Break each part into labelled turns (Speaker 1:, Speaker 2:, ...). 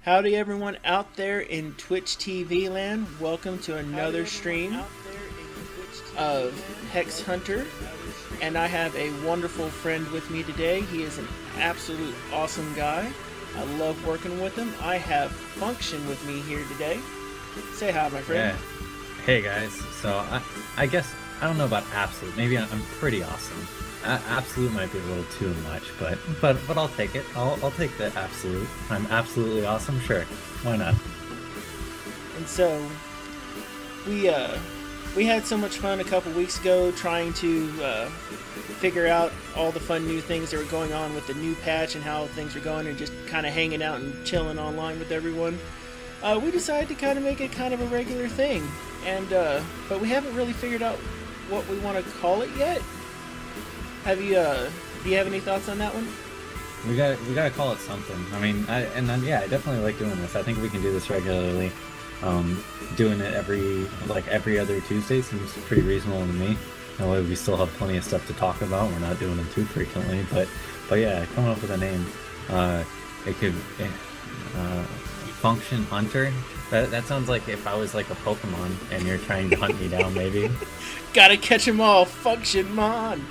Speaker 1: Howdy everyone out there in Twitch TV land. Welcome to another stream of HexHunter. And I have a wonderful friend with me today. He is an absolute awesome guy. I love working with him. I have Function with me here today. Say hi, my friend.
Speaker 2: Yeah. Hey guys. So I guess I don't know about absolute. Maybe I'm pretty awesome. Absolute might be a little too much, but I'll take it. I'll take the absolute. I'm absolutely awesome. Sure, why not?
Speaker 1: And so we had so much fun a couple weeks ago trying to figure out all the fun new things that were going on with the new patch and how things were going, and just kind of hanging out and chilling online with everyone. We decided to kind of make it kind of a regular thing, and but we haven't really figured out what we want to call it yet. Have you? Do you have any thoughts on that one?
Speaker 2: We gotta call it something. I mean, I definitely like doing this. I think we can do this regularly. Doing it every other Tuesday seems pretty reasonable to me. That way we still have plenty of stuff to talk about. We're not doing them too frequently, but yeah, coming up with a name. It could Function Hunter. That sounds like if I was like a Pokemon and you're trying to hunt me down, maybe.
Speaker 1: Gotta catch 'em all, Function Mon.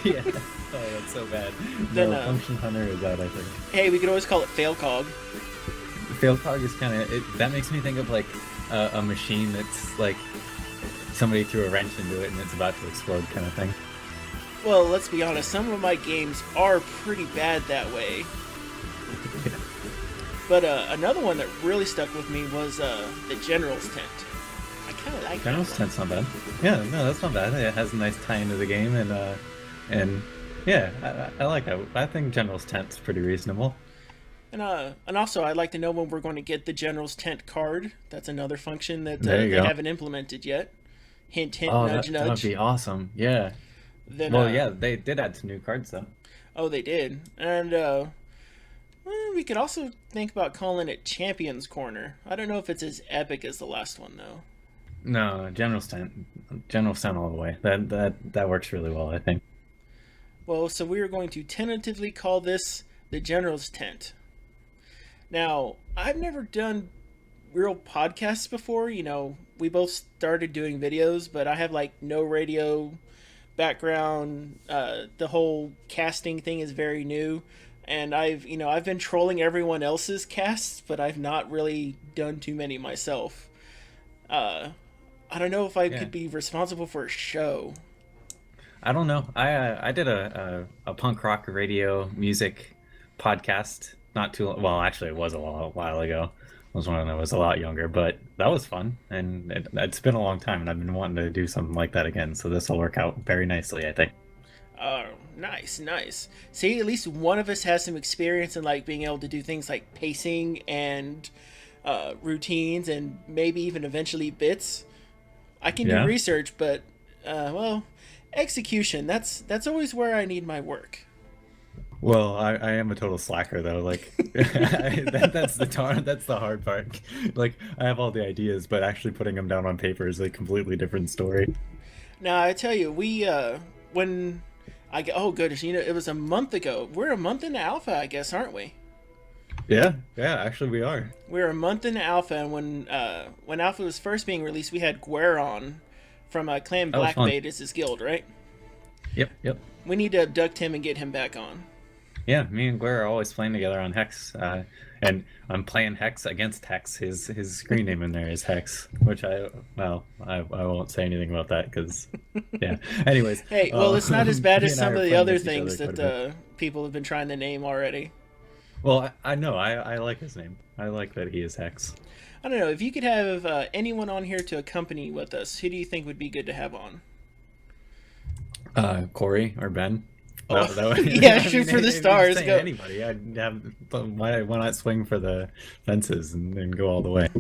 Speaker 2: Yeah. Oh, that's so bad.
Speaker 1: Then,
Speaker 2: no, Function Hunter is out, I think.
Speaker 1: Hey, we could always call it Failcog.
Speaker 2: Failcog is kind of... That makes me think of, like, a machine that's, like, somebody threw a wrench into it and it's about to explode kind of thing.
Speaker 1: Well, let's be honest, some of my games are pretty bad that way.
Speaker 2: Yeah.
Speaker 1: But another one that really stuck with me was the General's Tent. I kind of like
Speaker 2: General's Tent's not bad. Yeah, no, that's not bad. It has a nice tie into the game, and yeah, I like that. I think General's Tent's pretty reasonable.
Speaker 1: And also, I'd like to know when we're going to get the General's Tent card. That's another function that
Speaker 2: There you
Speaker 1: they
Speaker 2: go.
Speaker 1: haven't implemented yet. Hint, hint,
Speaker 2: Oh,
Speaker 1: nudge,
Speaker 2: that'd
Speaker 1: nudge.
Speaker 2: be awesome. Yeah.
Speaker 1: Then,
Speaker 2: Well, yeah, they did add some new cards though.
Speaker 1: Oh, they did. And well, we could also think about calling it Champion's Corner. I don't know if it's as epic as the last one, though.
Speaker 2: No, General's Tent all the way. That works really well, I think.
Speaker 1: Well, so we are going to tentatively call this the General's Tent. Now, I've never done real podcasts before. You know, we both started doing videos, but I have like no radio background. The whole casting thing is very new, and I've been trolling everyone else's casts, but I've not really done too many myself. I don't know if I could be responsible for a show.
Speaker 2: I don't know. I did a punk rock radio music podcast not too well. Actually, it was a while ago. It was when I was a lot younger, but that was fun, and it's been a long time, and I've been wanting to do something like that again. So this will work out very nicely, I think.
Speaker 1: Oh, nice. See, at least one of us has some experience in like being able to do things like pacing and routines, and maybe even eventually bits. I can do research, but well, execution. That's always where I need my work.
Speaker 2: Well, I am a total slacker though. Like that's the hard part. Like I have all the ideas, but actually putting them down on paper is a completely different story.
Speaker 1: Now I tell you, oh goodness, it was a month ago. We're a month into alpha, I guess, aren't we?
Speaker 2: Yeah, actually we are.
Speaker 1: We're a month into alpha, and when alpha was first being released, we had Gueron from Clan Blackbait as his guild, right?
Speaker 2: Yep.
Speaker 1: We need to abduct him and get him back on.
Speaker 2: Yeah, me and Guer are always playing together on Hex, and I'm playing Hex against Hex. His screen name in there is Hex, which I won't say anything about that because, yeah. Anyways.
Speaker 1: Hey, well, it's not as bad as some of the other things
Speaker 2: that
Speaker 1: that people have been trying to name already.
Speaker 2: Well, I know. I like his name. I like that he is Hex.
Speaker 1: I don't know. If you could have anyone on here to accompany with us, who do you think would be good to have on?
Speaker 2: Corey or Ben.
Speaker 1: Yeah, shoot for the stars. Go.
Speaker 2: Anybody. Why not swing for the fences and go all the way?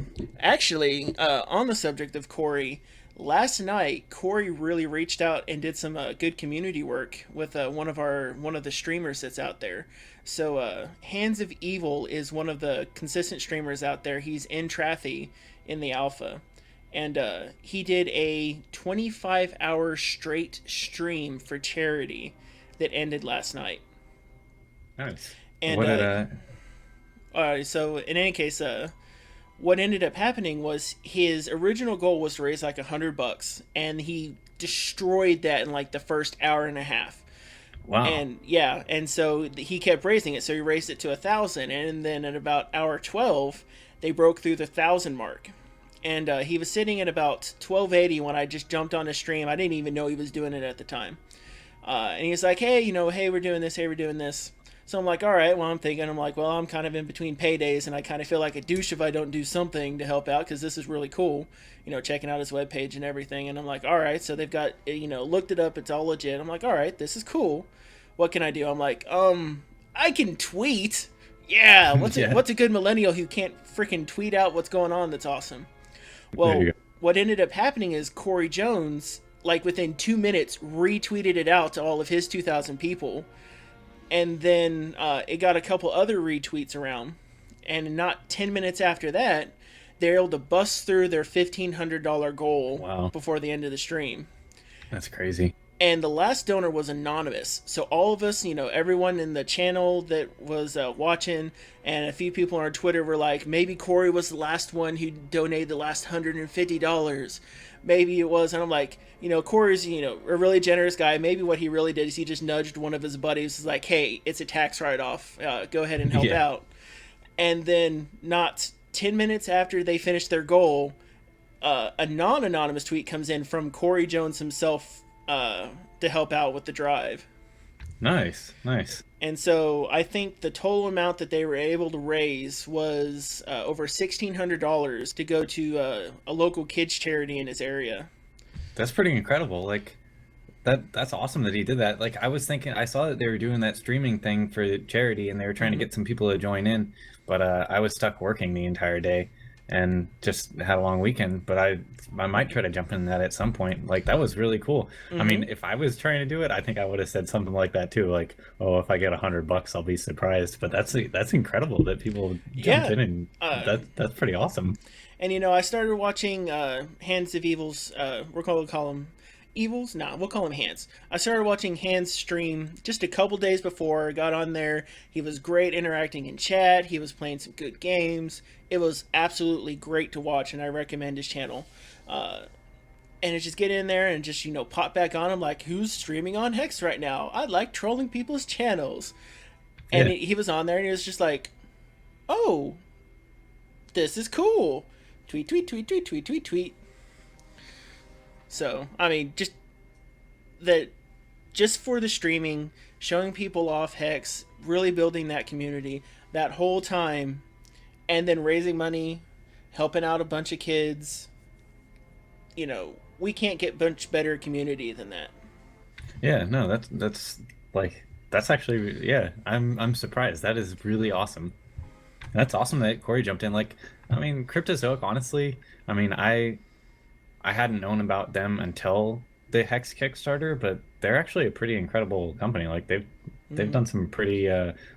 Speaker 1: Actually, on the subject of Corey, last night Corey really reached out and did some good community work with one of the streamers that's out there. So Hands of Evil is one of the consistent streamers out there. He's in Trathy in the alpha, and he did a 25-hour straight stream for charity that ended last night.
Speaker 2: Nice.
Speaker 1: And
Speaker 2: what did
Speaker 1: So in any case, what ended up happening was his original goal was to raise like $100, and he destroyed that in like the first hour and a half.
Speaker 2: Wow.
Speaker 1: And yeah, and so he kept raising it. So he raised it to 1,000, and then at about hour 12, they broke through the 1,000 mark. And he was sitting at about 1280 when I just jumped on his stream. I didn't even know he was doing it at the time. And he's like, hey, hey, we're doing this, hey, we're doing this. So I'm like, all right, well, I'm like, well, I'm kind of in between paydays, and I kind of feel like a douche if I don't do something to help out, because this is really cool, checking out his webpage and everything. And I'm like, all right, so they've got, looked it up, it's all legit. I'm like, all right, this is cool. What can I do? I'm like, I can tweet. Yeah,
Speaker 2: Yeah.
Speaker 1: what's a good millennial who can't freaking tweet out what's going on that's awesome?
Speaker 2: There
Speaker 1: Well,
Speaker 2: you
Speaker 1: what ended up happening is Corey Jones, like within 2 minutes, retweeted it out to all of his 2,000 people, and then it got a couple other retweets around, and not 10 minutes after that, they're able to bust through their $1,500 goal
Speaker 2: Wow.
Speaker 1: before the end of the stream.
Speaker 2: That's crazy.
Speaker 1: And the last donor was anonymous. So all of us, everyone in the channel that was watching, and a few people on our Twitter were like, maybe Corey was the last one who donated the last $150. Maybe it was. And I'm like, Corey's, a really generous guy. Maybe what he really did is he just nudged one of his buddies, like, hey, it's a tax write-off. Go ahead and help
Speaker 2: Yeah.
Speaker 1: out. And then not 10 minutes after they finished their goal, a non-anonymous tweet comes in from Corey Jones himself, to help out with the drive.
Speaker 2: Nice. Nice.
Speaker 1: And so I think the total amount that they were able to raise was over $1,600 to go to a local kids charity in his area.
Speaker 2: That's pretty incredible. Like that's awesome that he did that. Like I was thinking I saw that they were doing that streaming thing for charity and they were trying to get some people to join in, but I was stuck working the entire day and just had a long weekend, but I might try to jump in that at some point. Like that was really cool. I mean, if I was trying to do it, I think I would have said something like that too. Like, oh, if I get $100, I'll be surprised. But that's incredible that people jumped in, and that's pretty awesome.
Speaker 1: And I started watching Hands of Evils. We're going to call them Evils? Nah, we'll call him Hans. I started watching Hans stream just a couple days before. Got on there. He was great interacting in chat. He was playing some good games. It was absolutely great to watch, and I recommend his channel. And it's just get in there and just, pop back on him like, who's streaming on Hex right now? I like trolling people's channels. And
Speaker 2: Yeah.
Speaker 1: he was on there, and he was just like, oh, this is cool. Tweet, tweet, tweet, tweet, tweet, tweet, tweet. So, I mean, just for the streaming, showing people off Hex, really building that community that whole time, and then raising money, helping out a bunch of kids. We can't get much better community than that.
Speaker 2: Yeah, no, that's actually, yeah, I'm surprised. That is really awesome. That's awesome that Corey jumped in. Like, I mean, Cryptozoic, honestly, I mean, I hadn't known about them until the Hex Kickstarter, but they're actually a pretty incredible company. Like they've done some pretty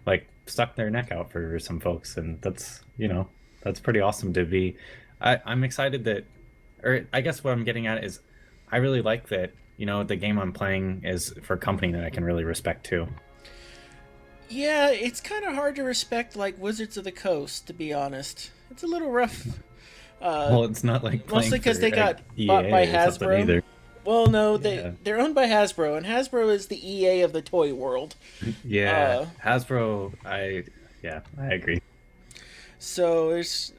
Speaker 2: like stuck their neck out for some folks, and that's pretty awesome to be. I'm excited that, or I guess what I'm getting at is, I really like that the game I'm playing is for a company that I can really respect too.
Speaker 1: Yeah, it's kind of hard to respect like Wizards of the Coast, to be honest. It's a little rough.
Speaker 2: Well, it's not like playing
Speaker 1: Mostly because
Speaker 2: for,
Speaker 1: they got
Speaker 2: EA
Speaker 1: bought by
Speaker 2: or something
Speaker 1: Hasbro.
Speaker 2: either.
Speaker 1: Well, no,
Speaker 2: Yeah.
Speaker 1: they're owned by Hasbro, and Hasbro is the EA of the toy world.
Speaker 2: Yeah, Hasbro. I agree.
Speaker 1: So there's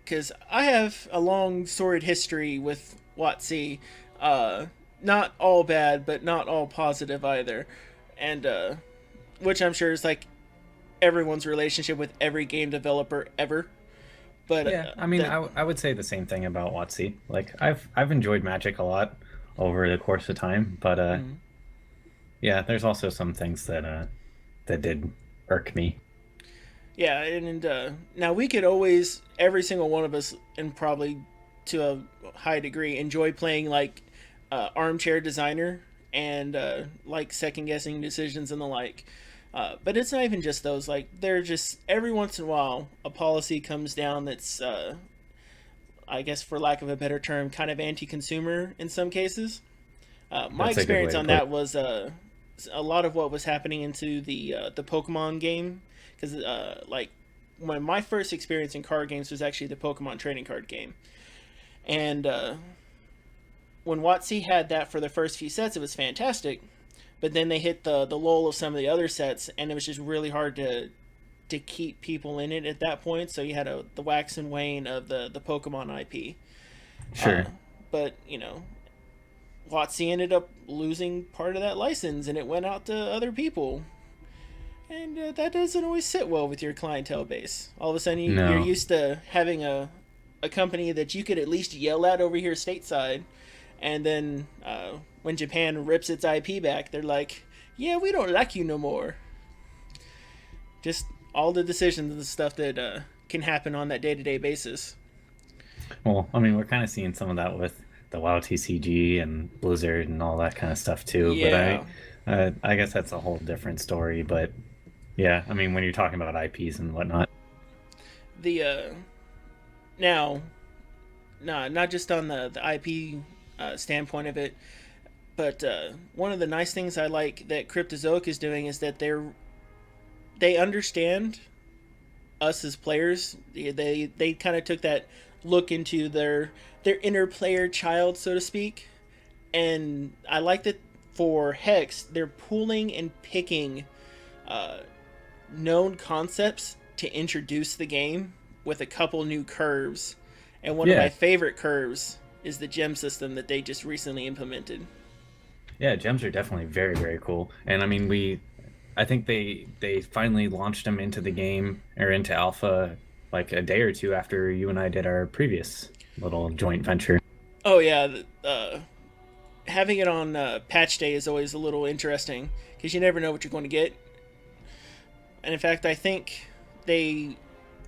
Speaker 1: because I have a long storied history with WotC. Not all bad, but not all positive either, and which I'm sure is like everyone's relationship with every game developer ever. But
Speaker 2: Yeah, I mean, I would say the same thing about WotC. Like, I've enjoyed Magic a lot over the course of time, but yeah, there's also some things that did irk me.
Speaker 1: yeah, and now we could always, every single one of us, and probably to a high degree, enjoy playing like armchair designer and like second guessing decisions and the like. But it's not even just those. Like, they're just every once in a while a policy comes down that's, I guess, for lack of a better term, kind of anti-consumer in some cases. My
Speaker 2: That's a good way
Speaker 1: experience
Speaker 2: to
Speaker 1: on
Speaker 2: put it.
Speaker 1: that was a lot of what was happening into the Pokemon game, because like when my first experience in card games was actually the Pokemon trading card game, and when WotC had that for the first few sets, it was fantastic. But then they hit the lull of some of the other sets, and it was just really hard to keep people in it at that point. So you had the wax and wane of the Pokemon IP.
Speaker 2: Sure.
Speaker 1: But WotC ended up losing part of that license, and it went out to other people. And that doesn't always sit well with your clientele base. All of a sudden, you're used to having a company that you could at least yell at over here stateside, and then when Japan rips its IP back, they're like, "Yeah, we don't like you no more." Just all the decisions and the stuff that can happen on that day-to-day basis.
Speaker 2: Well, I mean, we're kind of seeing some of that with the WoW TCG and Blizzard and all that kind of stuff too.
Speaker 1: Yeah.
Speaker 2: But I guess that's a whole different story. But yeah, I mean, when you're talking about IPs and whatnot,
Speaker 1: The now, not just on the IP standpoint of it, but one of the nice things I like that Cryptozoic is doing is that they understand us as players. They kind of took that look into their inner player child, so to speak, and I like that for Hex they're pulling and picking known concepts to introduce the game with a couple new curves, and one of my favorite curves is the gem system that they just recently implemented.
Speaker 2: Yeah, gems are definitely very, very cool. And I mean, I think they finally launched them into the game or into alpha like a day or two after you and I did our previous little joint venture.
Speaker 1: Oh yeah, having it on patch day is always a little interesting because you never know what you're going to get. And in fact, I think a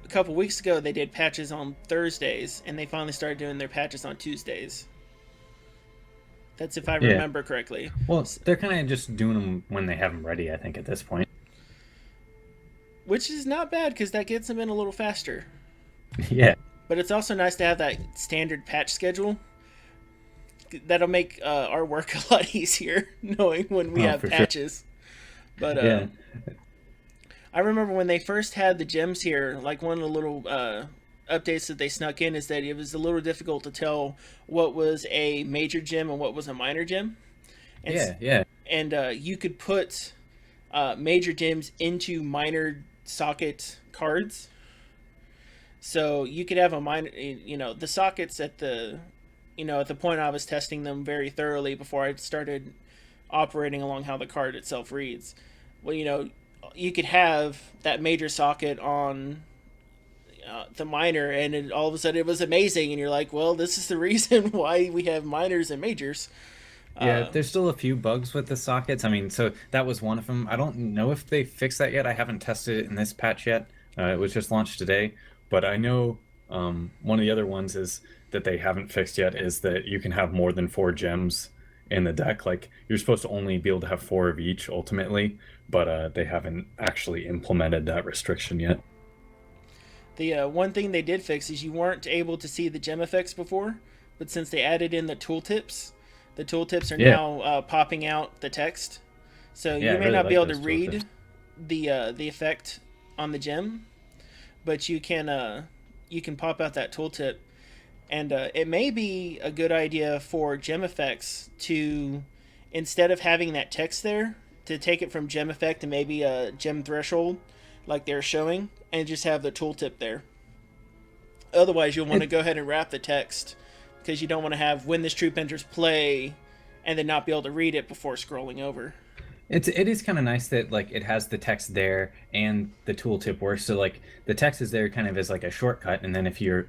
Speaker 1: couple weeks ago they did patches on Thursdays, and they finally started doing their patches on Tuesdays. That's if I remember correctly.
Speaker 2: Well, they're kind of just doing them when they have them ready, I think, at this point.
Speaker 1: Which is not bad because that gets them in a little faster.
Speaker 2: Yeah.
Speaker 1: But it's also nice to have that standard patch schedule. That'll make our work a lot easier, knowing when we have patches. Sure. But I remember when they first had the gems here, like one of the little updates that they snuck in is that it was a little difficult to tell what was a major gem and what was a minor gem. And And you could put major gems into minor socket cards. So you could have a minor, the sockets at the point I was testing them very thoroughly before I started operating along how the card itself reads. Well, you could have that major socket on the minor, and all of a sudden it was amazing, and you're like, well, this is the reason why we have minors and majors.
Speaker 2: Yeah, there's still a few bugs with the sockets. I mean, so that was one of them. I don't know if they fixed that yet. I haven't tested it in this patch yet. It was just launched today. But I know one of the other ones is that they haven't fixed yet is that you can have more than 4 gems in the deck. Like, you're supposed to only be able to have 4 of each ultimately, but they haven't actually implemented that restriction yet.
Speaker 1: The one thing they did fix is you weren't able to see the gem effects before, but since they added in the tooltips are now popping out the text. So you may not be able to read the effect on the gem, but you can pop out that tooltip, and it may be a good idea for gem effects to, instead of having that text there, to take it from gem effect to maybe a gem threshold like they're showing, and just have the tooltip there. Otherwise, you'll want to go ahead and wrap the text, because you don't want to have when this troop enters play and then not be able to read it before scrolling over.
Speaker 2: It is kind of nice that like it has the text there and the tooltip works. So like the text is there kind of as like a shortcut, and then if you're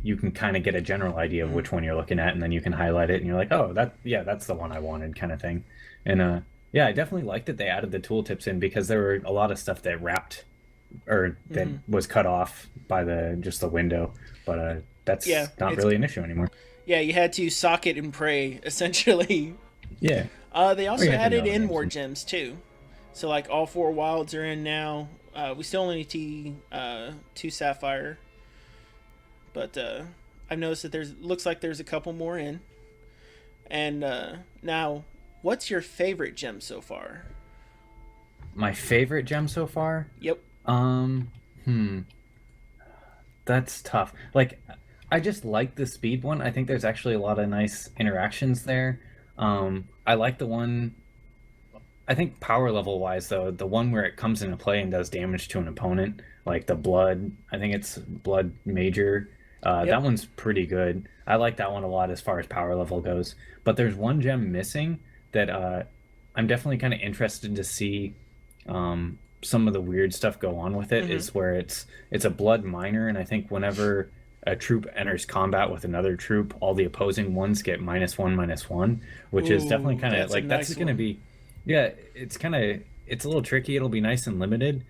Speaker 2: you can kind of get a general idea of which one you're looking at, and then you can highlight it and you're like, oh, that's the one I wanted, kind of thing. And I definitely liked that they added the tooltips in, because there were a lot of stuff that wrapped or that was cut off by the window, but that's not really an issue anymore.
Speaker 1: Yeah, you had to socket and pray essentially.
Speaker 2: Yeah.
Speaker 1: They also added in more gems too, so like all 4 wilds are in now. We still only need 2 sapphire, but I've noticed that looks like there's a couple more in. And now, what's your favorite gem so far?
Speaker 2: My favorite gem so far?
Speaker 1: Yep.
Speaker 2: That's tough. Like, I just like the speed one. I think there's actually a lot of nice interactions there. I like the one. I think power level wise, though, the one where it comes into play and does damage to an opponent, like the blood. I think it's blood major. That
Speaker 1: Yep.
Speaker 2: one's pretty good. I like that one a lot as far as power level goes. But there's one gem missing that I'm definitely kind of interested to see some of the weird stuff go on with it.
Speaker 1: Mm-hmm.
Speaker 2: Is where it's a blood miner, and I think whenever a troop enters combat with another troop, all the opposing ones get -1/-1, which is definitely
Speaker 1: Ooh,
Speaker 2: kind of
Speaker 1: that's a
Speaker 2: like that's
Speaker 1: nice
Speaker 2: going to
Speaker 1: one.
Speaker 2: be, yeah, it's a little tricky. It'll be nice and limited,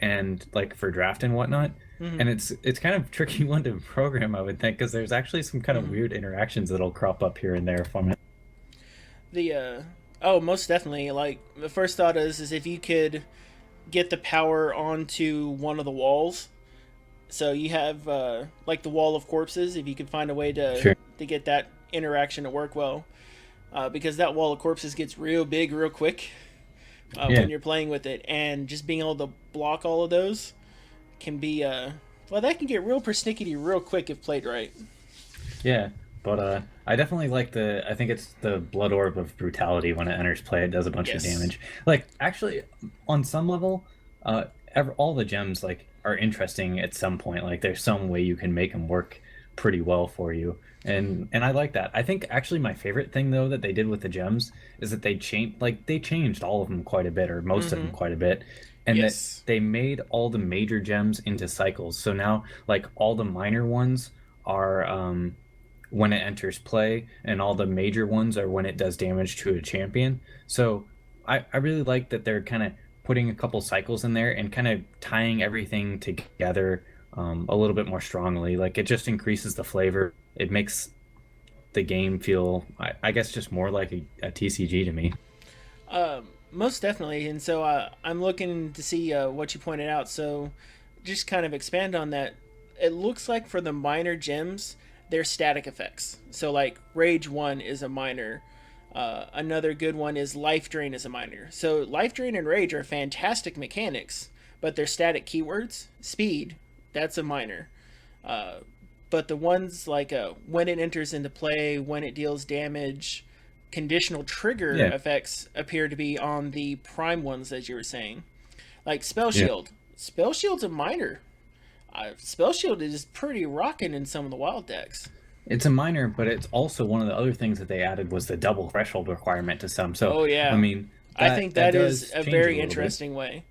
Speaker 2: and like for draft and whatnot.
Speaker 1: Mm-hmm.
Speaker 2: And it's kind of tricky one to program, I would think, because there's actually some kind of
Speaker 1: Mm-hmm.
Speaker 2: weird interactions that'll crop up here and there from it.
Speaker 1: The oh, most definitely. Like the first thought is if you could get the power onto one of the walls. So you have like the wall of corpses. If you could find a way
Speaker 2: Sure.
Speaker 1: to get that interaction to work well, because that wall of corpses gets real big real quick
Speaker 2: Yeah.
Speaker 1: when you're playing with it, and just being able to block all of those can be well, that can get real persnickety real quick if played right.
Speaker 2: Yeah, but I definitely like the. I think it's the Blood Orb of Brutality when it enters play. It does a bunch of
Speaker 1: Yes.
Speaker 2: damage. Like actually, on some level, all the gems like are interesting at some point. Like there's some way you can make them work pretty well for you, and I like that. I think actually my favorite thing though that they did with the gems is that they changed all of them quite a bit or most of them
Speaker 1: Mm-hmm.
Speaker 2: quite a bit, and that
Speaker 1: Yes.
Speaker 2: they made all the major gems into cycles. So now like all the minor ones are when it enters play, and all the major ones are when it does damage to a champion. So I really like that they're kind of putting a couple cycles in there and kind of tying everything together a little bit more strongly. Like it just increases the flavor. It makes the game feel, I guess, just more like a TCG to me.
Speaker 1: Most definitely. And so I'm looking to see what you pointed out. So just kind of expand on that. It looks like for the minor gems, they're static effects. So like Rage 1 is a minor. Another good one is Life Drain is a minor. So Life Drain and Rage are fantastic mechanics, but they're static keywords. Speed, that's a minor. But the ones like when it enters into play, when it deals damage, conditional trigger
Speaker 2: Yeah,
Speaker 1: effects appear to be on the prime ones, as you were saying. Like Spell
Speaker 2: yeah.
Speaker 1: Shield. Spell Shield's a minor. Spell Shield is pretty rocking in some of the wild decks.
Speaker 2: It's a minor, but it's also one of the other things that they added was the double threshold requirement to some. So,
Speaker 1: Oh
Speaker 2: I
Speaker 1: yeah,
Speaker 2: mean,
Speaker 1: I think
Speaker 2: that
Speaker 1: that is
Speaker 2: does
Speaker 1: a
Speaker 2: change a
Speaker 1: very
Speaker 2: little bit,
Speaker 1: interesting way
Speaker 2: and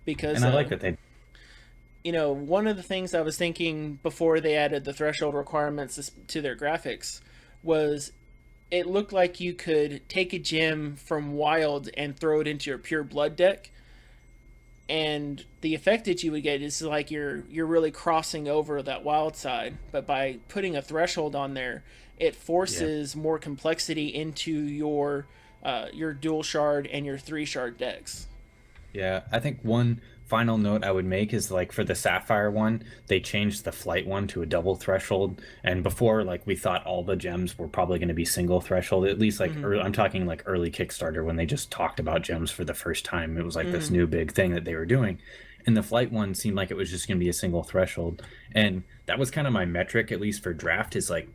Speaker 1: because
Speaker 2: I like that they.
Speaker 1: one of the things I was thinking before they added the threshold requirements to their graphics was it looked like you could take a gem from wild and throw it into your pure blood deck, and the effect that you would get is like you're really crossing over that wild side, but by putting a threshold on there, it
Speaker 2: Yeah.
Speaker 1: forces more complexity into your dual shard and your three shard decks.
Speaker 2: Yeah, I think one final note I would make is like for the Sapphire one, they changed the flight one to a double threshold. And before, like we thought all the gems were probably going to be single threshold, at least like
Speaker 1: Mm-hmm.
Speaker 2: early, I'm talking like early Kickstarter when they just talked about gems for the first time. It was like this
Speaker 1: Mm-hmm.
Speaker 2: new big thing that they were doing. And the flight one seemed like it was just going to be a single threshold. And that was kind of my metric, at least for draft, is like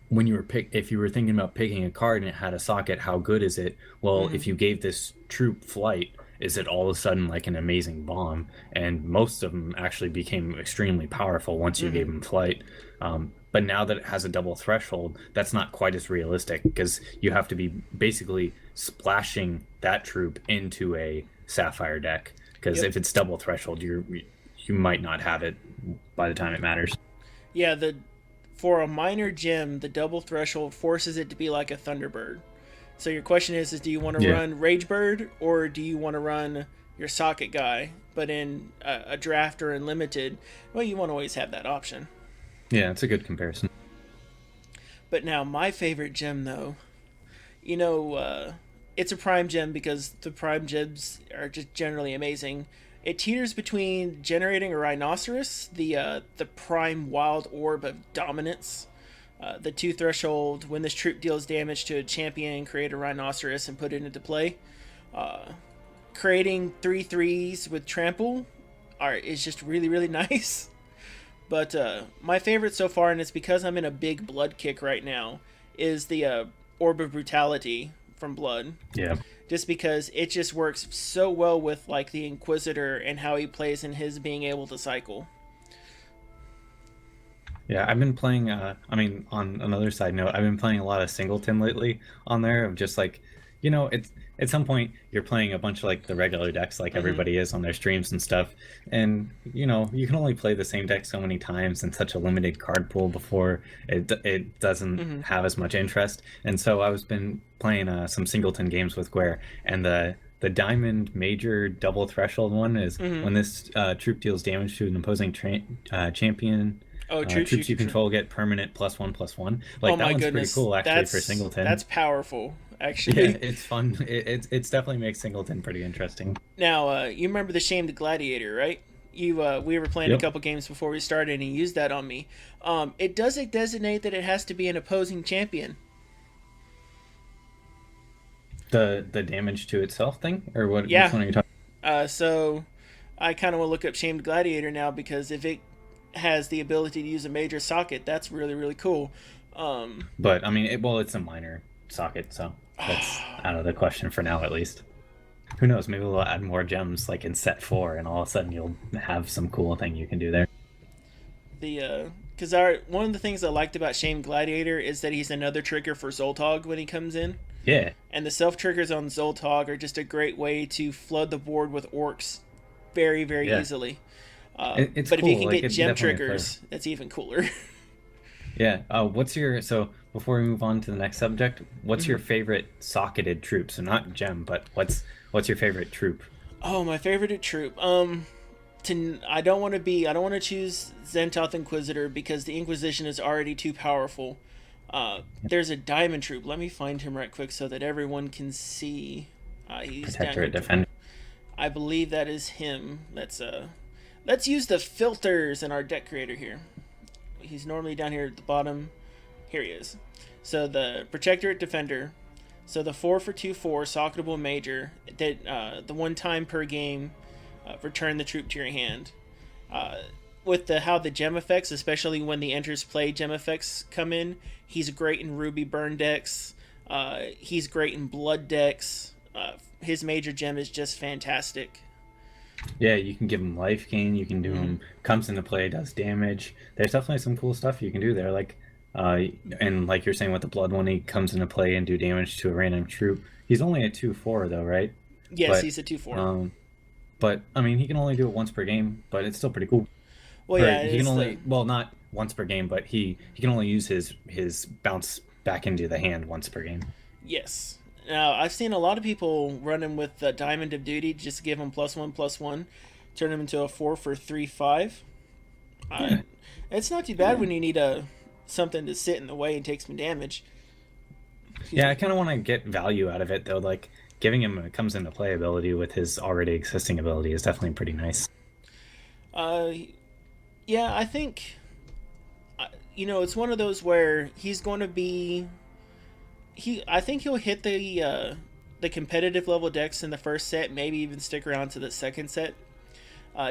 Speaker 2: when you were if you were thinking about picking a card and it had a socket, how good is it? Well,
Speaker 1: Mm-hmm.
Speaker 2: if you gave this troop flight, is it all of a sudden like an amazing bomb? And most of them actually became extremely powerful once you
Speaker 1: Mm-hmm.
Speaker 2: gave them flight. But now that it has a double threshold, that's not quite as realistic because you have to be basically splashing that troop into a sapphire deck. Because
Speaker 1: Yep.
Speaker 2: if it's double threshold, you might not have it by the time it matters.
Speaker 1: Yeah, the for a minor gem, the double threshold forces it to be like a Thunderbird. So your question is do you want to
Speaker 2: Yeah,
Speaker 1: run Ragebird or do you want to run your socket guy? But in a draft or in limited, well, you want to always have that option.
Speaker 2: yeah, it's a good comparison.
Speaker 1: But now my favorite gem though, you know, it's a prime gem because the prime gems are just generally amazing. It teeters between generating a rhinoceros, the prime wild orb of dominance. The two threshold, when this troop deals damage to a champion, create a rhinoceros and put it into play. Creating 3/3s with trample is just really, really nice. But my favorite so far, and it's because I'm in a big blood kick right now, is the Orb of Brutality from Blood.
Speaker 2: Yeah.
Speaker 1: Just because it just works so well with like the Inquisitor and how he plays and his being able to cycle.
Speaker 2: Yeah, I've been playing. I mean, on another side note, I've been playing a lot of Singleton lately on there. Of just like, it's at some point you're playing a bunch of like the regular decks, like
Speaker 1: Mm-hmm.
Speaker 2: everybody is on their streams and stuff, and you can only play the same deck so many times in such a limited card pool before it doesn't
Speaker 1: Mm-hmm.
Speaker 2: have as much interest. And so I was been playing some Singleton games with Guerre, and the Diamond Major double threshold one is
Speaker 1: Mm-hmm.
Speaker 2: when this troop deals damage to an opposing champion.
Speaker 1: Oh, true, true,
Speaker 2: Troops
Speaker 1: true,
Speaker 2: you
Speaker 1: true.
Speaker 2: control get permanent +1/+1.
Speaker 1: Oh
Speaker 2: Like that
Speaker 1: my
Speaker 2: one's pretty
Speaker 1: goodness,
Speaker 2: cool actually for Singleton.
Speaker 1: that's powerful,
Speaker 2: Yeah,
Speaker 1: actually.
Speaker 2: it's fun. It's definitely makes Singleton pretty interesting.
Speaker 1: Now, you remember the Shamed Gladiator, right? We were playing a
Speaker 2: Yep.
Speaker 1: couple games before we started, and he used that on me. It doesn't designate that it has to be an opposing champion.
Speaker 2: The damage to itself thing, or what? Which
Speaker 1: Yeah.
Speaker 2: one are you talking?
Speaker 1: So I kind of want to look up Shamed Gladiator now because if it has the ability to use a major socket, that's really really cool. Um,
Speaker 2: But I mean, it's a minor socket, so that's out of the question for now, at least. Who knows? Maybe we'll add more gems like in set 4, and all of a sudden you'll have some cool thing you can do there.
Speaker 1: the because our one of the things I liked about Shamed Gladiator is that he's another trigger for Zoltog when he comes in.
Speaker 2: Yeah,
Speaker 1: And the self triggers on Zoltog are just a great way to flood the board with orcs very, very
Speaker 2: yeah.
Speaker 1: easily.
Speaker 2: It's
Speaker 1: But if you
Speaker 2: cool.
Speaker 1: can
Speaker 2: Like
Speaker 1: get
Speaker 2: it's
Speaker 1: gem
Speaker 2: definitely a player.
Speaker 1: triggers, that's even cooler.
Speaker 2: Yeah. What's your so before we move on to the next subject, what's your favorite socketed troop? So not gem, but what's your favorite troop?
Speaker 1: Oh, my favorite troop. I don't want to choose Zentoth Inquisitor because the Inquisition is already too powerful. There's a diamond troop. Let me find him right quick so that everyone can see. He's down
Speaker 2: Protectorate
Speaker 1: here.
Speaker 2: defender.
Speaker 1: I believe that is him. Let's use the filters in our deck creator here. He's normally down here at the bottom. Here he is. So the Protectorate Defender. So the 4 for 2/4 socketable major that the one time per game return the troop to your hand. With how the gem effects, especially when the enters play gem effects come in, he's great in Ruby Burn decks. He's great in Blood decks. His major gem is just fantastic.
Speaker 2: Yeah, you can give him life gain. You can do him comes into play, does damage. There's definitely some cool stuff you can do there. Like, and like you're saying with the blood one, he comes into play and do damage to a random troop. He's only at 2/4 though, right?
Speaker 1: Yes,
Speaker 2: But
Speaker 1: he's a 2/4.
Speaker 2: but I mean, he can only do it once per game, but it's still pretty cool.
Speaker 1: Well,
Speaker 2: Or
Speaker 1: yeah,
Speaker 2: he can
Speaker 1: it's
Speaker 2: only
Speaker 1: the
Speaker 2: well not once per game, but he can only use his bounce back into the hand once per game.
Speaker 1: yes. Now I've seen a lot of people run him with the Diamond of Duty, just give him +1/+1, turn him into a 4 for 3/5.
Speaker 2: Yeah.
Speaker 1: It's not too bad when you need a something to sit in the way and take some damage. Excuse
Speaker 2: Yeah, I
Speaker 1: me.
Speaker 2: kind of want to get value out of it though. Like giving him a comes into play ability with his already existing ability is definitely pretty nice.
Speaker 1: Uh, yeah, I think it's one of those where he's going to be I think he'll hit the competitive level decks in the first set, maybe even stick around to the second set.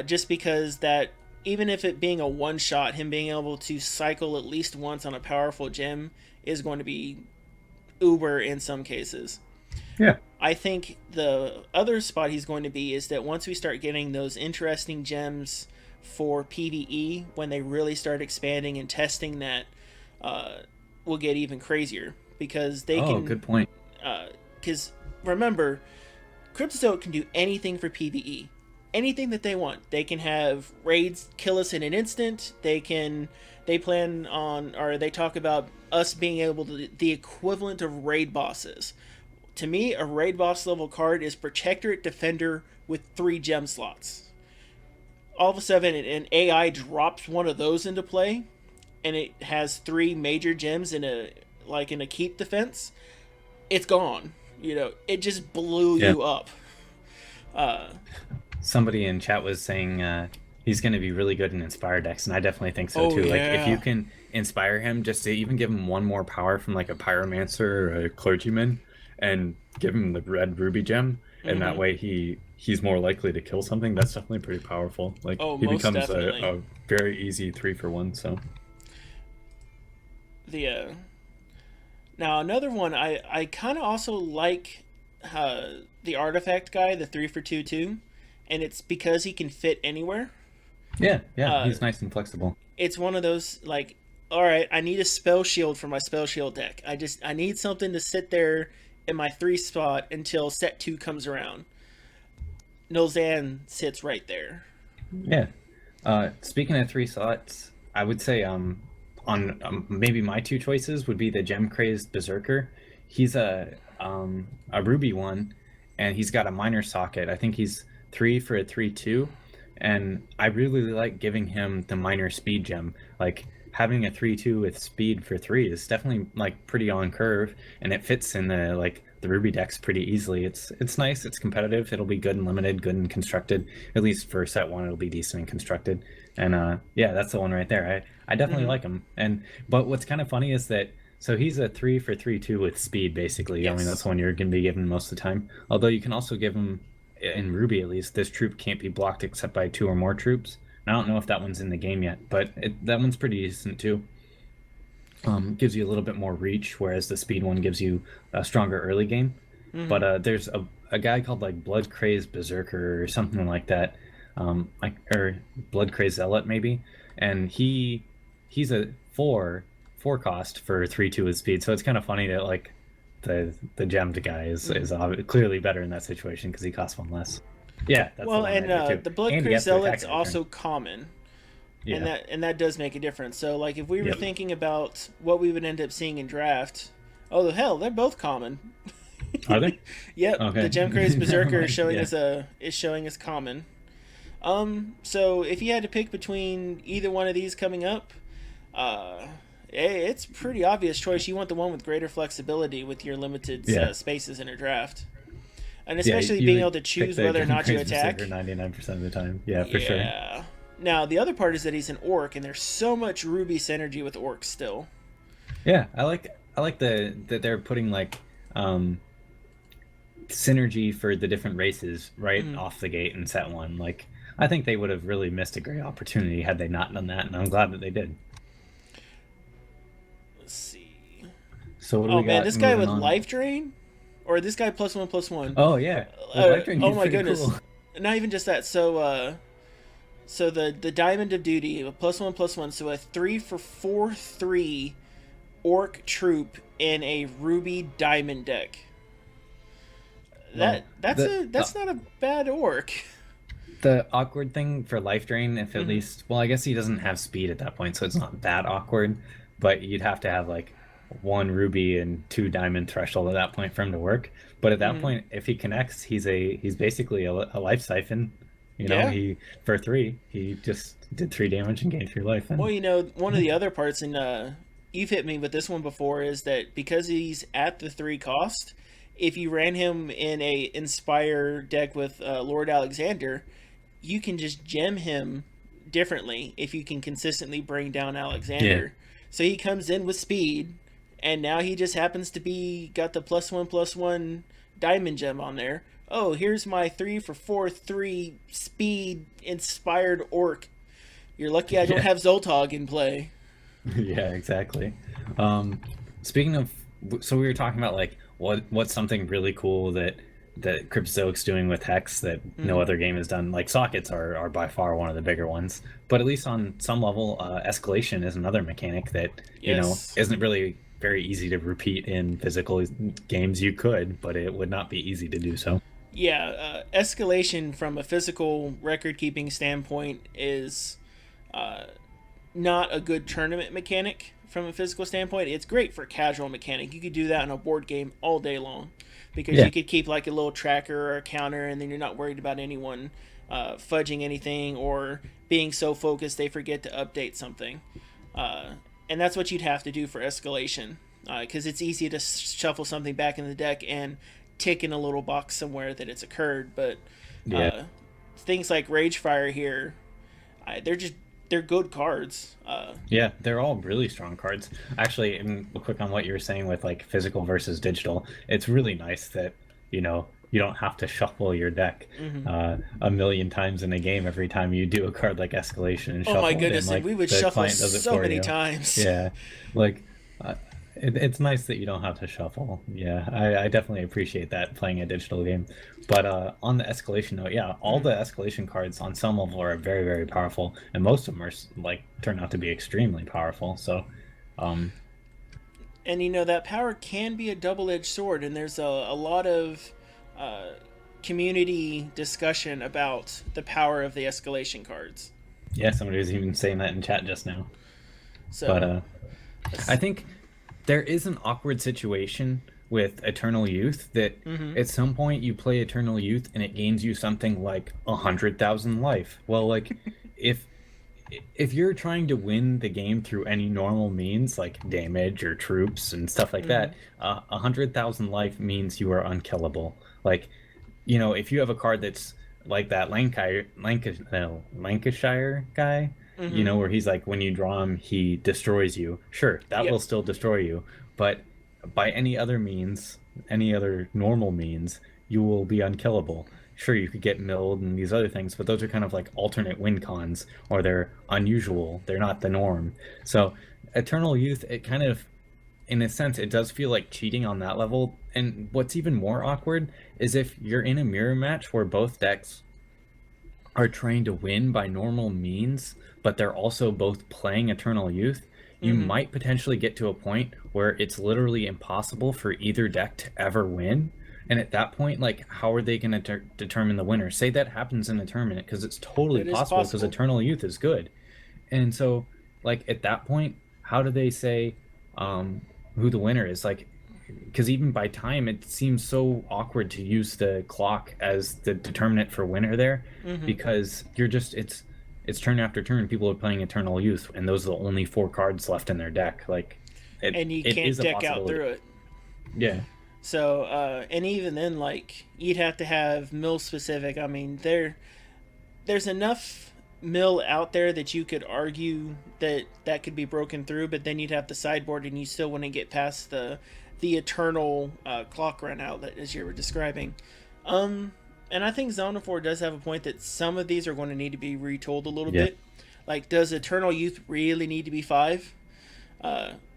Speaker 1: Just because that even if it being a one shot, him being able to cycle at least once on a powerful gem is going to be uber in some cases.
Speaker 2: Yeah.
Speaker 1: I think the other spot he's going to be is that once we start getting those interesting gems for PvE, when they really start expanding and testing that, will get even crazier because they
Speaker 2: Oh,
Speaker 1: can.
Speaker 2: good point.
Speaker 1: Because remember, Cryptozoic can do anything for PvE, anything that they want. They can have raids kill us in an instant. They plan on, or they talk about us being able to the equivalent of raid bosses. To me, a raid boss level card is Protectorate Defender with 3 gem slots. All of a sudden, an AI drops one of those into play, and it has 3 major gems in a keep defense. It's gone. It just blew
Speaker 2: Yeah.
Speaker 1: you up.
Speaker 2: Somebody in chat was saying he's going to be really good in Inspire decks, and I definitely think so
Speaker 1: Oh,
Speaker 2: too. Like if
Speaker 1: yeah.
Speaker 2: you can inspire him, just to even give him one more power from like a Pyromancer or a Clergyman, and give him the red Ruby gem, and that
Speaker 1: Mm-hmm.
Speaker 2: way he's more likely to kill something. That's definitely pretty powerful. Like
Speaker 1: Oh,
Speaker 2: he
Speaker 1: most
Speaker 2: becomes
Speaker 1: definitely.
Speaker 2: a very easy 3-for-1. So
Speaker 1: The Now another one I kind of also like the artifact guy, the 3 for 2 too, and it's because he can fit anywhere.
Speaker 2: yeah,
Speaker 1: Uh,
Speaker 2: he's nice and flexible.
Speaker 1: it's one of those like, all right, I need a spell shield for my spell shield deck. I need something to sit there in my 3 spot until set 2 comes around. Nilzan sits right there.
Speaker 2: Yeah. Speaking of 3 slots, I would say on maybe my two choices would be the Gem Crazed Berserker. He's a ruby one, and he's got a minor socket. I think he's 3 for a 3/2, and I really like giving him the minor speed gem. Like having a 3/2 with speed for 3 is definitely like pretty on curve, and it fits in the ruby decks pretty easily. It's nice. It's competitive. It'll be good and limited, good and constructed. At least for set 1, it'll be decent and constructed. And yeah, that's the one right there. I definitely
Speaker 1: Mm-hmm.
Speaker 2: like him. And but what's kind of funny is that so he's a 3 for 3/2 with speed, basically. I mean, that's
Speaker 1: Yes.
Speaker 2: the one you're going to be given most of the time. Although you can also give him, in Ruby at least, this troop can't be blocked except by 2 or more troops. And I don't know if that one's in the game yet, but that one's pretty decent too. Gives you a little bit more reach, whereas the speed one gives you a stronger early game.
Speaker 1: Mm-hmm.
Speaker 2: But there's a guy called like Blood Crazed Berserker or something like that, like or Blood Crazed Zealot maybe, and he's a four cost for 3/2 with speed. So it's kind of funny that like the gemmed guy is clearly better in that situation because he costs 1 less. Yeah, that's the
Speaker 1: Well,
Speaker 2: one
Speaker 1: and
Speaker 2: right there too.
Speaker 1: the Blood
Speaker 2: And you
Speaker 1: Crazed
Speaker 2: have to attack
Speaker 1: Zealot's
Speaker 2: every turn.
Speaker 1: also common,
Speaker 2: Yeah.
Speaker 1: and that does make a difference. So, like, if we were
Speaker 2: Yep.
Speaker 1: thinking about what we would end up seeing in draft, oh the hell, they're both common.
Speaker 2: Are they?
Speaker 1: Yep,
Speaker 2: Okay.
Speaker 1: the Gem Crazed
Speaker 2: Never
Speaker 1: Berserker is
Speaker 2: mind.
Speaker 1: showing
Speaker 2: Yeah.
Speaker 1: as common. So if you had to pick between either one of these coming up, it's a pretty obvious choice. You want the one with greater flexibility with your limited
Speaker 2: Yeah.
Speaker 1: spaces in a draft, and
Speaker 2: Yeah,
Speaker 1: especially
Speaker 2: you
Speaker 1: being
Speaker 2: would
Speaker 1: able to
Speaker 2: pick
Speaker 1: choose
Speaker 2: the
Speaker 1: whether or
Speaker 2: Gem
Speaker 1: not you
Speaker 2: Crazed
Speaker 1: attack.
Speaker 2: Berserker 99% of the time. Yeah, for sure.
Speaker 1: Yeah. Now the other part is that he's an orc, and there's so much Ruby synergy with orcs still.
Speaker 2: Yeah, I like that they're putting like synergy for the different races right
Speaker 1: Mhm.
Speaker 2: off the gate in set 1. Like I think they would have really missed a great opportunity had they not done that, and I'm glad that they did.
Speaker 1: Let's see.
Speaker 2: So what do
Speaker 1: Oh
Speaker 2: we
Speaker 1: man,
Speaker 2: got
Speaker 1: this guy
Speaker 2: moving
Speaker 1: with
Speaker 2: on?
Speaker 1: life drain, or this guy +1/+1.
Speaker 2: Oh yeah, the life drain
Speaker 1: Oh
Speaker 2: is
Speaker 1: my
Speaker 2: pretty
Speaker 1: goodness.
Speaker 2: cool.
Speaker 1: Not even just that. So the Diamond of Duty, a +1/+1, so a 3 for 4/3 orc troop in a ruby diamond deck.
Speaker 2: Well,
Speaker 1: That's not a bad orc.
Speaker 2: the awkward thing for life drain, if at
Speaker 1: Mhm.
Speaker 2: least, well, I guess he doesn't have speed at that point, so it's not that awkward. But you'd have to have like 1 ruby and 2 diamond threshold at that point for him to work. But at that
Speaker 1: Mhm.
Speaker 2: point, if he connects, he's basically a life siphon. You know,
Speaker 1: Yeah.
Speaker 2: he for 3, he just did 3 damage and gained 3 life. And
Speaker 1: Well, one of the other parts, and you've hit me with this one before, is that because he's at the 3 cost, if you ran him in a Inspire deck with Lord Alexander, you can just gem him differently if you can consistently bring down Alexander. So he comes in with speed, and now he just happens to be got the +1/+1 diamond gem on there. Oh, here's my 3 for 4/3 speed inspired orc. You're lucky I don't
Speaker 2: Yeah.
Speaker 1: have Zoltog in play.
Speaker 2: yeah, exactly. Speaking of, so we were talking about like what's something really cool that Cryptozoic's doing with Hex that no
Speaker 1: Mhm.
Speaker 2: other game has done. Like sockets are by far one of the bigger ones, but at least on some level, escalation is another mechanic that
Speaker 1: Yes.
Speaker 2: isn't really very easy to repeat in physical games. You could, but it would not be easy to do so.
Speaker 1: Yeah, escalation from a physical record keeping standpoint is uh, not a good tournament mechanic from a physical standpoint. It's great for casual mechanic. You could do that in a board game all day long because
Speaker 2: Yeah.
Speaker 1: you could keep like a little tracker or a counter, and then you're not worried about anyone fudging anything or being so focused they forget to update something. And that's what you'd have to do for escalation because it's easy to shuffle something back in the deck and tick in a little box somewhere that it's occurred. But
Speaker 2: Yeah.
Speaker 1: things like Ragefire here, they're good cards.
Speaker 2: Yeah, they're all really strong cards. Actually, and real quick on what you were saying with like physical versus digital, it's really nice that you don't have to shuffle your deck
Speaker 1: Hmm.
Speaker 2: a million times in a game every time you do a card like Escalation and
Speaker 1: Oh my
Speaker 2: shuffle it in.
Speaker 1: goodness, and
Speaker 2: Like
Speaker 1: we would
Speaker 2: the
Speaker 1: shuffle
Speaker 2: client does it
Speaker 1: so
Speaker 2: for
Speaker 1: many
Speaker 2: you.
Speaker 1: times.
Speaker 2: Yeah, like it's nice that you don't have to shuffle. Yeah, I definitely appreciate that playing a digital game. But on the escalation note, yeah, all
Speaker 1: Hmm.
Speaker 2: the escalation cards on some level are very, very powerful, and most of them are like turn out to be extremely powerful. So, um,
Speaker 1: And that power can be a double-edged sword, and there's a lot of uh, community discussion about the power of the escalation cards.
Speaker 2: yeah, somebody was even saying that in chat just now. But
Speaker 1: So,
Speaker 2: I
Speaker 1: that's,
Speaker 2: think there is an awkward situation with Eternal Youth that
Speaker 1: mm-hmm.
Speaker 2: at some point you play Eternal Youth and it gains you something like 100,000 life. Well, like if if you're trying to win the game through any normal means like damage or troops and stuff like
Speaker 1: Mm-hmm.
Speaker 2: that, 100,000 life means you are unkillable. Like, if you have a card that's like that Lancashire guy,
Speaker 1: Mm-hmm.
Speaker 2: where he's like, when you draw him, he destroys you. Sure, that
Speaker 1: Yep.
Speaker 2: will still destroy you, but by any other means, any other normal means, you will be unkillable. Sure, you could get milled and these other things, but those are kind of like alternate win cons, or they're unusual. They're not the norm. So, Eternal Youth, it kind of, in a sense, it does feel like cheating on that level. And what's even more awkward is if you're in a mirror match where both decks are trying to win by normal means, but they're also both playing Eternal Youth, you
Speaker 1: Mm-hmm.
Speaker 2: might potentially get to a point where it's literally impossible for either deck to ever win. And at that point, like, how are they going to determine the winner? Say that happens in a tournament, because it's totally
Speaker 1: That is
Speaker 2: possible, because
Speaker 1: possible.
Speaker 2: Eternal Youth is good. And so, like, at that point, how do they say who the winner is? Like, because even by time, it seems so awkward to use the clock as the determinant for winner there,
Speaker 1: Mm-hmm.
Speaker 2: because it's turn after turn. People are playing Eternal Youth, and those are the only four cards left in their deck. Like, it
Speaker 1: And you
Speaker 2: it
Speaker 1: can't
Speaker 2: is a
Speaker 1: deck out
Speaker 2: possibility.
Speaker 1: through it.
Speaker 2: Yeah,
Speaker 1: So, and even then, like, you'd have to have mill specific. I mean, there's enough mill out there that you could argue that could be broken through, but then you'd have the sideboard, and you still wouldn't get past the eternal clock run outlet as you were describing. And I think Zonophore does have a point that some of these are going to need to be retooled a little
Speaker 2: yeah.
Speaker 1: bit. Like, does Eternal Youth really need to be 5?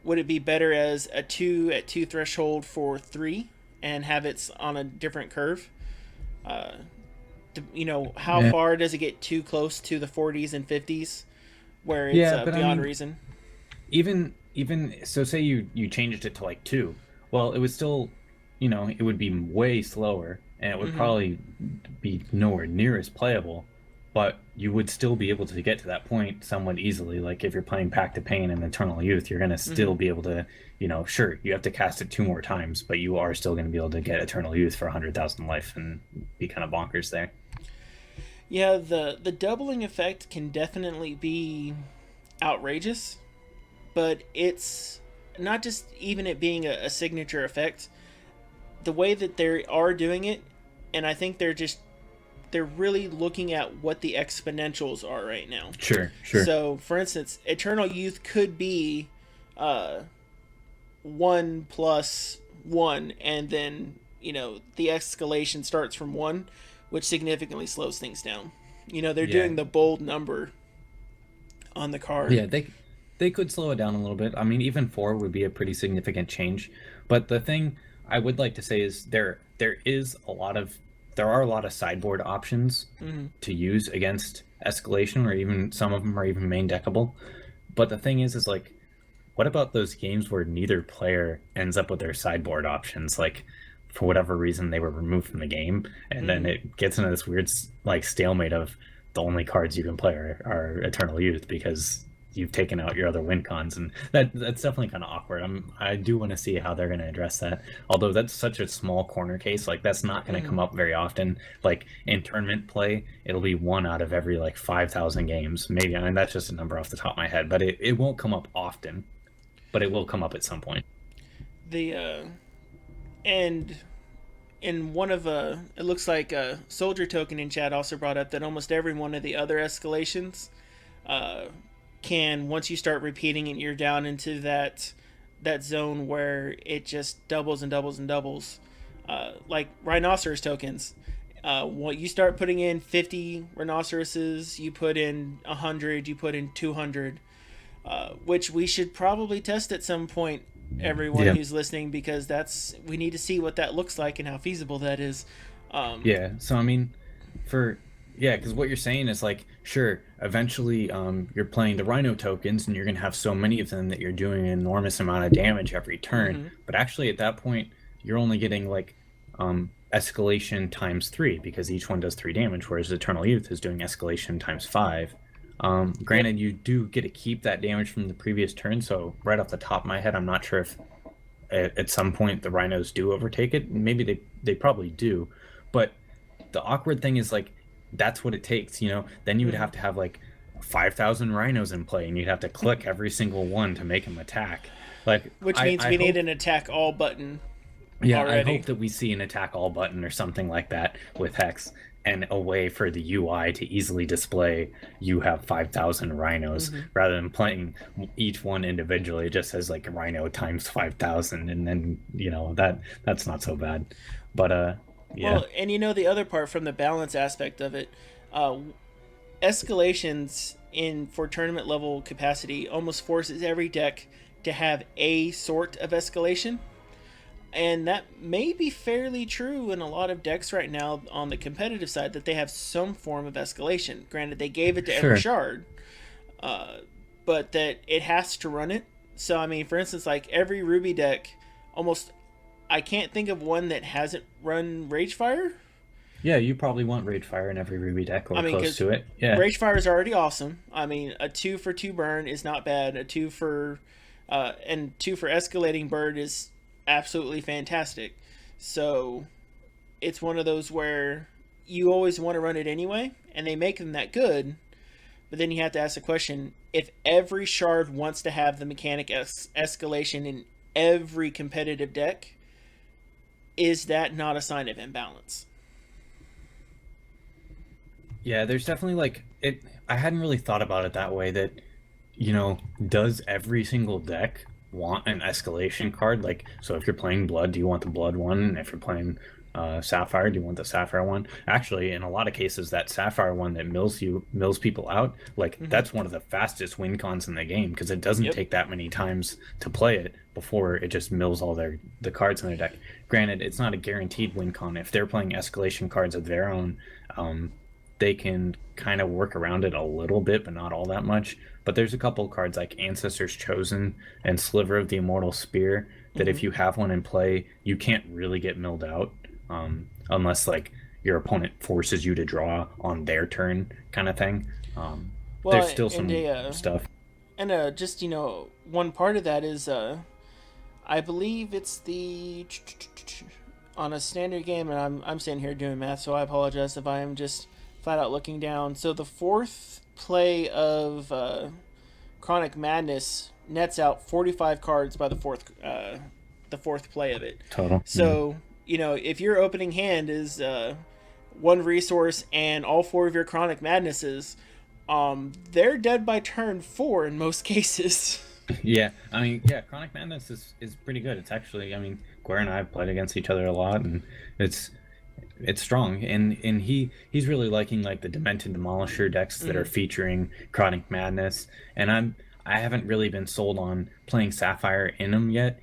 Speaker 1: Would it be better as a 2 at 2 threshold for 3 and have it on a different curve? Uh, how
Speaker 2: Yeah,
Speaker 1: far does it get too close to the 40s and 50s where it's
Speaker 2: yeah, but I
Speaker 1: beyond
Speaker 2: mean,
Speaker 1: reason?
Speaker 2: even so, say you changed it to like two. Well, it would still, it would be way slower, and it would
Speaker 1: Mm-hmm.
Speaker 2: probably be nowhere near as playable, but you would still be able to get to that point somewhat easily. Like if you're playing Pact of Pain and Eternal Youth, you're gonna
Speaker 1: Mm-hmm.
Speaker 2: still be able to, sure, you have to cast it two more times, but you are still gonna be able to get Eternal Youth for 100,000 life and be kind of bonkers there.
Speaker 1: Yeah, the doubling effect can definitely be outrageous, but it's not just even it being a signature effect. The way that they are doing it, and I think they're really looking at what the exponentials are right now.
Speaker 2: Sure, sure.
Speaker 1: So, for instance, Eternal Youth could be uh, 1 plus 1, and then the escalation starts from 1, which significantly slows things down. They're
Speaker 2: Yeah,
Speaker 1: doing the bold number on the card.
Speaker 2: yeah, they could slow it down a little bit. I mean, even four would be a pretty significant change. But the thing I would like to say is there are a lot of sideboard options
Speaker 1: Mm-hmm.
Speaker 2: to use against escalation, or even some of them are even main deckable. But the thing is like, what about those games where neither player ends up with their sideboard options? Like, for whatever reason, they were removed from the game, and then
Speaker 1: Mm-hmm.
Speaker 2: it gets into this weird like stalemate of the only cards you can play are Eternal Youth because you've taken out your other win cons, and that's definitely kind of awkward. I do want to see how they're going to address that. Although that's such a small corner case, like that's not going to
Speaker 1: Mm-hmm.
Speaker 2: come up very often. Like in tournament play, it'll be one out of every like 5,000 games, maybe. I mean, that's just a number off the top of my head, but it won't come up often, but it will come up at some point.
Speaker 1: The and in one of it looks like a soldier token in chat also brought up that almost every one of the other escalations uh, can, once you start repeating it, you're down into that zone where it just doubles and doubles and doubles. like rhinoceros tokens. What you start putting in 50 rhinoceroses, you put in 100, you put in 200, which we should probably test at some point. Everyone
Speaker 2: Yeah.
Speaker 1: who's listening, because we need to see what that looks like and how feasible that is.
Speaker 2: Yeah. So I mean, for yeah, because what you're saying is like, sure, eventually, you're playing the Rhino tokens, and you're gonna have so many of them that you're doing an enormous amount of damage every turn.
Speaker 1: Mm-hmm.
Speaker 2: But actually, at that point, you're only getting like, escalation times three because each one does three damage, whereas Eternal Youth is doing escalation times five.
Speaker 1: Yep.
Speaker 2: Granted, you do get to keep that damage from the previous turn, so right off the top of my head, I'm not sure if at some point the Rhinos do overtake it. Maybe they probably do, but the awkward thing is like that's what it takes, you know. Then you would have to have like 5,000 Rhinos in play, and you'd have to click every single one to make them attack. Like
Speaker 1: Which means we need an attack all button
Speaker 2: yeah,
Speaker 1: already.
Speaker 2: I hope that we see an attack all button or something like that with Hex, and a way for the UI to easily display you have 5,000 rhinos rather than playing each one individually. It just says like rhino times 5,000, and then that's not so bad. But yeah,
Speaker 1: Well, and the other part from the balance aspect of it, uh, escalations in for tournament level capacity almost forces every deck to have a sort of escalation. And that may be fairly true in a lot of decks right now on the competitive side, that they have some form of escalation. Granted, they gave it to every
Speaker 2: sure.
Speaker 1: shard, but that it has to run it. So, I mean, for instance, like every Ruby deck, almost, I can't think of one that hasn't run Ragefire.
Speaker 2: Yeah, you probably want Ragefire in every Ruby deck or
Speaker 1: I mean,
Speaker 2: close
Speaker 1: because
Speaker 2: to it. Yeah,
Speaker 1: Ragefire is already awesome. I mean, a 2 for 2 burn is not bad. A 2 for, and 2 for escalating bird is absolutely fantastic. So it's one of those where you always want to run it anyway, and they make them that good. But then you have to ask the question: if every shard wants to have the mechanic escalation in every competitive deck, is that not a sign of imbalance?
Speaker 2: yeah. There's definitely like it. I hadn't really thought about it that way. That does every single deck want an escalation card? Like, so if you're playing Blood, do you want the Blood one? And if you're playing Sapphire, do you want the Sapphire one? Actually, in a lot of cases, that Sapphire one that mills people out, like that's one of the fastest win cons in the game because it doesn't
Speaker 1: Yep.
Speaker 2: take that many times to play it before it just mills all the cards in their deck. Granted, it's not a guaranteed win con. If they're playing escalation cards of their own, they can kind of work around it a little bit, but not all that much. But there's a couple of cards like Ancestors Chosen and Sliver of the Immortal Spear that if you have one in play, you can't really get milled out, unless like your opponent forces you to draw on their turn, kind of thing.
Speaker 1: Well,
Speaker 2: There's still some
Speaker 1: and
Speaker 2: stuff.
Speaker 1: just one part of that is I believe it's the on a standard game, and I'm sitting here doing math, so I apologize if I am just flat out looking down. So the fourth play of Chronic Madness nets out 45 cards by the fourth play of it.
Speaker 2: Total.
Speaker 1: So if your opening hand is one resource and all four of your Chronic Madnesses, they're dead by turn 4 in most cases.
Speaker 2: Yeah, I mean, yeah, Chronic Madness is pretty good. It's actually, I mean, Guerre and I have played against each other a lot, and it's strong. And he's really liking like the Demented Demolisher decks that are featuring Chronic Madness. And I haven't really been sold on playing Sapphire in them yet.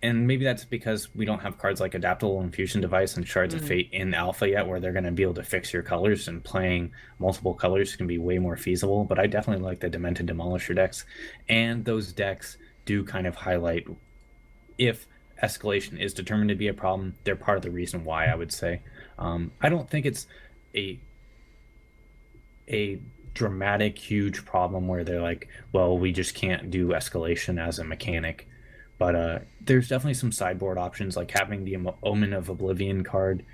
Speaker 2: And maybe that's because we don't have cards like Adaptable Infusion Device and Shards of Fate in Alpha yet, where they're going to be able to fix your colors, and playing multiple colors can be way more feasible. But I definitely like the Demented Demolisher decks. And those decks do kind of highlight, if escalation is determined to be a problem, they're part of the reason why, I would say. I don't think it's a dramatic, huge problem where they're like, well, we just can't do escalation as a mechanic. But there's definitely some sideboard options, like having the Omen of Oblivion card,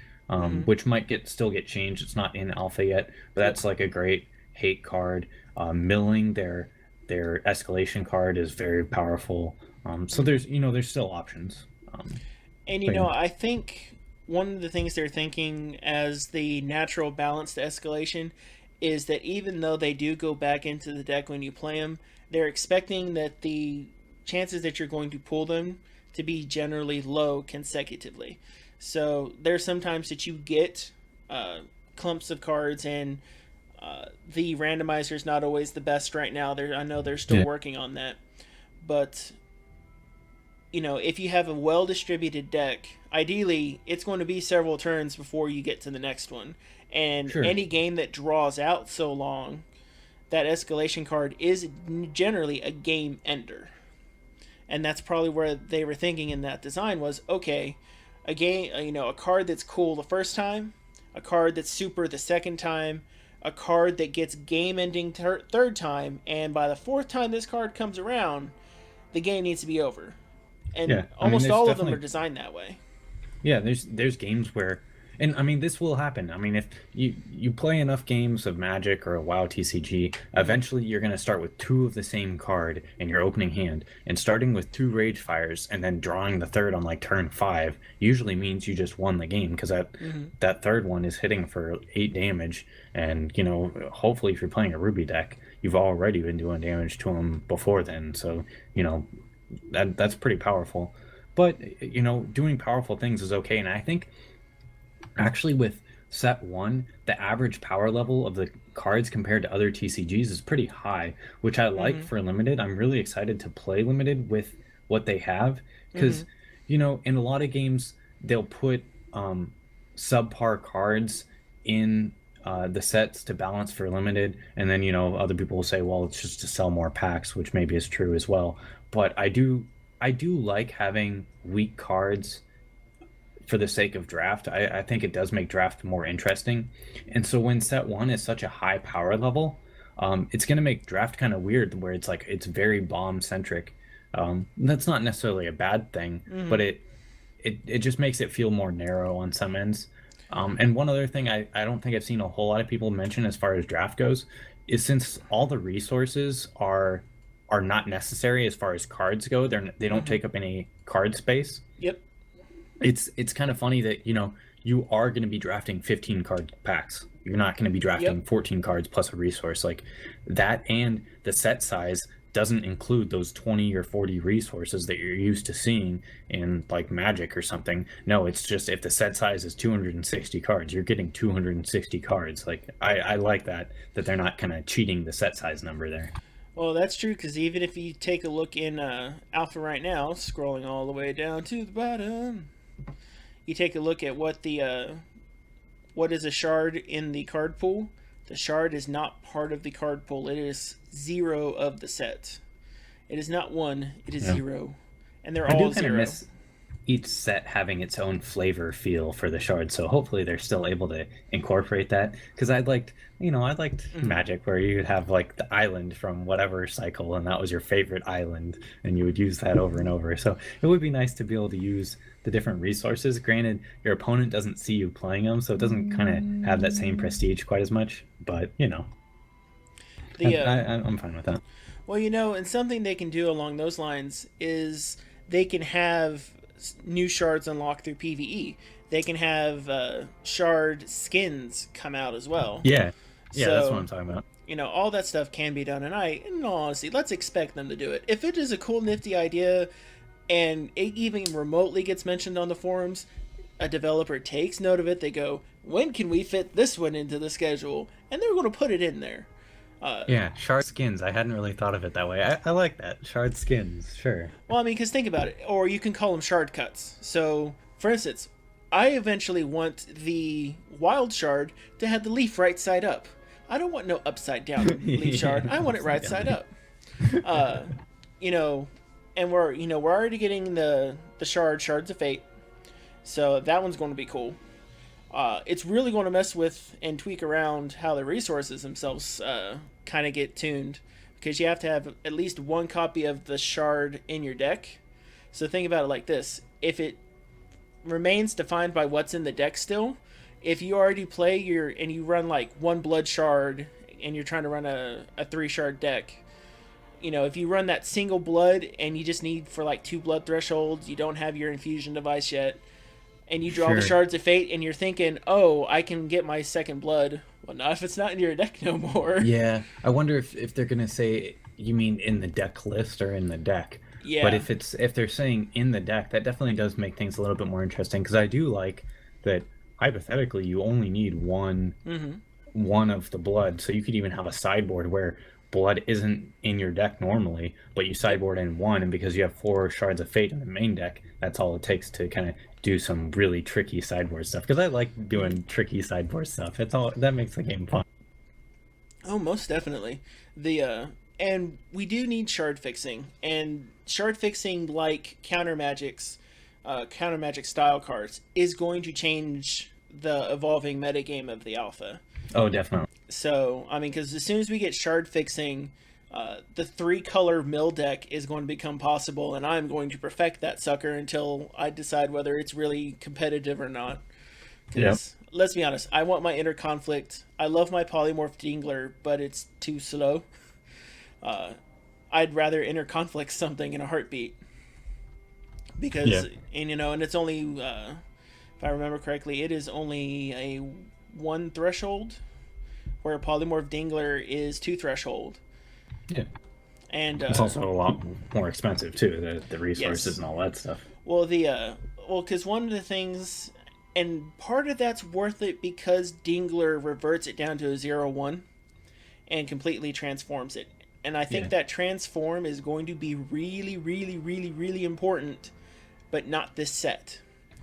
Speaker 2: which might still get changed. It's not in alpha yet, but that's like a great hate card. Milling their escalation card is very powerful. So there's still options.
Speaker 1: And I think one of the things they're thinking as the natural balance to escalation is that even though they do go back into the deck when you play them, they're expecting that the chances that you're going to pull them to be generally low consecutively. So there's sometimes that you get clumps of cards, and the randomizer is not always the best right now. I know they're still
Speaker 2: Yeah.
Speaker 1: working on that, but if you have a well distributed deck, ideally it's going to be several turns before you get to the next one. And
Speaker 2: Sure.
Speaker 1: any game that draws out so long, that escalation card is generally a game ender. And that's probably where they were thinking in that design was, okay, a game, a card that's cool the first time, a card that's super the second time, a card that gets game ending third time, and by the fourth time this card comes around, the game needs to be over.
Speaker 2: Yeah.
Speaker 1: And
Speaker 2: I mean,
Speaker 1: almost
Speaker 2: there's
Speaker 1: all of them are
Speaker 2: definitely
Speaker 1: designed that way.
Speaker 2: yeah. There's games where, and I mean, this will happen. I mean, if you play enough games of Magic or a WoW TCG, eventually you're gonna start with two of the same card in your opening hand, and starting with two Rage Fires and then drawing the third on like turn 5 usually means you just won the game because that third one is hitting for 8 damage, and hopefully if you're playing a Ruby deck, you've already been doing damage to them before then, so that's pretty powerful. But doing powerful things is okay, and I think actually with set one, the average power level of the cards compared to other TCGs is pretty high, which I like for limited. I'm really excited to play limited with what they have because in a lot of games they'll put subpar cards in the sets to balance for limited, and then other people will say, well, it's just to sell more packs, which maybe is true as well. But I do like having weak cards for the sake of draft. I think it does make draft more interesting. And so when set one is such a high power level, it's going to make draft kind of weird where it's like it's very bomb centric. That's not necessarily a bad thing, but it just makes it feel more narrow on some ends. And one other thing I don't think I've seen a whole lot of people mention as far as draft goes is since all the resources are not necessary as far as cards go, they don't take up any card space.
Speaker 1: Yep.
Speaker 2: It's kind of funny that you are going to be drafting 15 card packs. You're not going to be drafting 14 cards plus a resource like that, and the set size doesn't include those 20 or 40 resources that you're used to seeing in like Magic or something. No, it's just if the set size is 260 cards, you're getting 260 cards. Like I like that they're not kind of cheating the set size number there.
Speaker 1: Well, that's true, because even if you take a look in Alpha right now, scrolling all the way down to the bottom, you take a look at what is a shard in the card pool. The shard is not part of the card pool. It is 0 of the set. It is not 1. It is 0, and they're
Speaker 2: I do
Speaker 1: all
Speaker 2: kind of
Speaker 1: 0.
Speaker 2: miss each set having its own flavor feel for the shards, so hopefully they're still able to incorporate that, because I liked Magic where you would have like the island from whatever cycle, and that was your favorite island, and you would use that over and over. So it would be nice to be able to use the different resources. Granted, your opponent doesn't see you playing them, so it doesn't kind of have that same prestige quite as much, but I'm fine with that.
Speaker 1: Well, and something they can do along those lines is they can have new shards unlocked through PvE. They can have shard skins come out as well.
Speaker 2: Yeah,
Speaker 1: So,
Speaker 2: that's what I'm talking about.
Speaker 1: All that stuff can be done, and in all honesty, let's expect them to do it. If it is a cool, nifty idea, and it even remotely gets mentioned on the forums, a developer takes note of it. They go, when can we fit this one into the schedule? And they're going to put it in there.
Speaker 2: Yeah, shard skins. I hadn't really thought of it that way. I like that. Shard skins, sure.
Speaker 1: Well, I mean, because think about it. Or you can call them shard cuts. So, for instance, I eventually want the wild shard to have the leaf right side up. I don't want no upside down leaf shard. I want it right side up. And we're already getting the shards of fate. So that one's going to be cool. It's really going to mess with and tweak around how the resources themselves kind of get tuned, because you have to have at least one copy of the shard in your deck. So think about it like this: if it remains defined by what's in the deck still, if you already play and you run like one blood shard and you're trying to run a 3-shard deck, if you run that single blood and you just need for like 2 blood thresholds, you don't have your infusion device yet, and you draw the shards of fate, and you're thinking, oh, I can get my second blood. Well, not if it's not in your deck no more.
Speaker 2: Yeah, I wonder if they're gonna say, you mean in the deck list or in the deck? But
Speaker 1: Yeah.
Speaker 2: if they're saying in the deck, that definitely does make things a little bit more interesting, because I do like that hypothetically you only need
Speaker 1: Mm-hmm.
Speaker 2: one of the blood, so you could even have a sideboard where blood isn't in your deck normally, but you
Speaker 1: Yep.
Speaker 2: sideboard in one, and because you have 4 shards of fate in the main deck, that's all it takes to kind of do some really tricky sideboard stuff. Because I like
Speaker 1: Mm-hmm.
Speaker 2: doing tricky sideboard stuff. It's all that makes the game fun.
Speaker 1: Oh, most definitely. The and we do need shard fixing, and shard fixing like counter magic style cards is going to change the evolving metagame of the alpha.
Speaker 2: Oh, definitely.
Speaker 1: So I mean, because as soon as we get shard fixing, the 3-color mill deck is going to become possible, and I'm going to perfect that sucker until I decide whether it's really competitive or not.
Speaker 2: Yep.
Speaker 1: Because let's be honest, I want my inner conflict. I love my polymorph Dingler, but it's too slow. Uh, I'd rather inner conflict something in a heartbeat
Speaker 2: Yeah.
Speaker 1: because, and and it's only, if I remember correctly, it is only a 1 threshold, where polymorph Dingler is 2 threshold.
Speaker 2: Yeah.
Speaker 1: And
Speaker 2: It's also a lot more expensive too, the resources
Speaker 1: yes,
Speaker 2: and all that stuff.
Speaker 1: well because one of the things, and part of that's worth it because Dingler reverts it down to a 0/1 and completely transforms it. And I think
Speaker 2: Yeah.
Speaker 1: that transform is going to be really, really, really, really important, but not this set.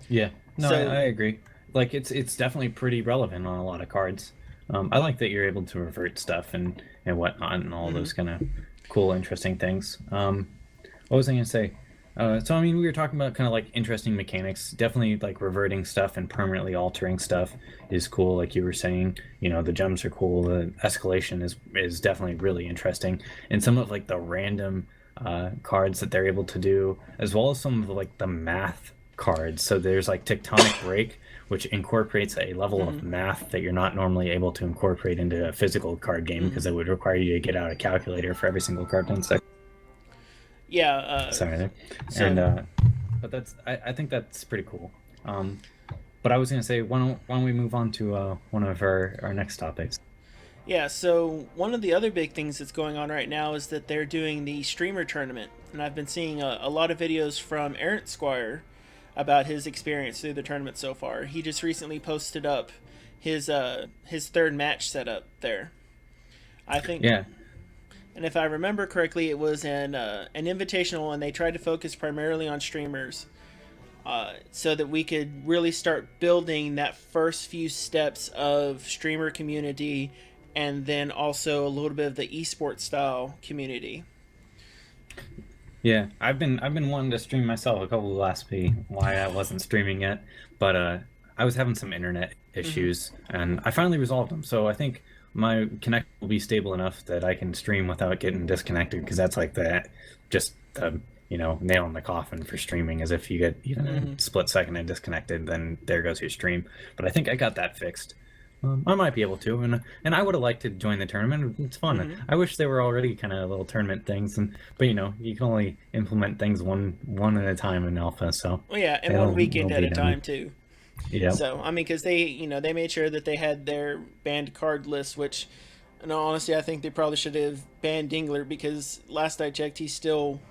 Speaker 2: Yeah. No,
Speaker 1: So,
Speaker 2: I agree. Like it's definitely pretty relevant on a lot of cards. I like that you're able to revert stuff and whatnot and all
Speaker 1: mhm.
Speaker 2: those kind of cool, interesting things. What was I gonna say? So I mean, we were talking about kind of like interesting mechanics. Definitely like reverting stuff and permanently altering stuff is cool. Like you were saying, the gems are cool. The escalation is definitely really interesting, and some of like the random cards that they're able to do, as well as some of like the math cards. So there's like Tectonic Break, which incorporates a level of
Speaker 1: Mhm.
Speaker 2: math that you're not normally able to incorporate into a physical card game,
Speaker 1: Mhm.
Speaker 2: because it would require you to get out a calculator for every single card on set.
Speaker 1: Yeah,
Speaker 2: Sorry there. And
Speaker 1: so
Speaker 2: but I think that's pretty cool. Um, but I was gonna say, why don't we move on to one of our next topics?
Speaker 1: yeah, so one of the other big things that's going on right now is that they're doing the streamer tournament, and I've been seeing a lot of videos from Errant Squire about his experience through the tournament so far. He just recently posted up his third match setup there. I think,
Speaker 2: Yeah.
Speaker 1: and if I remember correctly, it was an invitational, and they tried to focus primarily on streamers, so that we could really start building that first few steps of streamer community, and then also a little bit of the esports style community.
Speaker 2: Yeah, I've been wanting to stream myself. A couple of last be why I wasn't streaming yet, but I was having some internet
Speaker 1: Mm-hmm.
Speaker 2: issues, and I finally resolved them. So I think my connect will be stable enough that I can stream without getting disconnected, because that's like just the nail in the coffin for streaming, is if you get even
Speaker 1: Mm-hmm.
Speaker 2: a split second and disconnected, then there goes your stream. But I think I got that fixed. I might be able to, and I would have liked to join the tournament. It's fun.
Speaker 1: Mm-hmm.
Speaker 2: I wish they were already kind of little tournament things, but you can only implement things one at a time in alpha, so
Speaker 1: Well, yeah, and one
Speaker 2: they'll
Speaker 1: weekend at
Speaker 2: be
Speaker 1: a time
Speaker 2: done.
Speaker 1: too.
Speaker 2: Yeah,
Speaker 1: So I mean, because they made sure that they had their banned card list, which, in all honesty, I think they probably should have banned Dingler, because last I checked, he still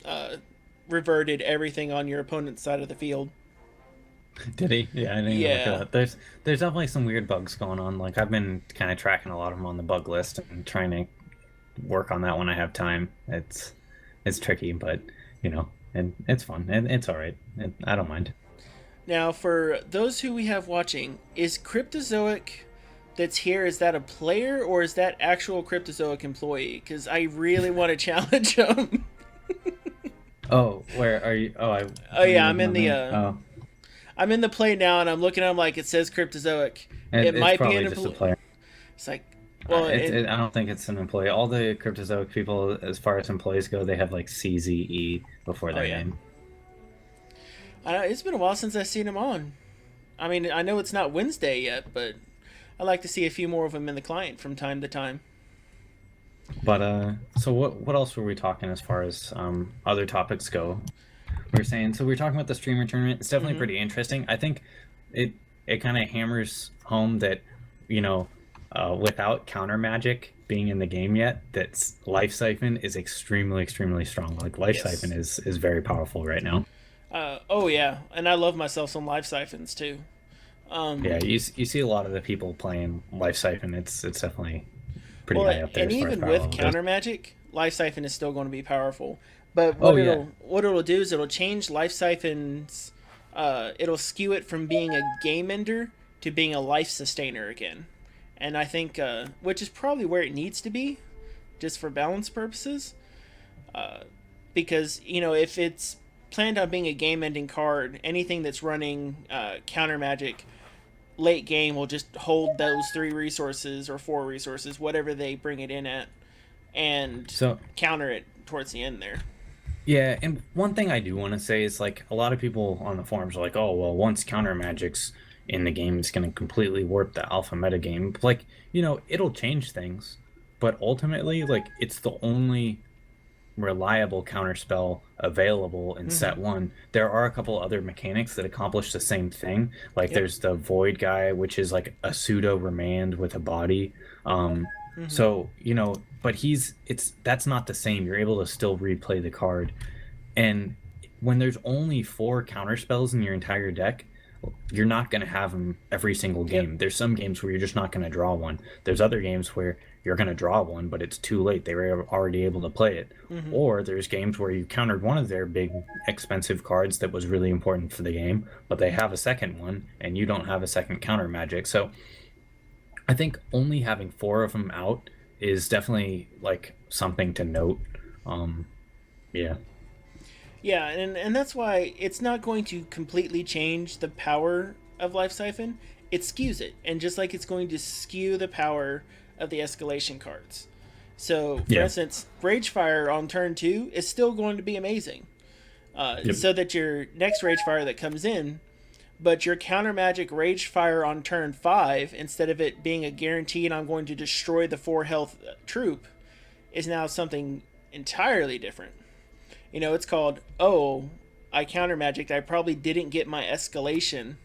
Speaker 1: uh, reverted everything on your opponent's side of the field.
Speaker 2: did he? Yeah, I didn't even look at
Speaker 1: Yeah.
Speaker 2: that. There's definitely some weird bugs going on. Like I've been kind of tracking a lot of them on the bug list and trying to work on that when I have time. It's tricky, but and it's fun and it's all right. I don't mind.
Speaker 1: Now, for those who we have watching, is Cryptozoic that's here, is that a player or is that actual Cryptozoic employee? Because I really want to challenge him.
Speaker 2: Oh, where are you? Oh,
Speaker 1: Oh
Speaker 2: are you
Speaker 1: yeah,
Speaker 2: looking on there? Oh,
Speaker 1: I'm in the play now, and I'm looking at him like it says Cryptozoic. It
Speaker 2: it's
Speaker 1: might be
Speaker 2: probably
Speaker 1: an
Speaker 2: just a
Speaker 1: employee.
Speaker 2: player.
Speaker 1: It's like, well,
Speaker 2: I don't think it's an employee. All the Cryptozoic people, as far as employees go, they have like CZE before
Speaker 1: oh
Speaker 2: their
Speaker 1: yeah,
Speaker 2: name.
Speaker 1: it's been a while since I've seen him on. I mean, I know it's not Wednesday yet, but I like to see a few more of them in the client from time to time.
Speaker 2: But so what else were we talking as far as other topics go? We were saying, so we were talking about the streamer tournament. It's definitely
Speaker 1: Mm-hmm.
Speaker 2: pretty interesting. I think it kind of hammers home that you know without counter magic being in the game yet, that Life Siphon is extremely, extremely strong. Like Life Siphon
Speaker 1: Yes.
Speaker 2: is very powerful right now.
Speaker 1: Oh yeah, and I love myself some life siphons too.
Speaker 2: Yeah, you see a lot of the people playing Life Siphon. It's definitely pretty
Speaker 1: Well,
Speaker 2: high up there
Speaker 1: and
Speaker 2: as far as
Speaker 1: even
Speaker 2: power
Speaker 1: with
Speaker 2: level goes.
Speaker 1: counter magic, life siphon is still going to be powerful. But
Speaker 2: Oh yeah,
Speaker 1: what it'll do is it'll change life siphons. It'll skew it from being a game ender to being a life sustainer again, and I think which is probably where it needs to be, just for balance purposes. Because if it's planned on being a game ending card, anything that's running counter magic late game will just hold those 3 resources or 4 resources, whatever they bring it in at, and
Speaker 2: so
Speaker 1: counter it towards the end there.
Speaker 2: yeah, and one thing I do want to say is like a lot of people on the forums are like, oh well, once counter magic's in the game, it's going to completely warp the alpha meta game. Like, it'll change things, but ultimately, like, it's the only reliable counterspell available in
Speaker 1: Mm-hmm.
Speaker 2: set one. There are a couple other mechanics that accomplish the same thing. Like
Speaker 1: Yep.
Speaker 2: there's the Void guy, which is like a pseudo remand with a body.
Speaker 1: Mm-hmm.
Speaker 2: So but that's not the same. You're able to still replay the card, and when there's only 4 counterspells in your entire deck, you're not going to have them every single
Speaker 1: Yep.
Speaker 2: game. There's some games where you're just not going to draw one. There's other games where you're going to draw one, but it's too late. They were already able to play it.
Speaker 1: Mm-hmm.
Speaker 2: Or there's games where you countered one of their big expensive cards that was really important for the game, but they have a second one and you don't have a second counter magic. So I think only having 4 of them out is definitely like something to note. Um, yeah.
Speaker 1: Yeah, and that's why it's not going to completely change the power of life siphon. It skews it, and just like it's going to skew the power of the escalation cards. So, for
Speaker 2: Yeah.
Speaker 1: instance, Ragefire on turn 2 is still going to be amazing.
Speaker 2: Yep.
Speaker 1: So that your next Ragefire that comes in, but your counter magic Ragefire on turn 5, instead of it being a guaranteed I'm going to destroy the 4 health troop, is now something entirely different. It's called, oh, I counter magicked. I probably didn't get my escalation.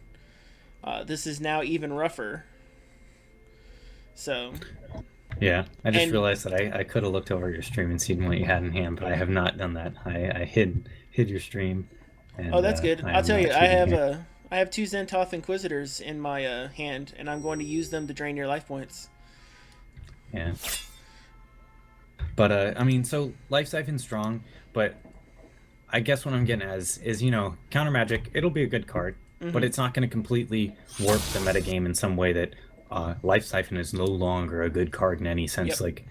Speaker 1: This is now even rougher. So,
Speaker 2: Yeah, I just
Speaker 1: and
Speaker 2: realized that I could have looked over your stream and seen what you had in hand, but I have not done that. I hid your stream,
Speaker 1: oh,
Speaker 2: and
Speaker 1: that's good.
Speaker 2: I
Speaker 1: I'll
Speaker 2: am
Speaker 1: tell
Speaker 2: not
Speaker 1: you, I
Speaker 2: cheating
Speaker 1: have
Speaker 2: here.
Speaker 1: a I have 2 Zentoth Inquisitors in my hand, and I'm going to use them to drain your life points.
Speaker 2: Yeah, but I mean, so Life Siphon's strong, but I guess what I'm getting at is counter magic. It'll be a good card, but
Speaker 1: Mm-hmm.
Speaker 2: it's not going to completely warp the metagame in some way that Life Siphon is no longer a good card in any sense.
Speaker 1: Yep.
Speaker 2: Like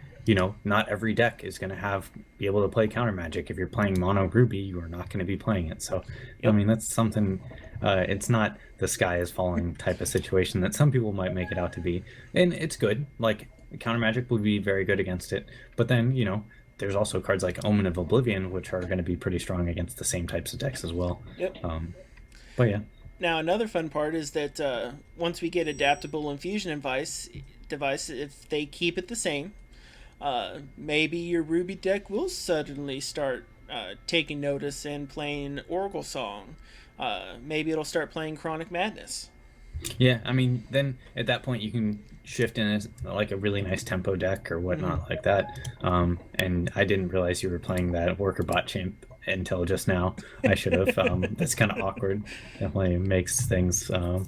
Speaker 2: not every deck is going to be able to play counter magic. If you're playing mono Ruby, you are not going to be playing it. So I
Speaker 1: Yep.
Speaker 2: mean that's something. It's not the sky is falling type of situation that some people might make it out to be, and it's good. Like counter magic would be very good against it, but then there's also cards like Omen of Oblivion, which are going to be pretty strong against the same types of decks as well.
Speaker 1: Yep.
Speaker 2: But yeah,
Speaker 1: Now another fun part is that once we get adaptable infusion device, if they keep it the same, maybe your Ruby deck will suddenly start taking notice and playing Oracle Song. Maybe it'll start playing Chronic Madness.
Speaker 2: yeah. I mean, then at that point you can shift in as like a really nice tempo deck or
Speaker 1: Mm-hmm.
Speaker 2: whatnot like that. And I didn't realize you were playing that Worker Bot Champ until just now. I should have. That's kind of awkward. Definitely makes things a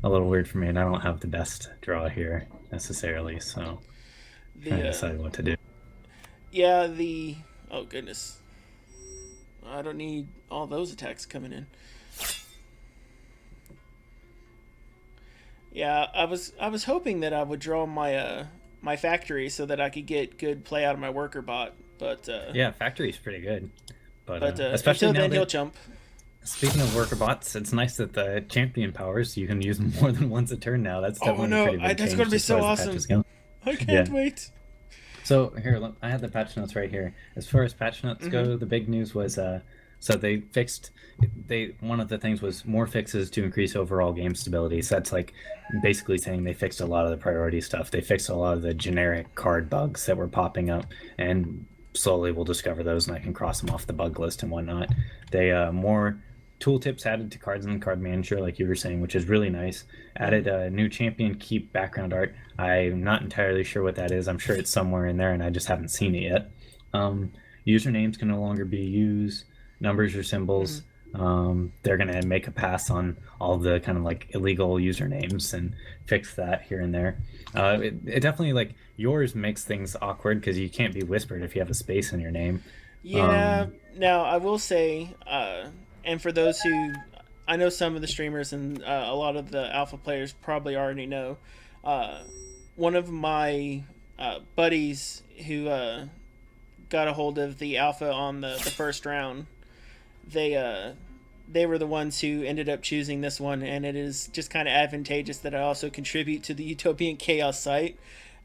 Speaker 2: little weird for me, and I don't have the best draw here necessarily. So trying to
Speaker 1: The
Speaker 2: decide what to do.
Speaker 1: yeah the oh goodness, I don't need all those attacks coming in. Yeah, I was hoping that I would draw my factory so that I could get good play out of my worker bot, but
Speaker 2: Yeah, Factory's pretty good, but especially
Speaker 1: until
Speaker 2: now
Speaker 1: then he'll
Speaker 2: that
Speaker 1: jump.
Speaker 2: speaking of worker bots, it's nice that the champion powers you can use them more than once a turn now. That's
Speaker 1: Oh
Speaker 2: definitely a
Speaker 1: no,
Speaker 2: pretty big
Speaker 1: that's
Speaker 2: change
Speaker 1: gonna be
Speaker 2: as far
Speaker 1: so
Speaker 2: as the patches
Speaker 1: awesome!
Speaker 2: go.
Speaker 1: I can't
Speaker 2: Yeah.
Speaker 1: wait.
Speaker 2: So here, I had the patch notes right here. As far as patch notes
Speaker 1: Mm-hmm.
Speaker 2: go, the big news was so they fixed one of the things was more fixes to increase overall game stability. So that's like basically saying they fixed a lot of the priority stuff. They fixed a lot of the generic card bugs that were popping up, and slowly we'll discover those, and I can cross them off the bug list and whatnot. They more tooltips added to cards in the card manager, like you were saying, which is really nice. Added a new champion keep background art. I'm not entirely sure what that is. I'm sure it's somewhere in there, and I just haven't seen it yet. Usernames can no longer be used. Numbers or symbols. They're going to make a pass on all the kind of like illegal usernames and fix that here and there. It definitely, like, yours makes things awkward because you can't be whispered if you have a space in your name.
Speaker 1: Yeah. Now I will say, and for those who, I know some of the streamers and a lot of the alpha players probably already know. One of my buddies who got a hold of the alpha on the first round, they were the ones who ended up choosing this one, and it is just kind of advantageous that I also contribute to the Utopian Chaos site,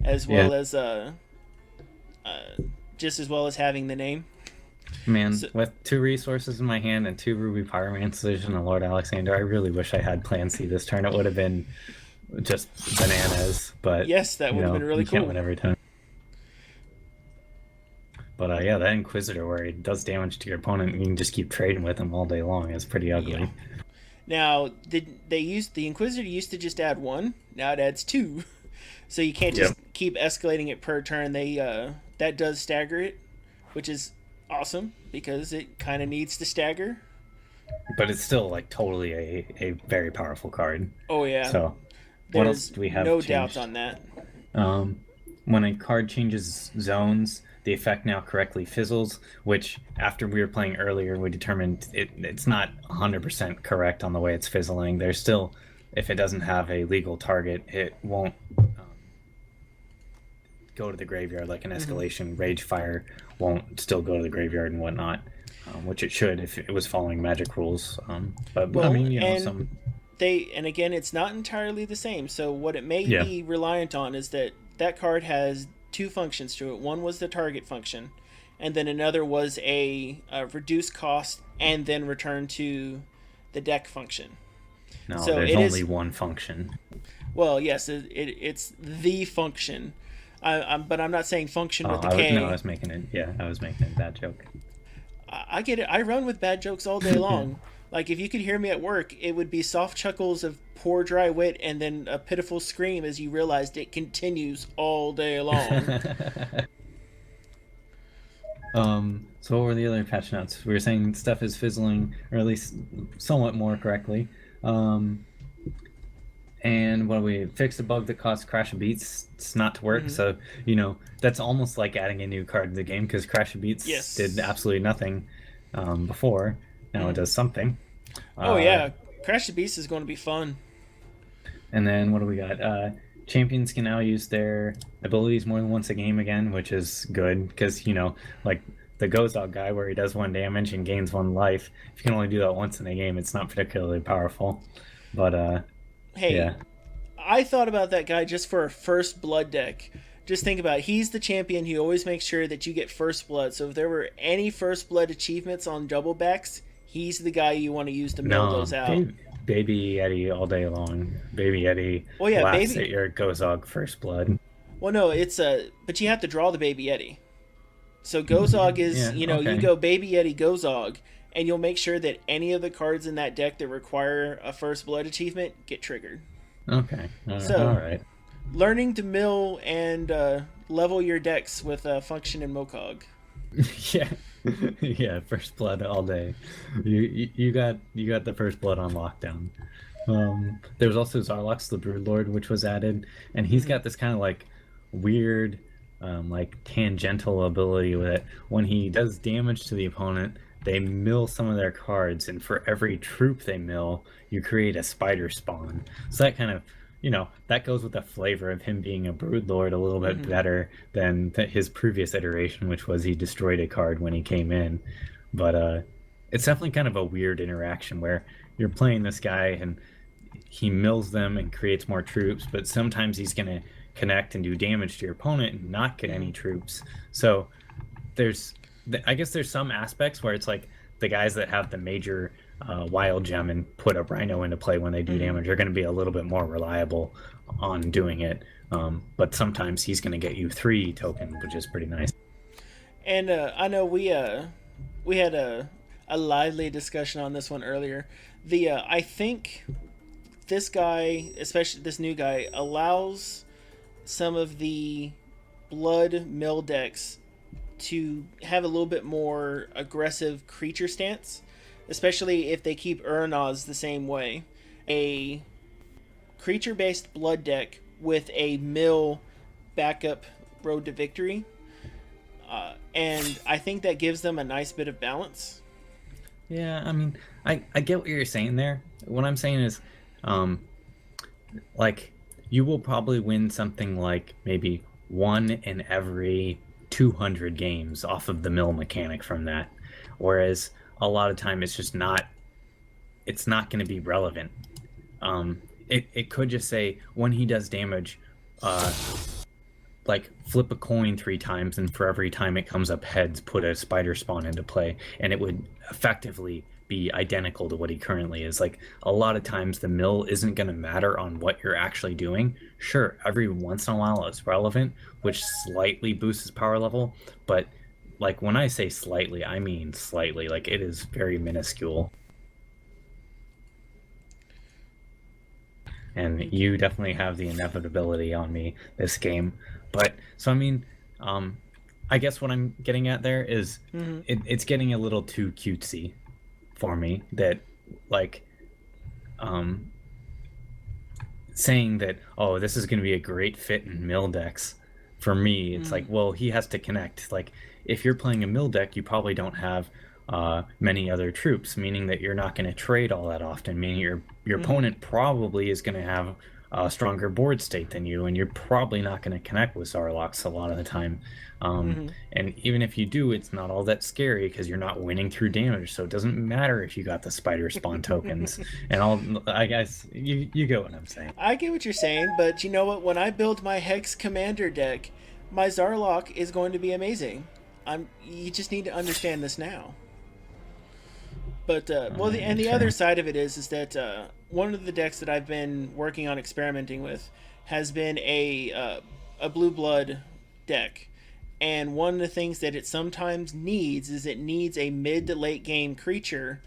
Speaker 1: as well as just as well as having the name.
Speaker 2: Man, with 2 resources in my hand and 2 Ruby Pyromancers and a Lord Alexander, I really wish I had Plan C this turn. It would have been just bananas, but
Speaker 1: yes, that would have been really
Speaker 2: you
Speaker 1: cool.
Speaker 2: Can't win every time. But yeah, that Inquisitor where it does damage to your opponent, you can just keep trading with him all day long. It's pretty ugly. Yeah.
Speaker 1: Now, the Inquisitor used to just add 1. Now it adds 2, so you can't just keep escalating it per turn. That does stagger it, which is awesome because it kind of needs to stagger.
Speaker 2: But it's still like totally a very powerful card.
Speaker 1: Oh yeah.
Speaker 2: So what else do we have?
Speaker 1: No doubts on that.
Speaker 2: When a card changes zones, the effect now correctly fizzles, which after we were playing earlier, we determined it's not 100% correct on the way it's fizzling. There's still, if it doesn't have a legal target, it won't go to the graveyard like an escalation. Rage Fire won't still go to the graveyard and whatnot, which it should if it was following Magic rules. But I mean,
Speaker 1: and again, it's not entirely the same. So what it may be reliant on is that card has 2 functions to it. One was the target function, and then another was a reduce cost and then return to the deck function.
Speaker 2: No, so there's only one function.
Speaker 1: Well, yes, it's the function. But I'm not saying function with the K.
Speaker 2: I was making a bad joke.
Speaker 1: I get it. I run with bad jokes all day long. Like, if you could hear me at work, it would be soft chuckles of poor dry wit and then a pitiful scream as you realized it continues all day long.
Speaker 2: So what were the other patch notes? We were saying stuff is fizzling, or at least somewhat more correctly. And when we fixed a bug that caused Crash of Beats not to work, so that's almost like adding a new card to the game because Crash of Beats did absolutely nothing before. Now it does something.
Speaker 1: Oh yeah, Crash of Beats is going to be fun.
Speaker 2: And then what do we got? Champions can now use their abilities more than once a game again, which is good because like the Gozog guy where he does 1 damage and gains 1 life. If you can only do that once in a game, it's not particularly powerful. But
Speaker 1: hey,
Speaker 2: yeah.
Speaker 1: I thought about that guy just for a First Blood deck. Just think about it. He's the champion who always makes sure that you get First Blood. So if there were any First Blood achievements on double backs, he's the guy you want to use to mill those out.
Speaker 2: Baby Eddie all day long. Baby Eddie laughs at your Gozog First Blood.
Speaker 1: Well, no, but you have to draw the Baby Eddie. So Gozog is, you go Baby Eddie Gozog, and you'll make sure that any of the cards in that deck that require a First Blood achievement get triggered.
Speaker 2: Okay. All right.
Speaker 1: Learning to mill and level your decks with Function and Mokog.
Speaker 2: Yeah, First Blood all day. You got the First Blood on lockdown. There was also Zarlox the Broodlord, which was added, and he's got this kind of like weird, like tangential ability with it. When he does damage to the opponent, they mill some of their cards, and for every troop they mill, you create a spider spawn. So that kind of, that goes with the flavor of him being a Broodlord a little bit better than his previous iteration, which was he destroyed a card when he came in. But it's definitely kind of a weird interaction where you're playing this guy and he mills them and creates more troops, but sometimes he's going to connect and do damage to your opponent and not get any troops. So I guess there's some aspects where it's like the guys that have the major wild gem and put a rhino into play when they do damage are going to be a little bit more reliable on doing it. But sometimes he's going to get you 3 tokens, which is pretty nice.
Speaker 1: And I know we had a a lively discussion on this one earlier. The I think this guy, especially this new guy, allows some of the blood mill decks to have a little bit more aggressive creature stance, especially if they keep Urnaz the same way. A creature based blood deck with a mill backup road to victory. And I think that gives them a nice bit of balance.
Speaker 2: Yeah, I mean, I get what you're saying there. What I'm saying is, um, like, you will probably win something like maybe one in every 200 games off of the mill mechanic from that. Whereas a lot of time it's not going to be relevant. It could just say when he does damage, uh, like flip a coin 3 times, and for every time it comes up heads, put a spider spawn into play, and it would effectively be identical to what he currently is. Like a lot of times, the mill isn't going to matter on what you're actually doing. Sure, every once in a while it's relevant, which slightly boosts his power level, but like when I say slightly, I mean slightly. Like it is very minuscule. And you definitely have the inevitability on me this game. But so I mean, I guess what I'm getting at there is it's getting a little too cutesy for me. That like saying that, oh, this is going to be a great fit in mill decks. For me, it's like, well, he has to connect. Like if you're playing a mill deck, you probably don't have many other troops, meaning that you're not going to trade all that often, meaning your opponent probably is going to have a stronger board state than you, and you're probably not going to connect with Zarlox a lot of the time. And even if you do, it's not all that scary because you're not winning through damage, so it doesn't matter if you got the spider spawn tokens. And all, I guess you get what I'm saying.
Speaker 1: I get what you're saying, but you know what? When I build my Hex Commander deck, my Zarlock is going to be amazing. You just need to understand this now. But the other side of it is that one of the decks that I've been working on experimenting with has been a blue blood deck, and one of the things that it sometimes needs is it needs a mid to late game creature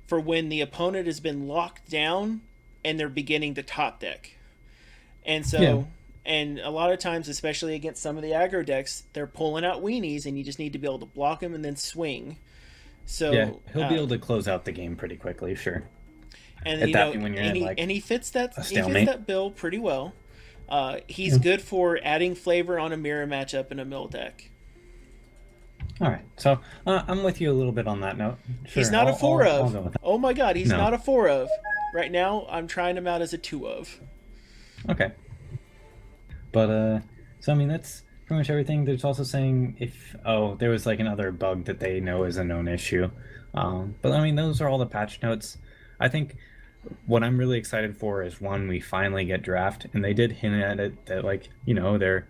Speaker 1: for when the opponent has been locked down and they're beginning to top deck, and so. Yeah. And a lot of times, especially against some of the aggro decks, they're pulling out weenies, and you just need to be able to block them and then swing. So
Speaker 2: yeah, he'll be able to close out the game pretty quickly, sure.
Speaker 1: And he fits that bill pretty well. He's good for adding flavor on a mirror matchup in a mill deck.
Speaker 2: All right, so I'm with you a little bit on that note. Sure,
Speaker 1: he's not a 4 of. Oh my god, he's not a 4 of. Right now, I'm trying him out as a 2 of.
Speaker 2: Okay. But so I mean that's pretty much everything. There's also saying there was like another bug that they know is a known issue. But I mean those are all the patch notes. I think what I'm really excited for is one, we finally get draft, and they did hint at it that like, you know, they're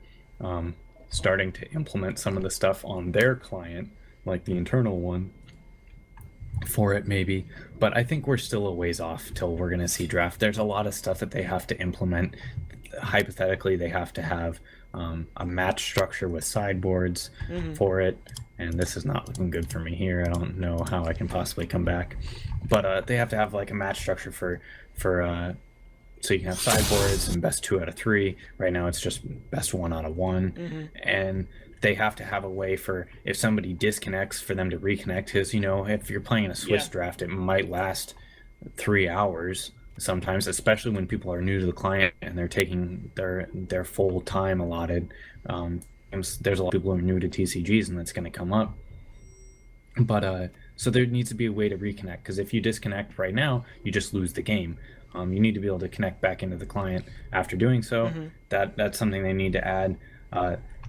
Speaker 2: starting to implement some of the stuff on their client, like the internal one for it maybe, but I think we're still a ways off till we're gonna see draft. There's a lot of stuff that they have to implement. Hypothetically, they have to have a match structure with sideboards for it, and this is not looking good for me here. I don't know how I can possibly come back, but they have to have like a match structure for so you can have sideboards and best 2 out of 3. Right now it's just best 1 out of 1, and they have to have a way for if somebody disconnects for them to reconnect. Because, you know, if you're playing a Swiss draft, it might last 3 hours sometimes, especially when people are new to the client and they're taking their full time allotted. There's a lot of people who are new to TCGs, and that's going to come up. But so there needs to be a way to reconnect, because if you disconnect right now, you just lose the game. You need to be able to connect back into the client after doing so. That's something they need to add.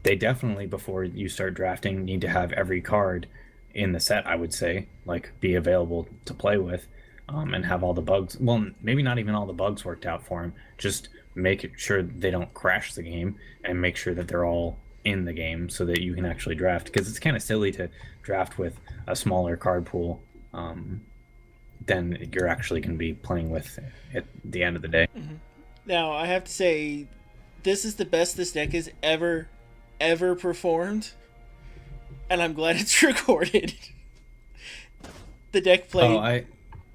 Speaker 2: They definitely, before you start drafting, need to have every card in the set, I would say, like be available to play with. And have all the bugs, well, maybe not even all the bugs worked out for them, just make sure they don't crash the game, and make sure that they're all in the game so that you can actually draft, because it's kind of silly to draft with a smaller card pool than you're actually going to be playing with at the end of the day.
Speaker 1: Now, I have to say, this is the best this deck has ever performed, and I'm glad it's recorded. the deck
Speaker 2: Oh,
Speaker 1: played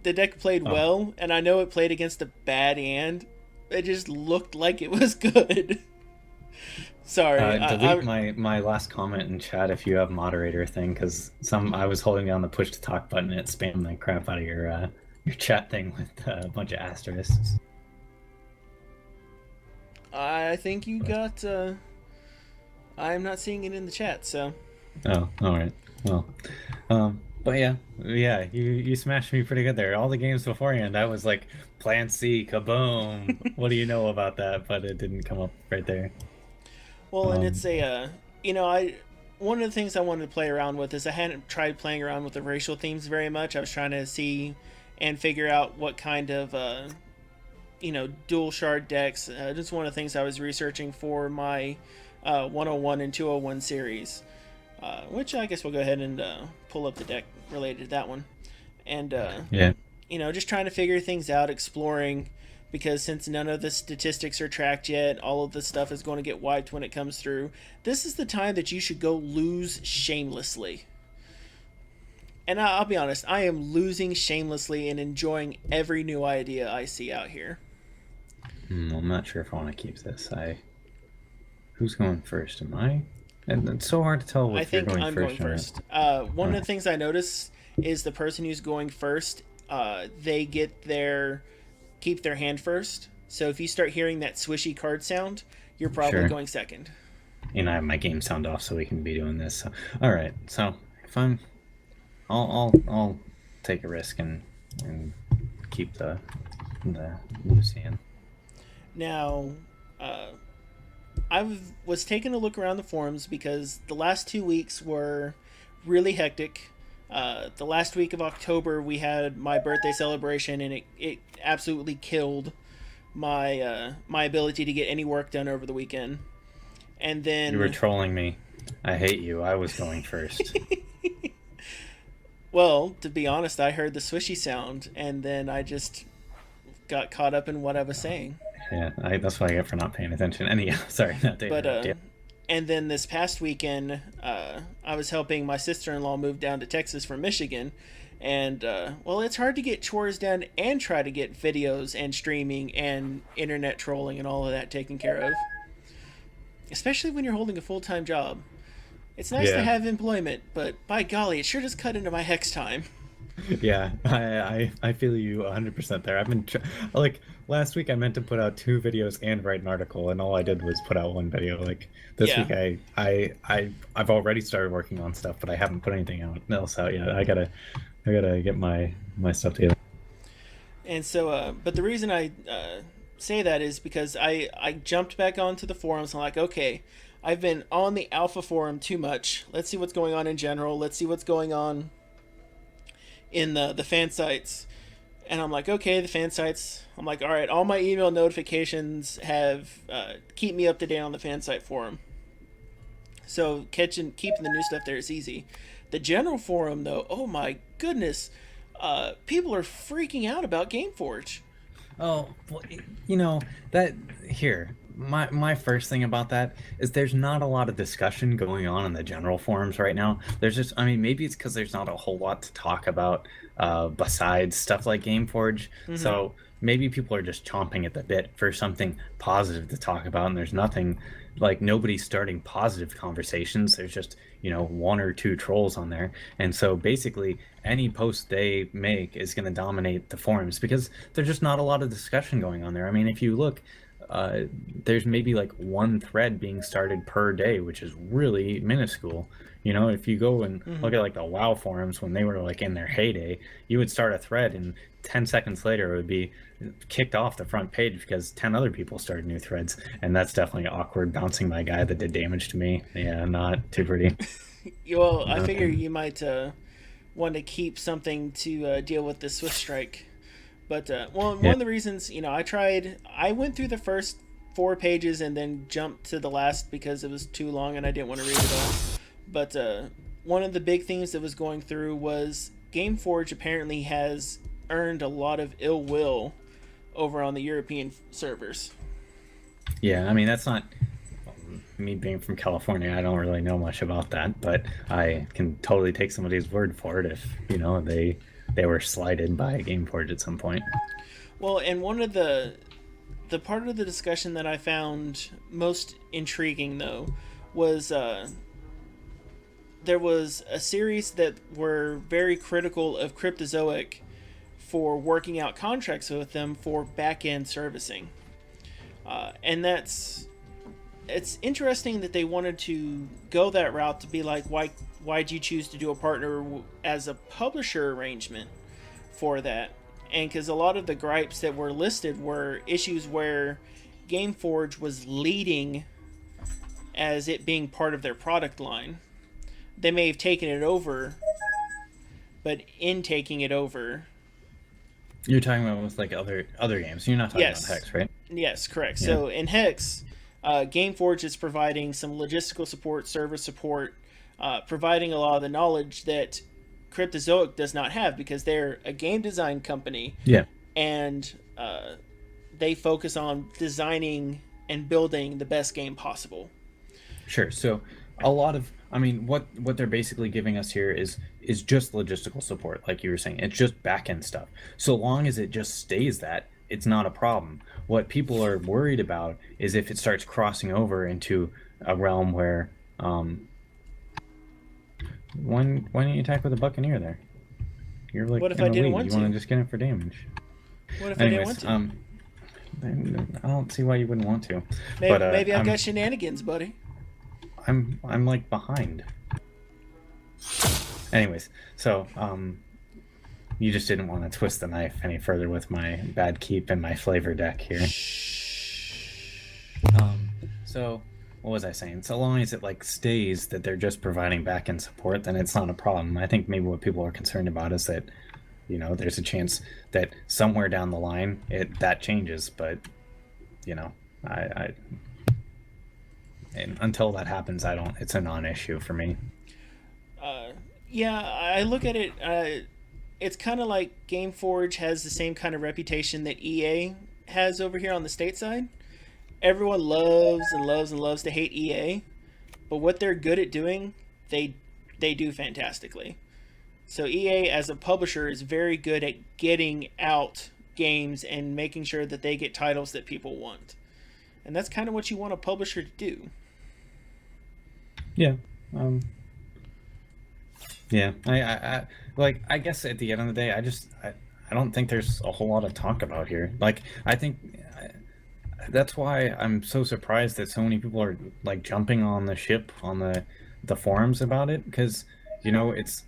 Speaker 1: the deck played
Speaker 2: oh,
Speaker 1: well, and I know it played against a bad hand. It just looked like it was good. Sorry,
Speaker 2: delete my last comment in chat if you have moderator thing, because I was holding down the push to talk button and it spammed the crap out of your chat thing with a bunch of asterisks.
Speaker 1: I think you got. I'm not seeing it in the chat, so.
Speaker 2: Oh, all right. Well, but yeah, you smashed me pretty good there. All the games beforehand, I was like, Plan C, kaboom. What do you know about that? But it didn't come up right there.
Speaker 1: Well, and
Speaker 2: Um,
Speaker 1: it's a, I one of the things I wanted to play around with is I hadn't tried playing around with the racial themes very much. I was trying to see and figure out what kind of, dual shard decks. This is one of the things I was researching for my 101 and 201 series, which I guess we'll go ahead and pull up the deck related to that one. And,
Speaker 2: yeah.
Speaker 1: just trying to figure things out, exploring, because since none of the statistics are tracked yet, all of the stuff is going to get wiped when it comes through. This is the time that you should go lose shamelessly. And I'll be honest, I am losing shamelessly and enjoying every new idea I see out here.
Speaker 2: I'm not sure if I want to keep this. Who's going first? Am I? And it's so hard to tell
Speaker 1: I
Speaker 2: if you're
Speaker 1: think
Speaker 2: going
Speaker 1: I'm
Speaker 2: first
Speaker 1: going
Speaker 2: or
Speaker 1: first. One of the things I notice is the person who's going first, they keep their hand first. So if you start hearing that swishy card sound, you're probably
Speaker 2: Sure.
Speaker 1: going second.
Speaker 2: I have my game sound off, so we can be doing this. So, all right. So if I'll take a risk and keep the Lucian.
Speaker 1: Now, I was taking a look around the forums because the last 2 weeks were really hectic. The last week of October, we had my birthday celebration, and it absolutely killed my ability to get any work done over the weekend. And then
Speaker 2: You were trolling me. I hate you. I was going first.
Speaker 1: well, to be honest, I heard the swishy sound, and then I just got caught up in what I was saying.
Speaker 2: Yeah, that's what I get for not paying attention. Anyhow, sorry, not to
Speaker 1: But
Speaker 2: interrupt you.
Speaker 1: and then this past weekend, I was helping my sister-in-law move down to Texas from Michigan, and well, it's hard to get chores done and try to get videos and streaming and internet trolling and all of that taken care of, especially when you're holding a full-time job. It's nice to
Speaker 2: Yeah.
Speaker 1: have employment, but by golly, it sure does cut into my hex time.
Speaker 2: Yeah, I feel you 100% there. I've been like last week I meant to put out 2 videos and write an article, and all I did was put out 1 video. Like this
Speaker 1: Yeah.
Speaker 2: week I've already started working on stuff, but I haven't put anything else out yet. I gotta get my stuff together.
Speaker 1: And so, but the reason I say that is because I jumped back onto the forums. I'm like, okay, I've been on the alpha forum too much. Let's see what's going on in general. Let's see what's going on in the fan sites. And I'm like, okay, the fan sites. I'm like, all right, all my email notifications have keep me up to date on the fan site forum. So keeping the new stuff there is easy. The general forum, though, oh my goodness, people are freaking out about GameForge.
Speaker 2: Oh, well, that here. My first thing about that is there's not a lot of discussion going on in the general forums right now. There's just, I mean, maybe it's because there's not a whole lot to talk about besides stuff like GameForge. So maybe people are just chomping at the bit for something positive to talk about, and there's nothing, like, nobody's starting positive conversations. There's just, 1 or 2 trolls on there. And so basically any post they make is going to dominate the forums because there's just not a lot of discussion going on there. I mean, if you look, there's maybe like 1 thread being started per day, which is really minuscule. If you go and look at like the WoW forums when they were like in their heyday, you would start a thread and 10 seconds later it would be kicked off the front page because 10 other people started new threads, and that's definitely awkward, bouncing my guy that did damage to me. Yeah, not too pretty.
Speaker 1: Well, I figure you might want to keep something to deal with this Swift strike. But one of the reasons, I went through the first 4 pages and then jumped to the last because it was too long and I didn't want to read it all. But one of the big things that was going through was GameForge apparently has earned a lot of ill will over on the European servers.
Speaker 2: Yeah, I mean, that's not me being from California. I don't really know much about that, but I can totally take somebody's word for it if, they they were slighted by GameForge at some point.
Speaker 1: Well, and one of the part of the discussion that I found most intriguing though was there was a series that were very critical of Cryptozoic for working out contracts with them for back end servicing, and it's interesting that they wanted to go that route to be like, why'd you choose to do a partner as a publisher arrangement for that? And because a lot of the gripes that were listed were issues where GameForge was leading as it being part of their product line. They may have taken it over, but in taking it over,
Speaker 2: You're talking about with like other games. You're not talking
Speaker 1: yes,
Speaker 2: about Hex, right?
Speaker 1: yes, correct.
Speaker 2: Yeah.
Speaker 1: So in Hex, GameForge is providing some logistical support, service support, providing a lot of the knowledge that Cryptozoic does not have because they're a game design company,
Speaker 2: Yeah.
Speaker 1: and they focus on designing and building the best game possible.
Speaker 2: Sure. So a lot of, I mean, what they're basically giving us here is just logistical support, like you were saying. It's just back end stuff. So long as it just stays that, it's not a problem. What people are worried about is if it starts crossing over into a realm where, why don't you attack with a Buccaneer there? You're like,
Speaker 1: What if
Speaker 2: in
Speaker 1: I
Speaker 2: the
Speaker 1: didn't
Speaker 2: lead.
Speaker 1: want
Speaker 2: You
Speaker 1: to?
Speaker 2: want to just get it for damage.
Speaker 1: What if I didn't
Speaker 2: Anyways,
Speaker 1: want to?
Speaker 2: I don't see why you wouldn't want to.
Speaker 1: Maybe,
Speaker 2: but,
Speaker 1: maybe I've got shenanigans, buddy.
Speaker 2: I'm like behind. Anyways, so you just didn't want to twist the knife any further with my bad keep and my flavor deck here. So what was I saying? So long as it like stays that they're just providing back end support, then it's not a problem. I think maybe what people are concerned about is that, you know, there's a chance that somewhere down the line that changes, but you know, I and until that happens, it's a non-issue for me.
Speaker 1: Yeah, I look at it. It's kind of like GameForge has the same kind of reputation that EA has over here on the stateside. Everyone loves and loves and loves to hate EA, but what they're good at doing, they do fantastically. So EA as a publisher is very good at getting out games and making sure that they get titles that people want. And that's kind of what you want a publisher to do.
Speaker 2: Yeah. Yeah. I like, I guess at the end of the day, I don't think there's a whole lot of talk about here. Like, I think that's why I'm so surprised that so many people are like jumping on the ship on the forums about it, because, you know, it's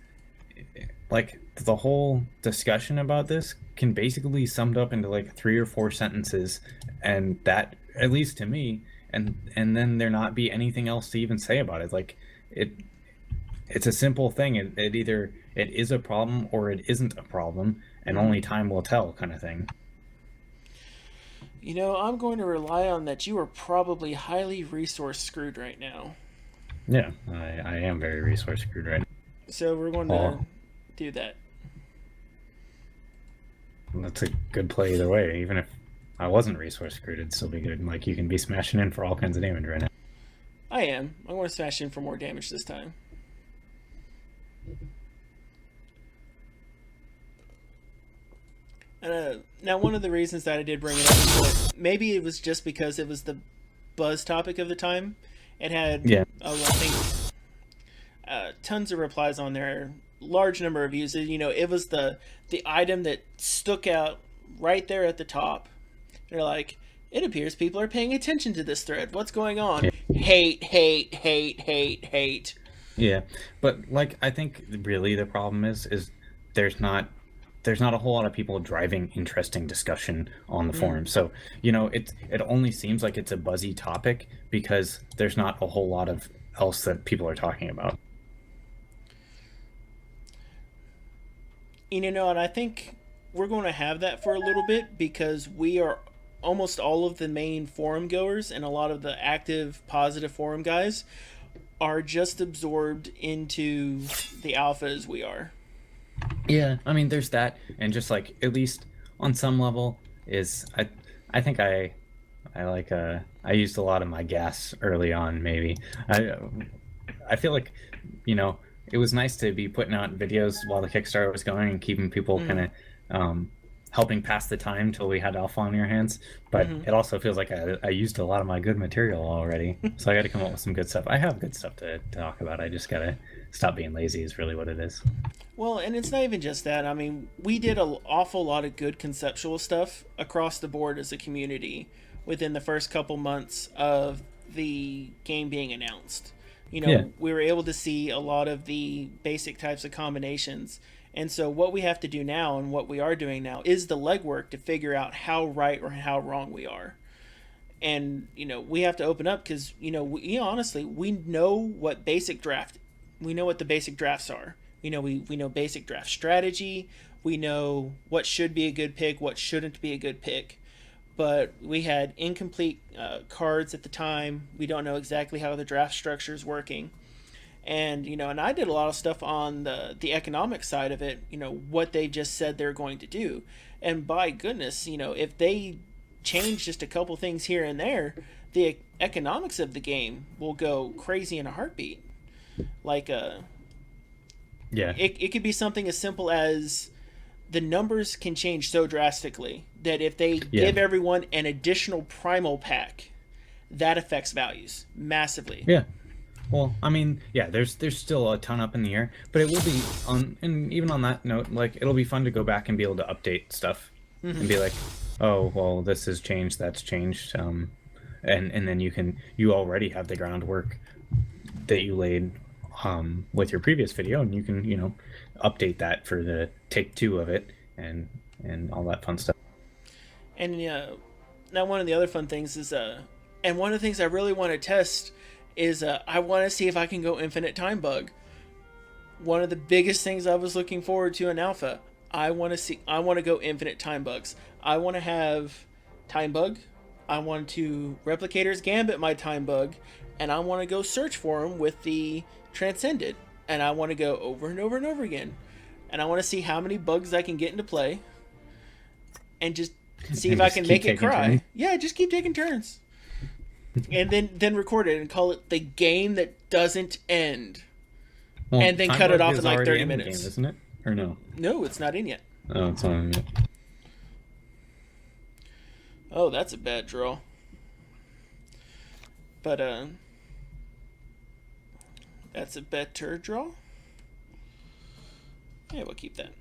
Speaker 2: like the whole discussion about this can basically be summed up into like 3 or 4 sentences, and that, at least to me, and then there not be anything else to even say about it. Like, it's a simple thing. It either it is a problem or it isn't a problem, and only time will tell, kind of thing.
Speaker 1: You know, I'm going to rely on that you are probably highly resource screwed right now.
Speaker 2: Yeah, I am very resource screwed right now.
Speaker 1: So we're going to do that.
Speaker 2: That's a good play either way. Even if I wasn't resource screwed, it'd still be good. Like, you can be smashing in for all kinds of damage right now.
Speaker 1: I am. I'm going to smash in for more damage this time. Now, one of the reasons that I did bring it up is that maybe it was just because it was the buzz topic of the time. It had, I think, tons of replies on there, large number of views. You know, it was the item that stuck out right there at the top. They're like, it appears people are paying attention to this thread. What's going on? Yeah. Hate.
Speaker 2: Yeah, but like, I think really the problem is there's not a whole lot of people driving interesting discussion on the forum. So, you know, it only seems like it's a buzzy topic because there's not a whole lot of else that people are talking about.
Speaker 1: You know, and I think we're going to have that for a little bit because we are almost all of the main forum goers and a lot of the active, positive forum guys are just absorbed into the alpha as we are.
Speaker 2: Yeah, I mean, there's that, and just like, at least on some level, is I think I used a lot of my gas early on. Maybe I feel like, you know, it was nice to be putting out videos while the Kickstarter was going and keeping people kind
Speaker 1: Mm-hmm.
Speaker 2: of helping pass the time till we had Alpha on your hands. But
Speaker 1: Mm-hmm.
Speaker 2: it also feels like I used a lot of my good material already, so I got to come up with some good stuff. I have good stuff to talk about. I just gotta stop being lazy. Is really what it is.
Speaker 1: Well, and it's not even just that. I mean, we did an awful lot of good conceptual stuff across the board as a community within the first couple months of the game being announced. You
Speaker 2: Yeah,
Speaker 1: know, we were able to see a lot of the basic types of combinations. And so, what we have to do now and what we are doing now is the legwork to figure out how right or how wrong we are. And, you know, we have to open up because, honestly, we know what basic draft, we know what the basic drafts are. We know basic draft strategy. We know what should be a good pick, what shouldn't be a good pick. But we had incomplete cards at the time. We don't know exactly how the draft structure is working. And, and I did a lot of stuff on the economic side of it, what they just said they're going to do. And by goodness, if they change just a couple things here and there, the economics of the game will go crazy in a heartbeat. Like,
Speaker 2: yeah,
Speaker 1: it could be something as simple as the numbers can change so drastically that if they
Speaker 2: yeah,
Speaker 1: give everyone an additional primal pack, that affects values massively.
Speaker 2: yeah. Well, I mean, yeah, there's still a ton up in the air, but it will be on, and even on that note, like it'll be fun to go back and be able to update stuff and be like, oh, well, this has changed, that's changed, and then you already have the groundwork that you laid with your previous video, and you can update that for the take two of it and all that fun stuff.
Speaker 1: And now one of the other fun things is, and one of the things I really want to test is I want to see if I can go infinite time bug. One of the biggest things I was looking forward to in alpha, I want to go infinite time bugs. I want to have time bug. I want to replicators gambit my time bug, and I want to go search for them with the transcended, and I want to go over and over and over again, and I want to see how many bugs I can get into play, and just see if
Speaker 2: And
Speaker 1: I
Speaker 2: just
Speaker 1: can
Speaker 2: keep
Speaker 1: make it
Speaker 2: taking
Speaker 1: cry.
Speaker 2: turns.
Speaker 1: Yeah, just keep taking turns, and then record it and call it the game that doesn't end,
Speaker 2: Well,
Speaker 1: and then
Speaker 2: Time
Speaker 1: cut it
Speaker 2: Bug
Speaker 1: off
Speaker 2: is
Speaker 1: in like
Speaker 2: already
Speaker 1: 30
Speaker 2: in the
Speaker 1: minutes.
Speaker 2: game, isn't it? Or no?
Speaker 1: No, it's not in yet.
Speaker 2: Oh, it's not in yet.
Speaker 1: Oh, that's a bad draw. But that's a better draw. Yeah, we'll keep that.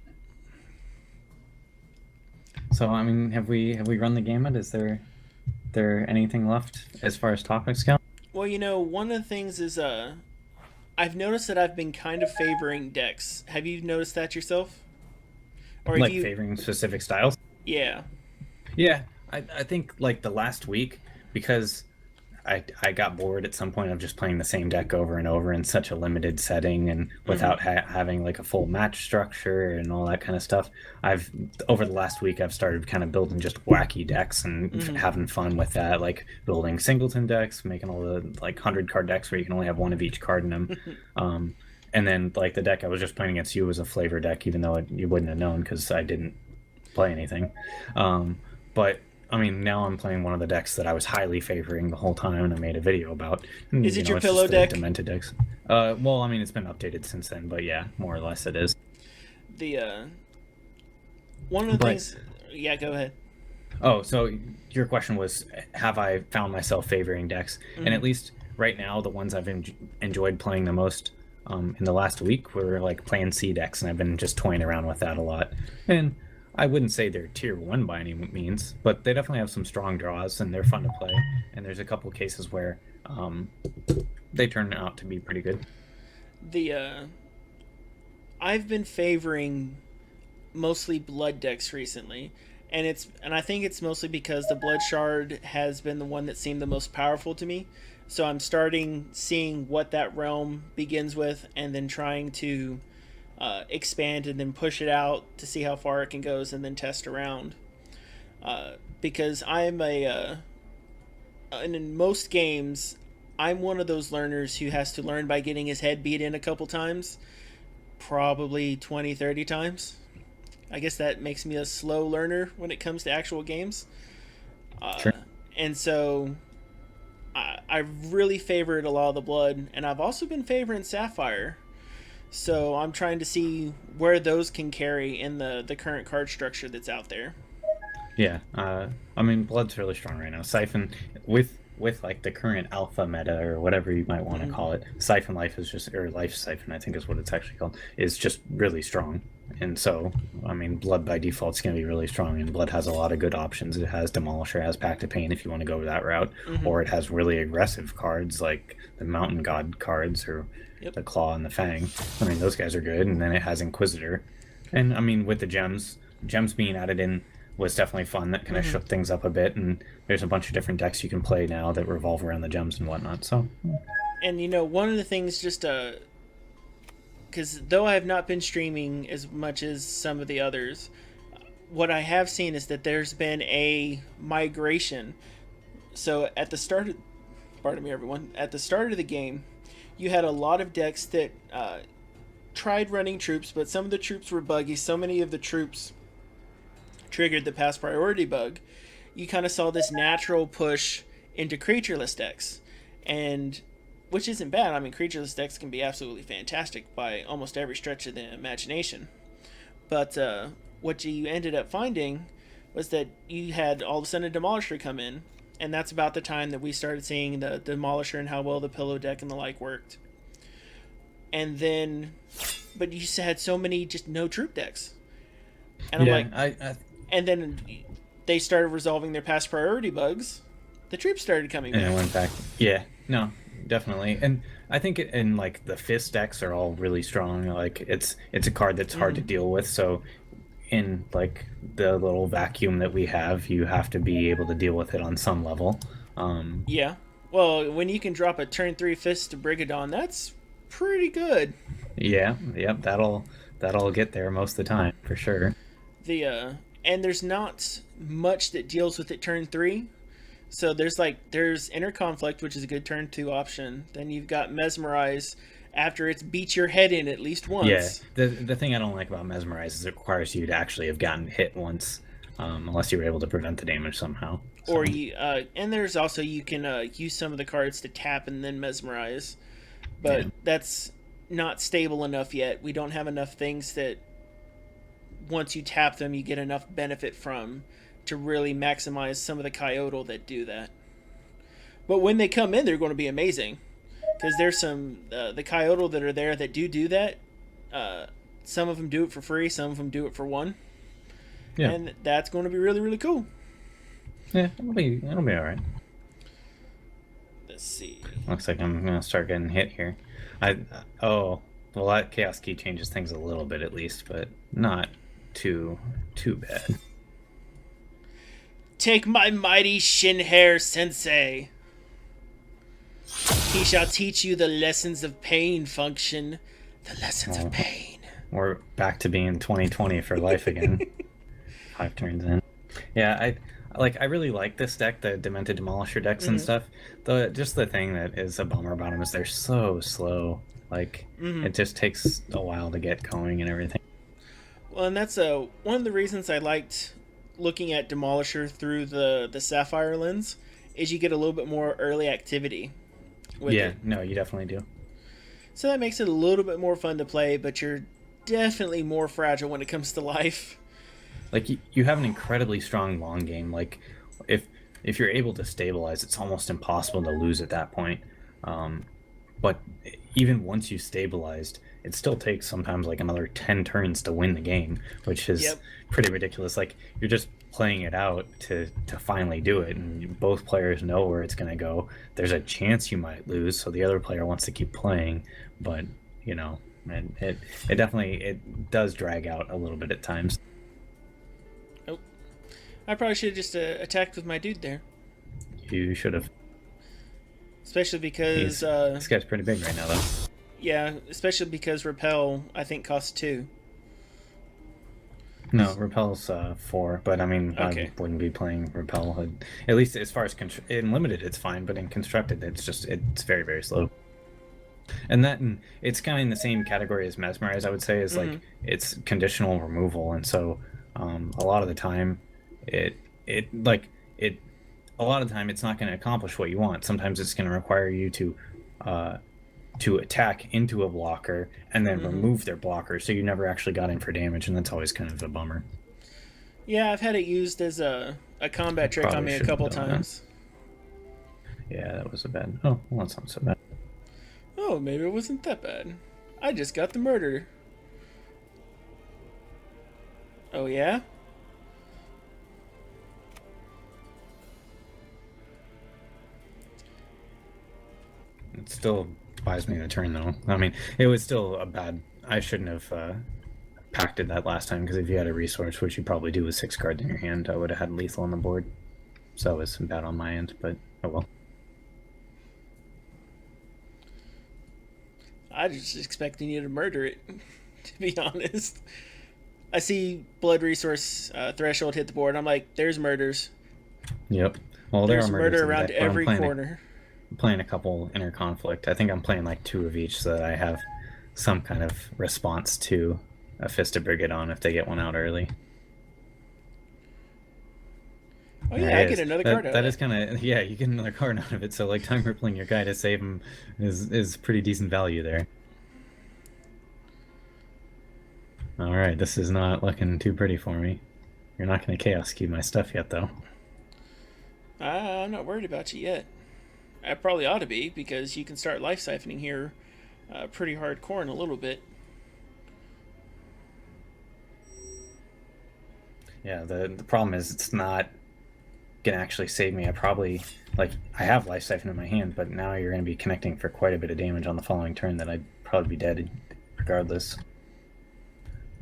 Speaker 2: So I mean, have we run the gamut? Is there anything left as far as topics go?
Speaker 1: Well, one of the things is I've noticed that I've been kind of favoring decks. Have you noticed that yourself? Or have
Speaker 2: Like
Speaker 1: you?
Speaker 2: favoring specific styles?
Speaker 1: Yeah.
Speaker 2: Yeah, I think like the last week, because I got bored at some point of just playing the same deck over and over in such a limited setting and without having like a full match structure and all that kind of stuff. I've over the last week I've started kind of building just wacky decks and having fun with that, like building singleton decks, making all the like 100 card decks where you can only have one of each card in them. And then like the deck I was just playing against you was a flavor deck, even though you wouldn't have known because I didn't play anything. But I mean, now I'm playing one of the decks that I was highly favoring the whole time, and I made a video about. And,
Speaker 1: Is it your
Speaker 2: it's
Speaker 1: pillow
Speaker 2: just the
Speaker 1: deck?
Speaker 2: Demented decks. Well, I mean, it's been updated since then, but yeah, more or less it is.
Speaker 1: The one of the
Speaker 2: But
Speaker 1: things. Yeah, go ahead.
Speaker 2: oh, so your question was, have I found myself favoring decks? And at least right now, the ones I've enjoyed playing the most in the last week were like Plan C decks, and I've been just toying around with that a lot. And I wouldn't say they're tier one by any means, but they definitely have some strong draws and they're fun to play. And there's a couple cases where they turn out to be pretty good.
Speaker 1: The I've been favoring mostly blood decks recently, and I think it's mostly because the blood shard has been the one that seemed the most powerful to me. So I'm starting seeing what that realm begins with, and then trying to expand and then push it out to see how far it can go, and then test around. Because I'm and in most games, I'm one of those learners who has to learn by getting his head beat in a couple times, probably 20, 30 times. I guess that makes me a slow learner when it comes to actual games.
Speaker 2: Sure.
Speaker 1: And so I really favored a lot of the blood, and I've also been favoring Sapphire. So I'm trying to see where those can carry in the current card structure that's out there.
Speaker 2: Yeah, I mean, Blood's really strong right now. Siphon with like the current alpha meta or whatever you might want to
Speaker 1: Mm-hmm.
Speaker 2: call it. Siphon Life is just or Life Siphon, I think is what it's actually called, is just really strong. And so, I mean, Blood by default is going to be really strong, and Blood has a lot of good options. It has Demolisher, it has Pact of Pain if you want to go that route,
Speaker 1: Mm-hmm.
Speaker 2: or it has really aggressive cards like the Mountain God cards or
Speaker 1: Yep.
Speaker 2: the Claw and the Fang. I mean, those guys are good. And then it has Inquisitor, and I mean, with the gems being added in was definitely fun. That kind of
Speaker 1: Mm-hmm.
Speaker 2: shook things up a bit, and there's a bunch of different decks you can play now that revolve around the gems and whatnot. So,
Speaker 1: And one of the things, just because though I have not been streaming as much as some of the others, what I have seen is that there's been a migration. So at the start of, pardon me, everyone, at the start of the game, you had a lot of decks that tried running troops, but some of the troops were buggy. So many of the troops triggered the pass priority bug. You kind of saw this natural push into creatureless decks, and which isn't bad. I mean, creatureless decks can be absolutely fantastic by almost every stretch of the imagination. But what you ended up finding was that you had all of a sudden a Demolisher come in, and that's about the time that we started seeing the Demolisher and how well the pillow deck and the like worked. And then, but you had so many just no troop decks, and I'm
Speaker 2: yeah,
Speaker 1: like,
Speaker 2: I
Speaker 1: and then they started resolving their past priority bugs. The troops started coming
Speaker 2: and
Speaker 1: back.
Speaker 2: it went back. Yeah, no, definitely. And I think in like the fist decks are all really strong. Like it's a card that's hard to deal with. So in like the little vacuum that we have, you have to be able to deal with it on some level.
Speaker 1: Yeah. Well, when you can drop a turn 3 fist to Brigadon, that's pretty good.
Speaker 2: Yeah, yep, that'll get there most of the time for sure.
Speaker 1: The and there's not much that deals with it turn 3. So there's Inner Conflict, which is a good turn 2 option. Then you've got Mesmerize after it's beat your head in at least
Speaker 2: Yeah,
Speaker 1: once.
Speaker 2: the thing I don't like about Mesmerize is it requires you to actually have gotten hit once, unless you were able to prevent the damage somehow. So,
Speaker 1: Or you and there's also you can use some of the cards to tap and then Mesmerize. But
Speaker 2: yeah,
Speaker 1: that's not stable enough yet. We don't have enough things that once you tap them, you get enough benefit from to really maximize some of the Coyote that do that. But when they come in, they're going to be amazing because there's some the Coyote that are there that do that. Some of them do it for free, some of them do it for one,
Speaker 2: yeah,
Speaker 1: and that's going to be really really cool.
Speaker 2: yeah. It'll be all right.
Speaker 1: Let's see.
Speaker 2: Looks like I'm gonna start getting hit here. I oh well, that chaos key changes things a little bit at least, but not too bad.
Speaker 1: Take my mighty Shinhair Sensei. He shall teach you the lessons of pain, Function. The lessons of pain.
Speaker 2: We're back to being 2020 for life again. 5 turns in. Yeah, I really like this deck, the Demented Demolisher decks and stuff. Just the thing that is a bummer about them is they're so slow. Like it just takes a while to get going and everything.
Speaker 1: Well, and that's one of the reasons I liked looking at Demolisher through the Sapphire lens is you get a little bit more early activity with
Speaker 2: Yeah,
Speaker 1: it.
Speaker 2: no, you definitely do.
Speaker 1: So that makes it a little bit more fun to play, but you're definitely more fragile when it comes to life.
Speaker 2: Like you have an incredibly strong long game. Like if you're able to stabilize, it's almost impossible to lose at that point. But even once you stabilized, it still takes sometimes like another 10 turns to win the game, which is
Speaker 1: Yep.
Speaker 2: pretty ridiculous. Like you're just playing it out to finally do it, and both players know where it's going to go. There's a chance you might lose, so the other player wants to keep playing, but you know, it definitely it does drag out a little bit at times.
Speaker 1: Oh, I probably should have just attacked with my dude there,
Speaker 2: You should have.
Speaker 1: especially because
Speaker 2: This guy's pretty big right now, though.
Speaker 1: yeah, especially because Repel I think costs 2.
Speaker 2: No, Repel's 4, but I mean,
Speaker 1: Okay.
Speaker 2: I wouldn't be playing Repel. At least as far as in limited, it's fine, but in constructed, it's very very slow. And it's kind of in the same category as Mesmerize, I would say, is like it's conditional removal, and so a lot of the time, it like it a lot of the time it's not going to accomplish what you want. Sometimes it's going to require you to to attack into a blocker and then
Speaker 1: Mm-hmm.
Speaker 2: remove their blocker, so you never actually got in for damage, and that's always kind of a bummer.
Speaker 1: Yeah, I've had it used as a combat trick on
Speaker 2: Probably
Speaker 1: me a
Speaker 2: shouldn't
Speaker 1: couple
Speaker 2: have done that.
Speaker 1: times.
Speaker 2: Yeah, that was a bad. Oh, well, that's not so bad.
Speaker 1: Oh, maybe it wasn't that bad. I just got the murder. Oh, yeah?
Speaker 2: It still buys me the turn, though. I mean, it was still a bad. I shouldn't have pacted that last time, because if you had a resource, which you probably do with 6 cards in your hand, I would have had lethal on the board. So that was bad on my end, but oh well.
Speaker 1: I just expecting you to murder it, to be honest. I see blood resource threshold hit the board. I'm like, there's murders.
Speaker 2: Yep. Well, there
Speaker 1: There's
Speaker 2: are murders
Speaker 1: murder
Speaker 2: in the
Speaker 1: around
Speaker 2: deck, but
Speaker 1: every corner.
Speaker 2: I'm playing a couple inner conflict. I think I'm playing like 2 of each, so that I have some kind of response to a Fist of Brigade on if they get one out early.
Speaker 1: Oh yeah, I get another card out of
Speaker 2: That
Speaker 1: it.
Speaker 2: is kind of, yeah, you get another card out of it. So like time rippling your guy to save him is pretty decent value there. All right, this is not looking too pretty for me. You're not going to chaos key my stuff yet, though.
Speaker 1: I'm not worried about you yet. I probably ought to be, because you can start life siphoning here pretty hardcore in a little bit.
Speaker 2: Yeah, the problem is it's not gonna actually save me. I have life siphon in my hand, but now you're gonna be connecting for quite a bit of damage on the following turn that I'd probably be dead regardless.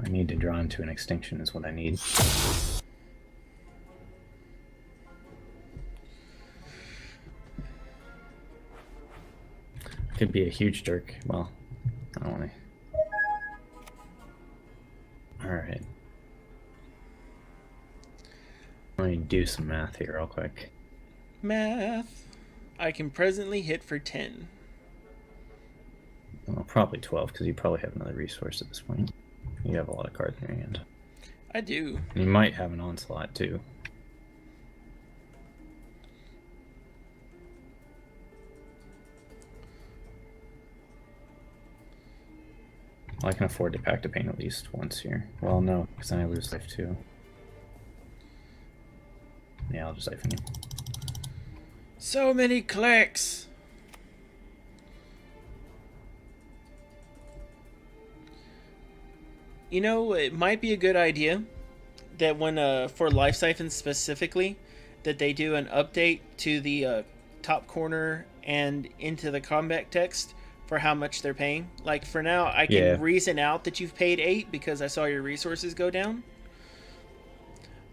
Speaker 2: I need to draw into an extinction is what I need. Could be a huge jerk. Well, I don't want to. Alright. Let me do some math here real quick.
Speaker 1: Math. I can presently hit for 10.
Speaker 2: Well, probably 12, because you probably have another resource at this point. You have a lot of cards in your hand.
Speaker 1: I do.
Speaker 2: And you might have an onslaught, too. Well, I can afford to pack the pain at least once here. Well, no, because then I lose life, too. Yeah, I'll just siphon you.
Speaker 1: So many clicks. You know, it might be a good idea that when for life siphons specifically, that they do an update to the top corner and into the combat text for how much they're paying. Like for now, I can reason out that you've paid 8 because I saw your resources go down.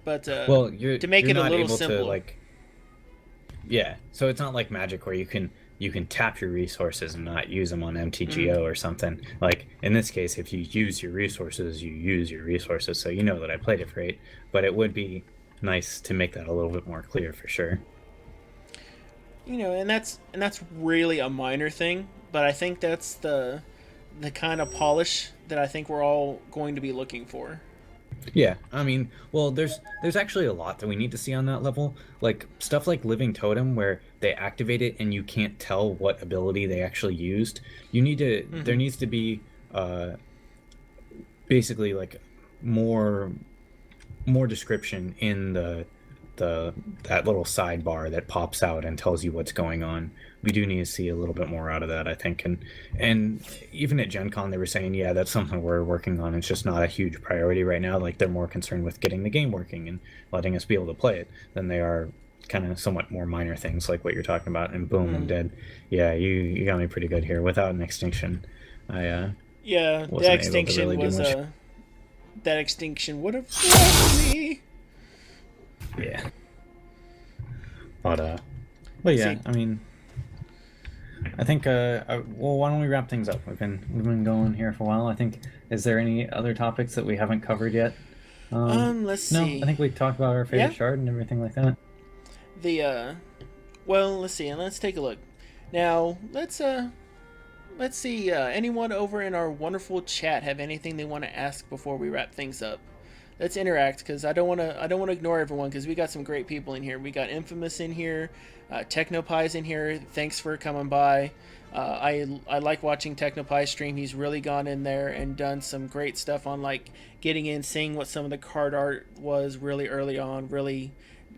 Speaker 1: But
Speaker 2: well,
Speaker 1: to make it a little simpler,
Speaker 2: yeah. So it's not like Magic where you can tap your resources and not use them on MTGO or something. Like in this case, if you use your resources, you use your resources. So you know that I played it for 8, but it would be nice to make that a little bit more clear for sure.
Speaker 1: You know, and that's really a minor thing, but I think that's the kind of polish that I think we're all going to be looking for.
Speaker 2: Yeah, I mean, well, there's actually a lot that we need to see on that level. Like stuff like Living Totem, where they activate it and you can't tell what ability they actually used. You need to there needs to be basically like more description in that little sidebar that pops out and tells you what's going on. We do need to see a little bit more out of that, I think. And even at Gen Con, they were saying, yeah, that's something we're working on. It's just not a huge priority right now. Like, they're more concerned with getting the game working and letting us be able to play it than they are kind of somewhat more minor things like what you're talking about. And boom, I'm dead. Yeah, you got me pretty good here. Without an extinction,
Speaker 1: yeah, that extinction
Speaker 2: really
Speaker 1: was that extinction would have left me.
Speaker 2: Yeah. But yeah, I mean, I think well, why don't we wrap things up? We've been going here for a while. I think, is there any other topics that we haven't covered yet?
Speaker 1: Let's see.
Speaker 2: No, I think we talked about our favorite shard and everything like that.
Speaker 1: Well, let's see, and let's take a look. Now, let's see. Anyone over in our wonderful chat have anything they want to ask before we wrap things up? Let's interact, because I don't want to ignore everyone, because we got some great people in here. We got Infamous in here, Technopie's in here. Thanks for coming by. I like watching Technopie stream. He's really gone in there and done some great stuff on like getting in, seeing what some of the card art was really early on, really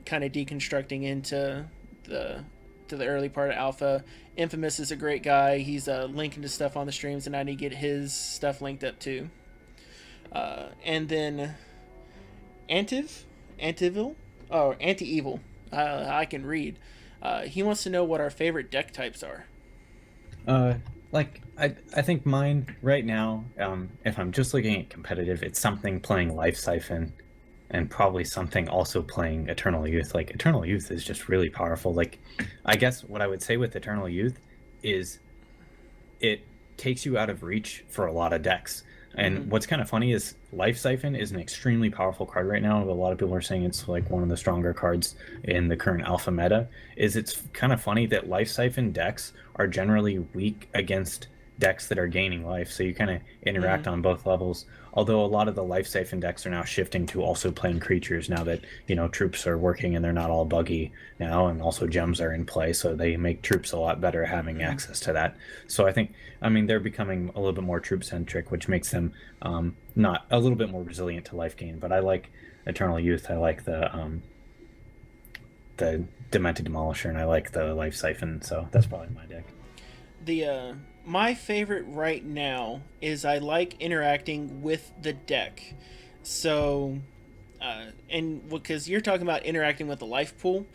Speaker 1: kind of deconstructing into the the early part of Alpha. Infamous is a great guy. He's linking to stuff on the streams, and I need to get his stuff linked up too. And then Antivil, or Anti-Evil. I can read. He wants to know what our favorite deck types are.
Speaker 2: Like I think mine right now, if I'm just looking at competitive, it's something playing Life Siphon, and probably something also playing Eternal Youth. Like Eternal Youth is just really powerful. Like I guess what I would say with Eternal Youth is it takes you out of reach for a lot of decks. And what's kind of funny is Life Siphon is an extremely powerful card right now. A lot of people are saying it's like one of the stronger cards in the current alpha meta. It's kind of funny that Life Siphon decks are generally weak against decks that are gaining life, so you kind of interact on both levels. Although a lot of the Life Siphon decks are now shifting to also playing creatures now that, you know, troops are working and they're not all buggy now, and also gems are in play, so they make troops a lot better having access to that. So I think, I mean, they're becoming a little bit more troop centric, which makes them not a little bit more resilient to life gain. But I like Eternal Youth. I like the Demented Demolisher, and I like the Life Siphon. So that's probably my deck.
Speaker 1: The my favorite right now is I like interacting with the deck. So, and because you're talking about interacting with the life pool,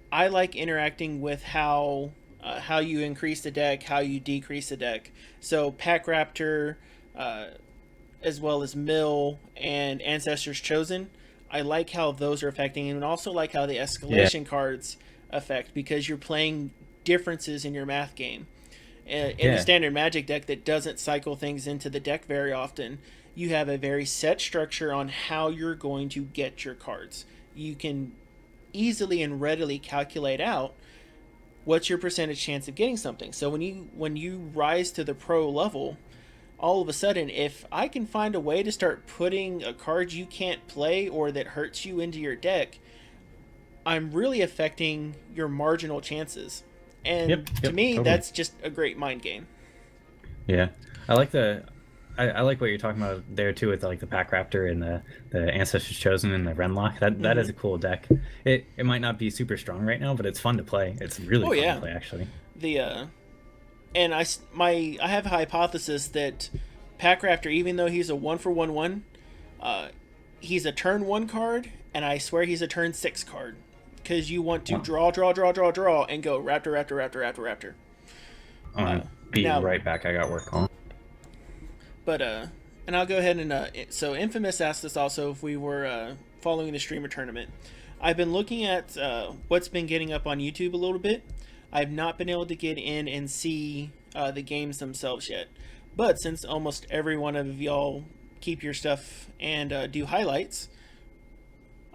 Speaker 1: I like interacting with how you increase the deck, how you decrease the deck. So Pack Raptor, as well as Mill and Ancestors Chosen, I like how those are affecting, and also like how the escalation cards affect, because you're playing differences in your math game. In a standard Magic deck that doesn't cycle things into the deck very often, you have a very set structure on how you're going to get your cards. You can easily and readily calculate out what's your percentage chance of getting something. So when you rise to the pro level, all of a sudden, if I can find a way to start putting a card you can't play or that hurts you into your deck, I'm really affecting your marginal chances. And to me, totally. That's just a great mind game.
Speaker 2: Yeah, I like I like what you're talking about there too, with like the Pack Raptor and the Ancestors Chosen and the Renlock. That is a cool deck. It might not be super strong right now, but it's fun to play. It's really fun to play, actually.
Speaker 1: And I have a hypothesis that Pack Raptor, even though he's a 1-for-1/1, he's a turn 1 card, and I swear he's a turn 6 card. Because you want to draw, and go Raptor.
Speaker 2: Be right back. I got work on.
Speaker 1: But and I'll go ahead and so Infamous asked us also if we were following the streamer tournament. I've been looking at what's been getting up on YouTube a little bit. I've not been able to get in and see the games themselves yet. But since almost every one of y'all keep your stuff and do highlights,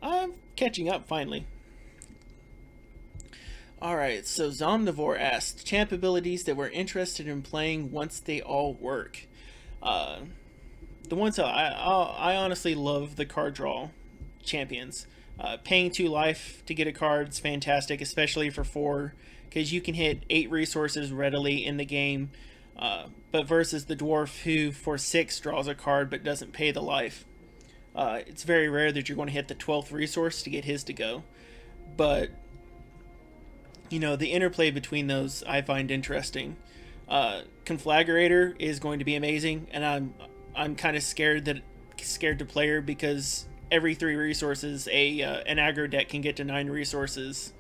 Speaker 1: I'm catching up finally. Alright, so Zomnivore asked, champ abilities that we're interested in playing once they all work. The ones I honestly love the card draw champions. Paying 2 life to get a card is fantastic, especially for 4, because you can hit 8 resources readily in the game. But versus the dwarf who for 6 draws a card but doesn't pay the life. It's very rare that you're going to hit the 12th resource to get his to go. But you know, the interplay between those I find interesting. Conflagrator is going to be amazing, and I'm kind of scared to play her, because every 3 resources an aggro deck can get to 9 resources,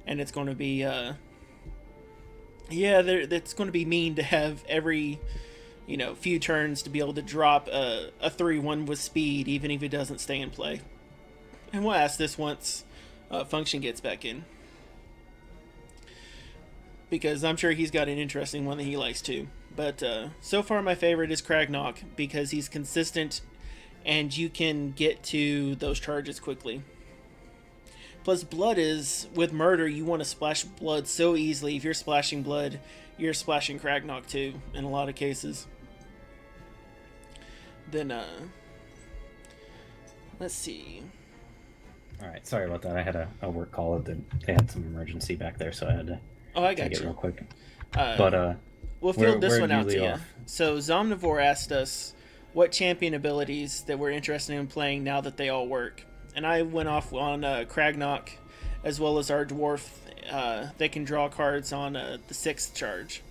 Speaker 1: and it's going to be that's going to be mean to have every few turns to be able to drop a 3/1 with speed, even if it doesn't stay in play. And we'll ask this once Function gets back in, because I'm sure he's got an interesting one that he likes too. But so far my favorite is Kragnok, because he's consistent and you can get to those charges quickly. Plus blood is, with murder, you want to splash blood so easily. If you're splashing blood, you're splashing Kragnok too, in a lot of cases. Then, let's see.
Speaker 2: Alright, sorry about that. I had a work call. They had some emergency back there, so I had to
Speaker 1: I got
Speaker 2: take
Speaker 1: you.
Speaker 2: it real quick. But
Speaker 1: we'll field this
Speaker 2: Where
Speaker 1: one
Speaker 2: did you
Speaker 1: out to
Speaker 2: leave
Speaker 1: you.
Speaker 2: off?
Speaker 1: So Zomnivore asked us what champion abilities that we're interested in playing now that they all work, and I went off on Kragnok, as well as our dwarf. They can draw cards on the sixth charge.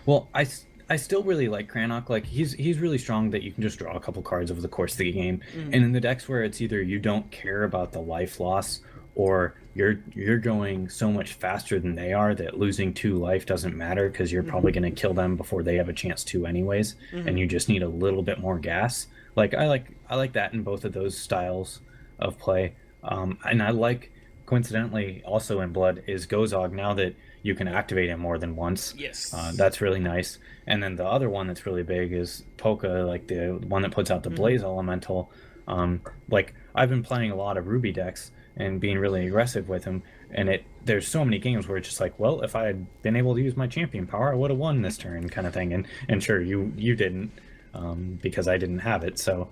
Speaker 2: Well, I still really like Crannock. Like he's really strong that you can just draw a couple cards over the course of the game.
Speaker 1: Mm.
Speaker 2: And in the decks where it's either you don't care about the life loss or you're going so much faster than they are that losing 2 life doesn't matter because you're probably going to kill them before they have a chance to anyways, and you just need a little bit more gas. Like I like that in both of those styles of play. And I like coincidentally also in Blood is Gozog now that you can activate it more than once.
Speaker 1: Yes.
Speaker 2: That's really nice. And then the other one that's really big is Polka, like the one that puts out the Blaze Elemental. Like I've been playing a lot of Ruby decks and being really aggressive with him, and there's so many games where it's just like, well, if I had been able to use my champion power, I would have won this turn, kind of thing. And sure, you didn't, because I didn't have it. So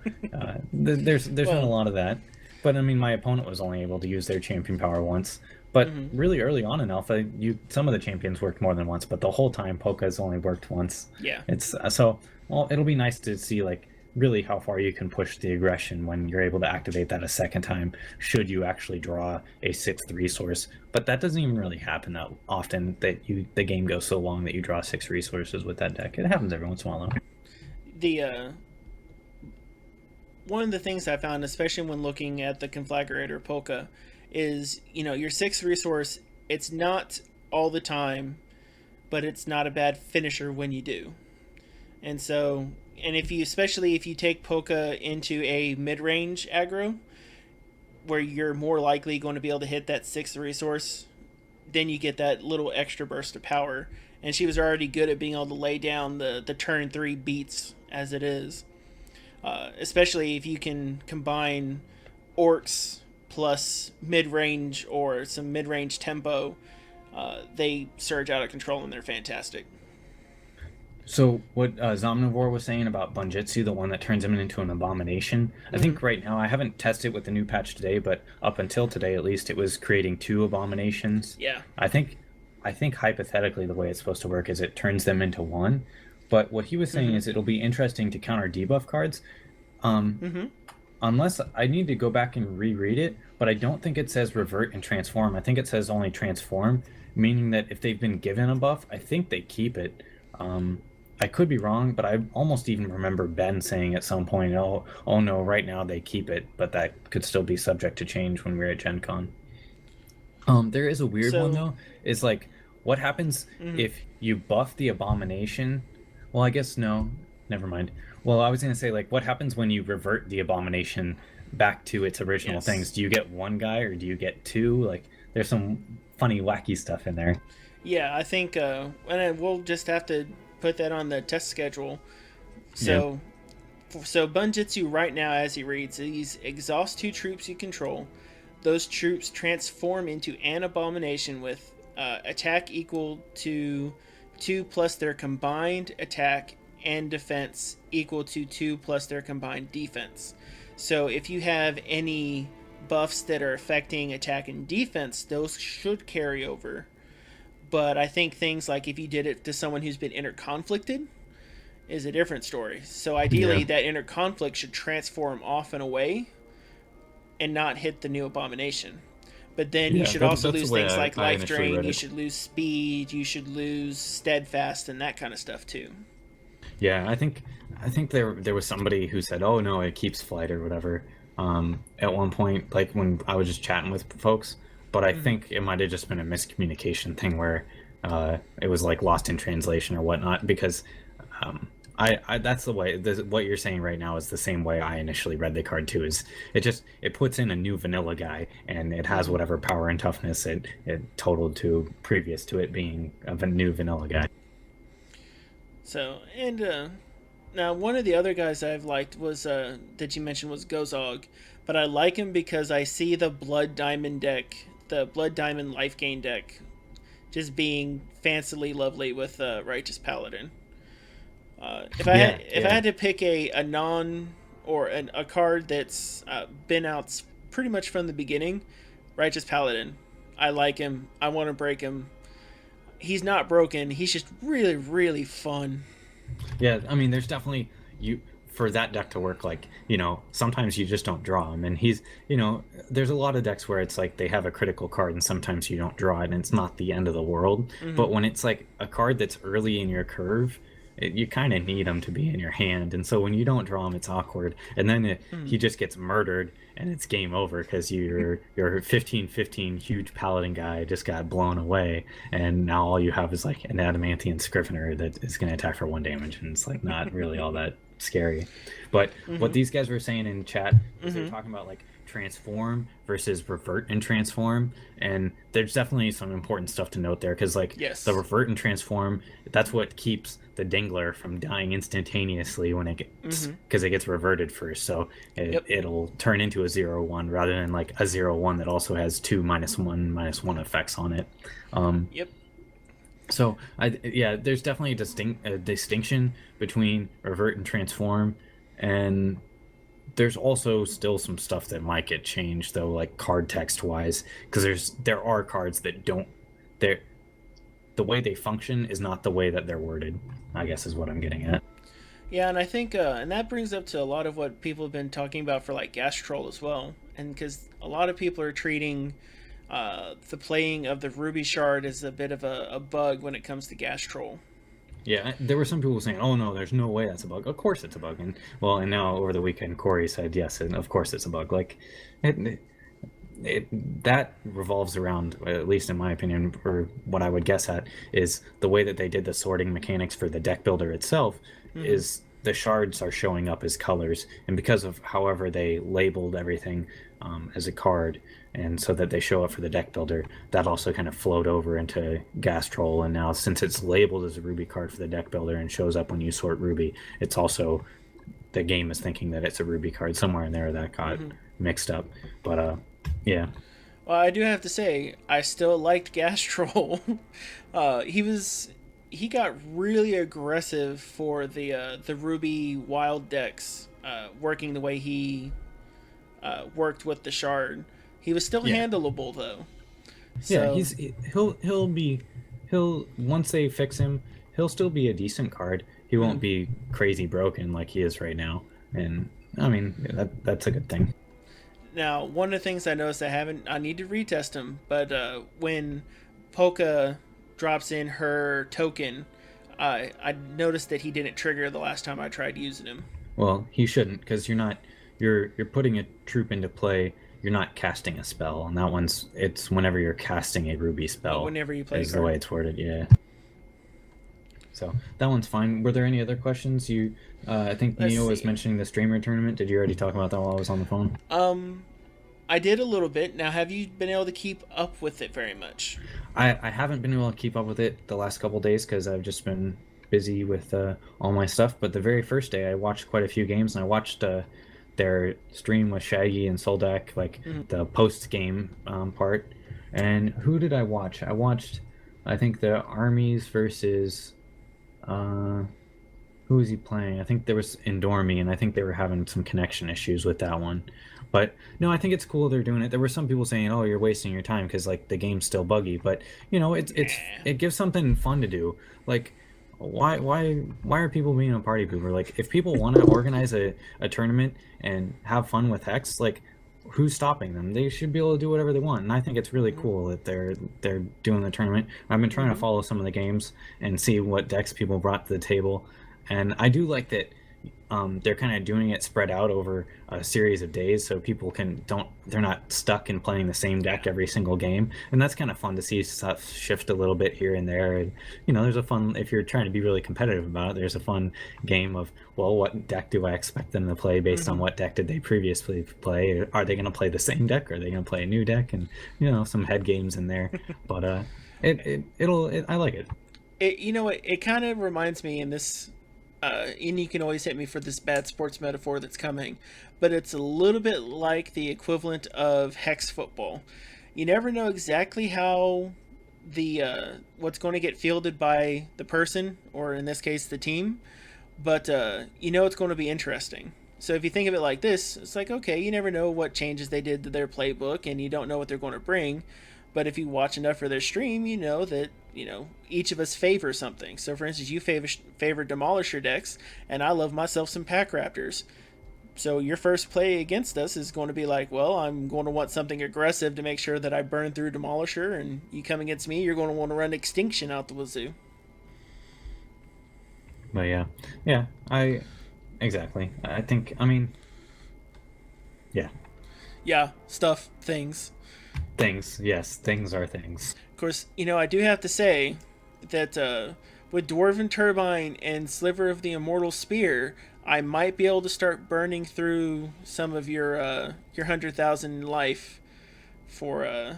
Speaker 2: there's been a lot of that. But I mean, my opponent was only able to use their champion power once. But really early on in Alpha, some of the champions worked more than once, but the whole time Polka's only worked once.
Speaker 1: Yeah.
Speaker 2: It's so well. It'll be nice to see like really how far you can push the aggression when you're able to activate that a second time. Should you actually draw a 6th resource? But that doesn't even really happen that often. That the game goes so long that you draw 6 resources with that deck. It happens every once in a while though.
Speaker 1: The one of the things I found, especially when looking at the Conflagrator Polka, is your 6th resource. It's not all the time, but it's not a bad finisher when you do. And so, and especially if you take Polka into a mid-range aggro, where you're more likely going to be able to hit that 6th resource, then you get that little extra burst of power. And she was already good at being able to lay down the turn 3 beats as it is. Especially if you can combine orcs plus mid-range or some mid-range tempo, they surge out of control and they're fantastic.
Speaker 2: So what Zomnivore was saying about Bunjitsu, the one that turns him into an abomination, I think right now, I haven't tested it with the new patch today, but up until today at least, it was creating 2 abominations.
Speaker 1: Yeah.
Speaker 2: I think hypothetically the way it's supposed to work is it turns them into 1. But what he was saying is it'll be interesting to counter debuff cards. Unless I need to go back and reread it, but I don't think it says revert and transform. I think it says only transform, meaning that if they've been given a buff, I think they keep it. I could be wrong, but I almost even remember Ben saying at some point, oh no, right now they keep it, but that could still be subject to change when we're at Gen Con. There is a weird one though, is like, what happens if you buff the abomination? Well, I guess no, never mind. Well, I was going to say, like, what happens when you revert the abomination back to its original things? Do you get 1 guy or do you get 2? Like, there's some funny, wacky stuff in there.
Speaker 1: Yeah, I think, and we'll just have to put that on the test schedule. So, so Bunjitsu right now, as he reads, he's exhaust 2 troops you control. Those troops transform into an abomination with attack equal to 2 plus their combined attack and defense equal to 2 plus their combined defense. So if you have any buffs that are affecting attack and defense, those should carry over. But I think things like if you did it to someone who's been interconflicted is a different story. So ideally that interconflict should transform off and away and not hit the new abomination. But then you should also lose things like life drain, you should lose speed, you should lose steadfast and that kind of stuff too.
Speaker 2: Yeah, I think there was somebody who said, "Oh no, it keeps flight or whatever." At one point, like when I was just chatting with folks, but I think it might have just been a miscommunication thing where it was like lost in translation or whatnot. Because I that's the way. What you're saying right now is the same way I initially read the card too. Is it puts in a new vanilla guy and it has whatever power and toughness it totaled to previous to it being a new vanilla guy.
Speaker 1: So, and now one of the other guys I've liked was that you mentioned was Gozog, but I like him because I see the Blood Diamond deck, the Blood Diamond life gain deck, just being fancily lovely with Righteous Paladin. If I had to pick a non or a card that's been out pretty much from the beginning, Righteous Paladin. I like him. I want to break him. he's not broken. He's just really, really fun.
Speaker 2: Yeah, I mean, there's definitely you for that deck to work. Like, sometimes you just don't draw him, and there's a lot of decks where it's like they have a critical card, and sometimes you don't draw it, and it's not the end of the world. But when it's like a card that's early in your curve, you kind of need him to be in your hand, and so when you don't draw him, it's awkward, and then he just gets murdered, and it's game over because your 15/15 huge paladin guy just got blown away, and now all you have is like an adamantine scrivener that is going to attack for 1 damage, and it's like not really all that scary. But what these guys were saying in chat is they're talking about like transform versus revert and transform, and there's definitely some important stuff to note there, because like
Speaker 1: Yes.
Speaker 2: the revert and transform, that's what keeps the dingler from dying instantaneously when it gets, because it gets reverted first, so it'll turn into a 0/1 rather than like a 0/1 that also has two -1/-1 effects on it.
Speaker 1: Yep.
Speaker 2: So there's definitely a distinction between revert and transform, and there's also still some stuff that might get changed though, like card text wise, because there are cards that don't, the way they function is not the way that they're worded, I guess is what I'm getting at.
Speaker 1: Yeah, and I think, and that brings up to a lot of what people have been talking about for like Gas Troll as well, and because a lot of people are treating the playing of the Ruby Shard as a bit of a bug when it comes to Gas Troll.
Speaker 2: Yeah, there were some people saying, "Oh no, there's no way that's a bug." Of course it's a bug, and now over the weekend, Corey said, "Yes, and of course it's a bug." Like, that revolves around, at least in my opinion, or what I would guess at, is the way that they did the sorting mechanics for the deck builder itself. Is the shards are showing up as colors, and because of however they labeled everything as a card, and so that they show up for the deck builder, that also kind of flowed over into Gas Troll, and now since it's labeled as a Ruby card for the deck builder and shows up when you sort Ruby, it's also, the game is thinking that it's a Ruby card somewhere in there that got mixed up. But yeah.
Speaker 1: Well, I do have to say, I still liked Gas Troll. He got really aggressive for the Ruby Wild decks, working the way he worked with the Shard. He was still handleable though.
Speaker 2: So, yeah, he'll once they fix him, he'll still be a decent card. He won't be crazy broken like he is right now, and I mean that's a good thing.
Speaker 1: Now, one of the things I noticed I need to retest him, but when Polka drops in her token, I noticed that he didn't trigger the last time I tried using him.
Speaker 2: Well, he shouldn't, because you're putting a troop into play. You're not casting a spell, and it's whenever you're casting a Ruby spell.
Speaker 1: Whenever you play
Speaker 2: is the way it's worded, yeah. So that one's fine. Were there any other questions? I think Neo was mentioning the streamer tournament. Did you already talk about that while I was on the phone?
Speaker 1: I did a little bit. Now, have you been able to keep up with it very much?
Speaker 2: I haven't been able to keep up with it the last couple of days because I've just been busy with all my stuff. But the very first day, I watched quite a few games, and I watched their stream with Shaggy and Soldak, like the post-game part. And who did I watch? I watched, I think, the Armies versus... who was he playing? I think there was Endormi, and I think they were having some connection issues with that one. But no, I think it's cool they're doing it. There were some people saying, "Oh, you're wasting your time because like the game's still buggy." But it gives something fun to do. Like, why are people being a party pooper? Like, if people want to organize a tournament and have fun with Hex, like, who's stopping them? They should be able to do whatever they want. And I think it's really cool that they're doing the tournament. I've been trying to follow some of the games and see what decks people brought to the table, and I do like that they're kind of doing it spread out over a series of days, so people they're not stuck in playing the same deck every single game, and that's kind of fun to see stuff shift a little bit here and there. And there's a fun, if you're trying to be really competitive about it, there's a fun game of, well, what deck do I expect them to play based on what deck did they previously play? Are they going to play the same deck? Are they going to play a new deck? And some head games in there. But I like it.
Speaker 1: It kind of reminds me in this. And you can always hit me for this bad sports metaphor that's coming, but it's a little bit like the equivalent of Hex football. You never know exactly how what's going to get fielded by the person, or in this case the team, but it's going to be interesting. So if you think of it like this, it's like, okay, you never know what changes they did to their playbook, and you don't know what they're going to bring, But if you watch enough of their stream, you know that each of us favor something. So, for instance, you favor Demolisher decks, and I love myself some Pack Raptors. So your first play against us is going to be like, well, I'm going to want something aggressive to make sure that I burn through Demolisher, and you come against me, you're going to want to run Extinction out the wazoo.
Speaker 2: But yeah, exactly. I think, yeah.
Speaker 1: Yeah, stuff, things.
Speaker 2: Things, yes, things are things.
Speaker 1: Of course, I do have to say that with Dwarven Turbine and Sliver of the Immortal Spear, I might be able to start burning through some of your 100,000 life for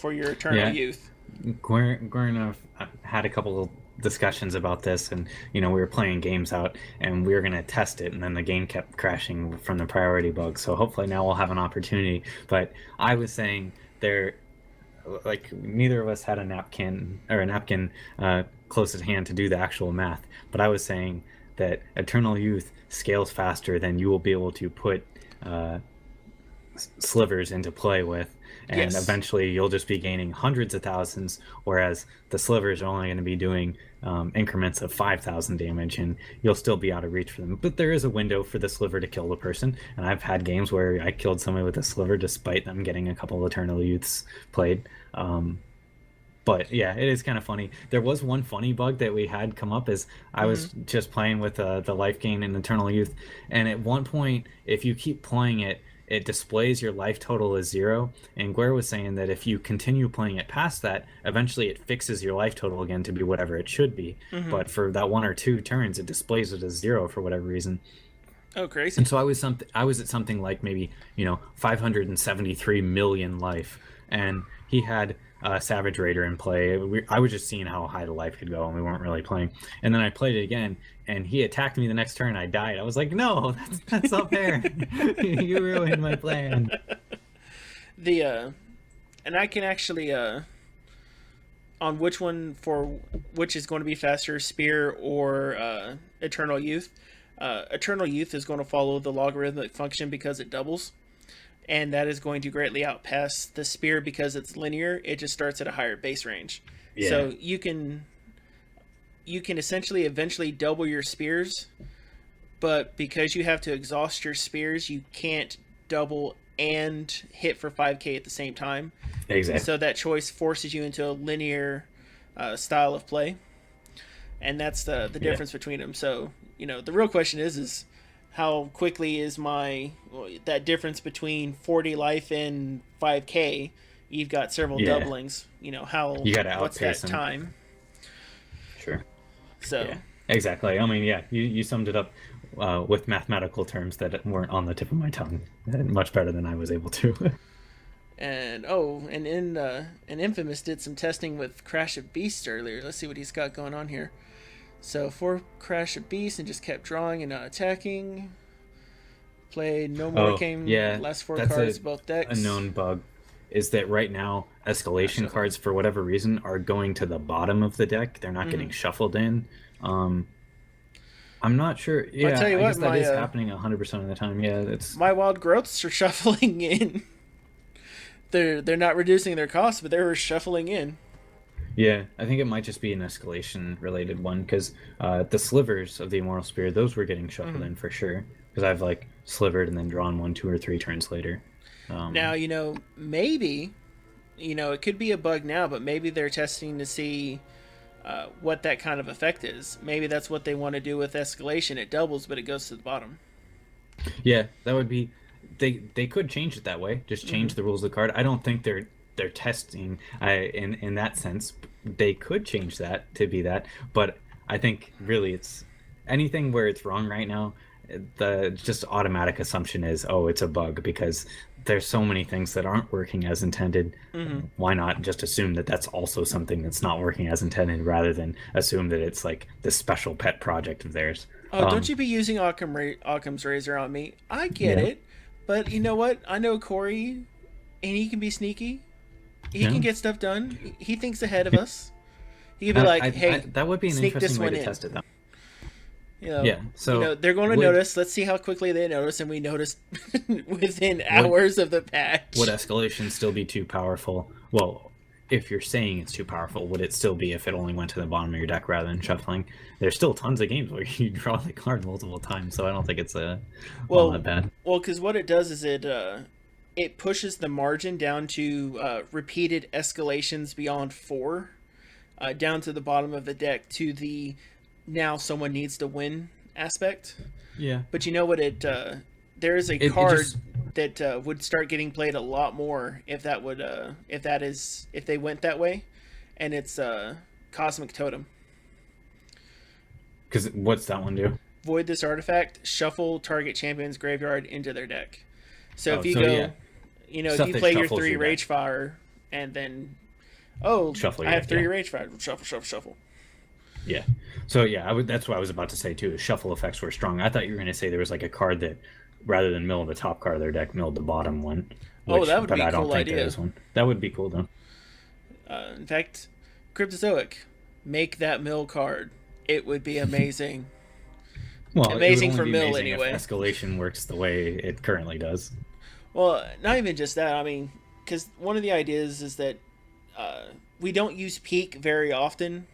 Speaker 1: your Eternal Youth.
Speaker 2: Gwen and I had a couple of discussions about this, and we were playing games out, and we were going to test it, and then the game kept crashing from the priority bug. So hopefully now we'll have an opportunity. But I was saying neither of us had a napkin close at hand to do the actual math, but I was saying that Eternal Youth scales faster than you will be able to put slivers into play with, and eventually you'll just be gaining hundreds of thousands, whereas the slivers are only going to be doing increments of 5,000 damage, and you'll still be out of reach for them. But there is a window for the sliver to kill the person, and I've had games where I killed somebody with a sliver despite them getting a couple of Eternal Youths played. But yeah, it is kind of funny. There was one funny bug that we had come up is I was just playing with the life gain in Eternal Youth, and at one point, if you keep playing it, it displays your life total as 0. And Guer was saying that if you continue playing it past that, eventually it fixes your life total again to be whatever it should be. But for that 1 or 2 turns, it displays it as 0 for whatever reason.
Speaker 1: Oh, crazy!
Speaker 2: And so I was at something like maybe 573 million life, and he had Savage Raider in play. I was just seeing how high the life could go, and we weren't really playing. And then I played it again, and he attacked me the next turn. I died. I was like, no, that's not fair. You ruined my plan.
Speaker 1: And I can actually on which is going to be faster, Spear or Eternal Youth. Eternal Youth is going to follow the logarithmic function because it doubles. And that is going to greatly outpass the Spear because it's linear. It just starts at a higher base range. Yeah. So you can essentially eventually double your spears, but because you have to exhaust your spears, you can't double and hit for 5k at the same time.
Speaker 2: Exactly.
Speaker 1: So that choice forces you into a linear style of play, and that's the difference between them. So the real question is how quickly is that difference between 40 life and 5k? You've got several doublings. What's that time?
Speaker 2: Sure.
Speaker 1: So
Speaker 2: exactly. You summed it up with mathematical terms that weren't on the tip of my tongue much better than I was able to.
Speaker 1: And Infamous did some testing with Crash of Beasts earlier. Let's see what he's got going on here. So for Crash of Beasts, and just kept drawing and not attacking. Played no more last 4 cards, both decks.
Speaker 2: A known bug is that right now escalation cards, for whatever reason, are going to the bottom of the deck. They're not getting shuffled in. I'm not sure. Yeah,
Speaker 1: I'll tell you
Speaker 2: I
Speaker 1: what,
Speaker 2: guess that is happening 100% of the time. Yeah, it's
Speaker 1: my Wild Growths are shuffling in. They're not reducing their costs, but they're shuffling in.
Speaker 2: Yeah, I think it might just be an escalation related one, because the slivers of the Immortal Spear, those were getting shuffled in for sure, because I've slivered and then drawn 1, 2, or 3 turns later.
Speaker 1: Now, maybe, it could be a bug now, but maybe they're testing to see what that kind of effect is. Maybe that's what they want to do with escalation. It doubles, but it goes to the bottom.
Speaker 2: Yeah, that would be... They could change it that way, just change the rules of the card. I don't think they're testing in that sense. They could change that to be that, but I think really it's anything where it's wrong right now, the just automatic assumption is, oh, it's a bug, because there's so many things that aren't working as intended. Why not just assume that that's also something that's not working as intended, rather than assume that it's this special pet project of theirs?
Speaker 1: Oh, don't you be using Occam's razor on me. I get it, but you know what? I know Corey, and he can be sneaky. He can get stuff done. He thinks ahead of us. He could be hey,
Speaker 2: that would be an interesting way to test it, though. So
Speaker 1: they're going to notice. Let's see how quickly they notice, and we noticed within hours of the patch.
Speaker 2: Would escalation still be too powerful, well, if you're saying it's too powerful, would it still be if it only went to the bottom of your deck rather than shuffling? There's still tons of games where you draw the card multiple times, so I don't think it's all that bad.
Speaker 1: Well, because what it does is it pushes the margin down to repeated escalations beyond 4, down to the bottom of the deck to the now someone needs to win aspect.
Speaker 2: Yeah.
Speaker 1: But you know what? There is a card that would start getting played a lot more if they went that way, and it's Cosmic Totem.
Speaker 2: Because what's that one do?
Speaker 1: Void this artifact, shuffle target champion's graveyard into their deck. So if you go, if you play your 3 Rage Fire and then, shuffle, I have 3 Rage Fire, shuffle.
Speaker 2: Yeah. So yeah, that's what I was about to say too. Is shuffle effects were strong. I thought you were going to say there was like a card that, rather than mill the top card of their deck, milled the bottom one.
Speaker 1: That would be a cool idea.
Speaker 2: There is one. That would be cool though.
Speaker 1: In fact, Cryptozoic, make that mill card. It would be amazing.
Speaker 2: Well,
Speaker 1: amazing for mill anyway.
Speaker 2: If escalation works the way it currently does.
Speaker 1: Well, not even just that. I mean, because one of the ideas is that we don't use peak very often,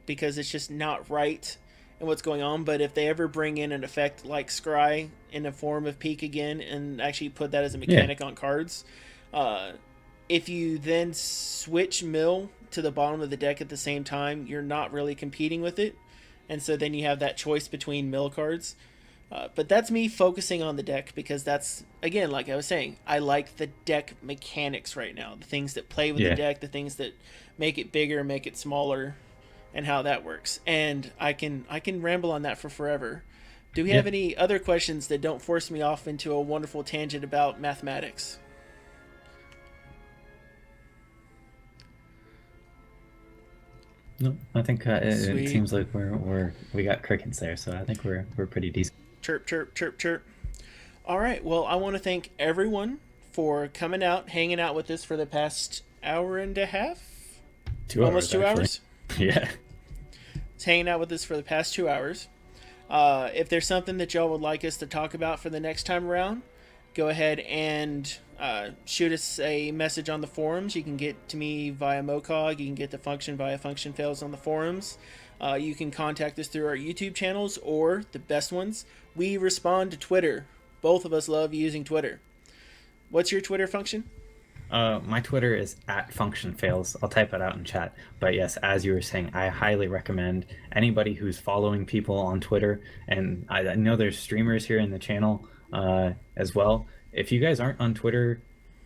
Speaker 1: because it's just not right in what's going on. But if they ever bring in an effect like Scry in a form of peak again and actually put that as a mechanic on cards, if you then switch mill to the bottom of the deck at the same time, you're not really competing with it. And so then you have that choice between mill cards. But that's me focusing on the deck because that's, again, like I was saying, I like the deck mechanics right now. The things that play with the deck, the things that make it bigger, make it smaller, and how that works. And I can ramble on that for forever. Do we have any other questions that don't force me off into a wonderful tangent about mathematics?
Speaker 2: No, I think it seems like we got crickets there, so I think we're pretty decent.
Speaker 1: Chirp, chirp, chirp, chirp. All right, well, I want to thank everyone for coming out, hanging out with us for the past hour and a half?
Speaker 2: 2 hours,
Speaker 1: almost 2 hours?
Speaker 2: Yeah.
Speaker 1: It's hanging out with us for the past 2 hours. If there's something that y'all would like us to talk about for the next time around, go ahead and shoot us a message on the forums. You can get to me via Mokog. You can get the Function via Funktionfails on the forums. You can contact us through our YouTube channels, or the best ones, we respond to Twitter. Both of us love using Twitter. What's your Twitter function?
Speaker 2: My Twitter is @FunctionFails. I'll type it out in chat. But yes, as you were saying, I highly recommend anybody who's following people on Twitter, and I know there's streamers here in the channel as well. If you guys aren't on Twitter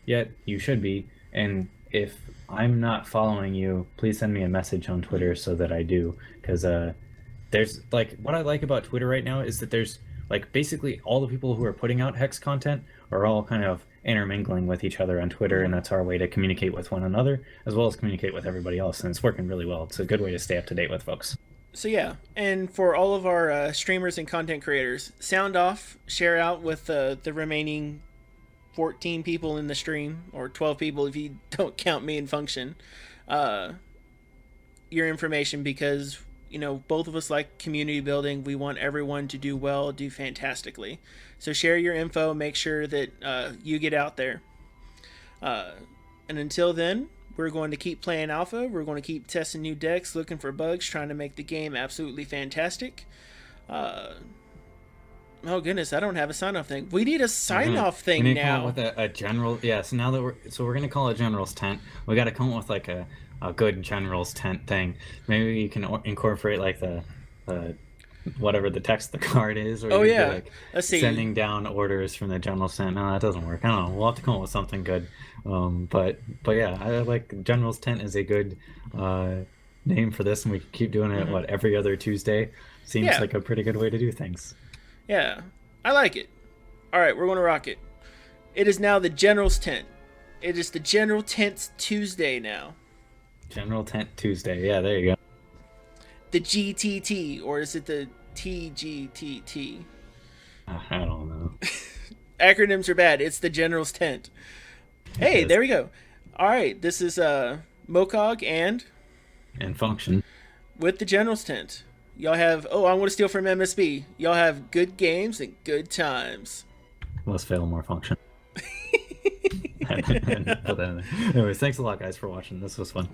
Speaker 2: yet, you should be. And if I'm not following you, please send me a message on Twitter so that I do. Because there's, like, what I like about Twitter right now is that there's, like, basically all the people who are putting out Hex content are all kind of intermingling with each other on Twitter, and that's our way to communicate with one another as well as communicate with everybody else, and it's working really well. It's a good way to stay up to date with folks.
Speaker 1: So yeah, and for all of our streamers and content creators, sound off, share out with the remaining 14 people in the stream, or 12 people if you don't count me and Function, your information, because both of us like community building. We want everyone to do well, do fantastically. So share your info, make sure that you get out there. And until then, we're going to keep playing Alpha. We're going to keep testing new decks, looking for bugs, trying to make the game absolutely fantastic. Oh goodness, I don't have a sign-off thing. We need a sign-off thing
Speaker 2: we need
Speaker 1: now.
Speaker 2: To come up with a general, so now that we're gonna call it General's Tent. We got to come up with like a good General's Tent thing. Maybe you can incorporate like the whatever the text of the card is, or
Speaker 1: let's see,
Speaker 2: sending down orders from the General's Tent. No, that doesn't work. I don't know. We'll have to come up with something good. But yeah, I like General's Tent is a good name for this, and we keep doing it every other Tuesday. Seems like a pretty good way to do things.
Speaker 1: Yeah, I like it. All right, we're going to rock it. It is now the General's Tent. It is the General Tent's Tuesday now. General
Speaker 2: Tent Tuesday. Yeah, there you go.
Speaker 1: The GTT, or is it the TGTT?
Speaker 2: I don't know.
Speaker 1: Acronyms are bad. It's the General's Tent. Hey, there we go. All right, this is Mokog and
Speaker 2: Function
Speaker 1: with the General's Tent. Y'all have, I want to steal from MSB. Y'all have good games and good times.
Speaker 2: Let's fail more Function. and put that in there. Anyways, thanks a lot, guys, for watching. This was fun.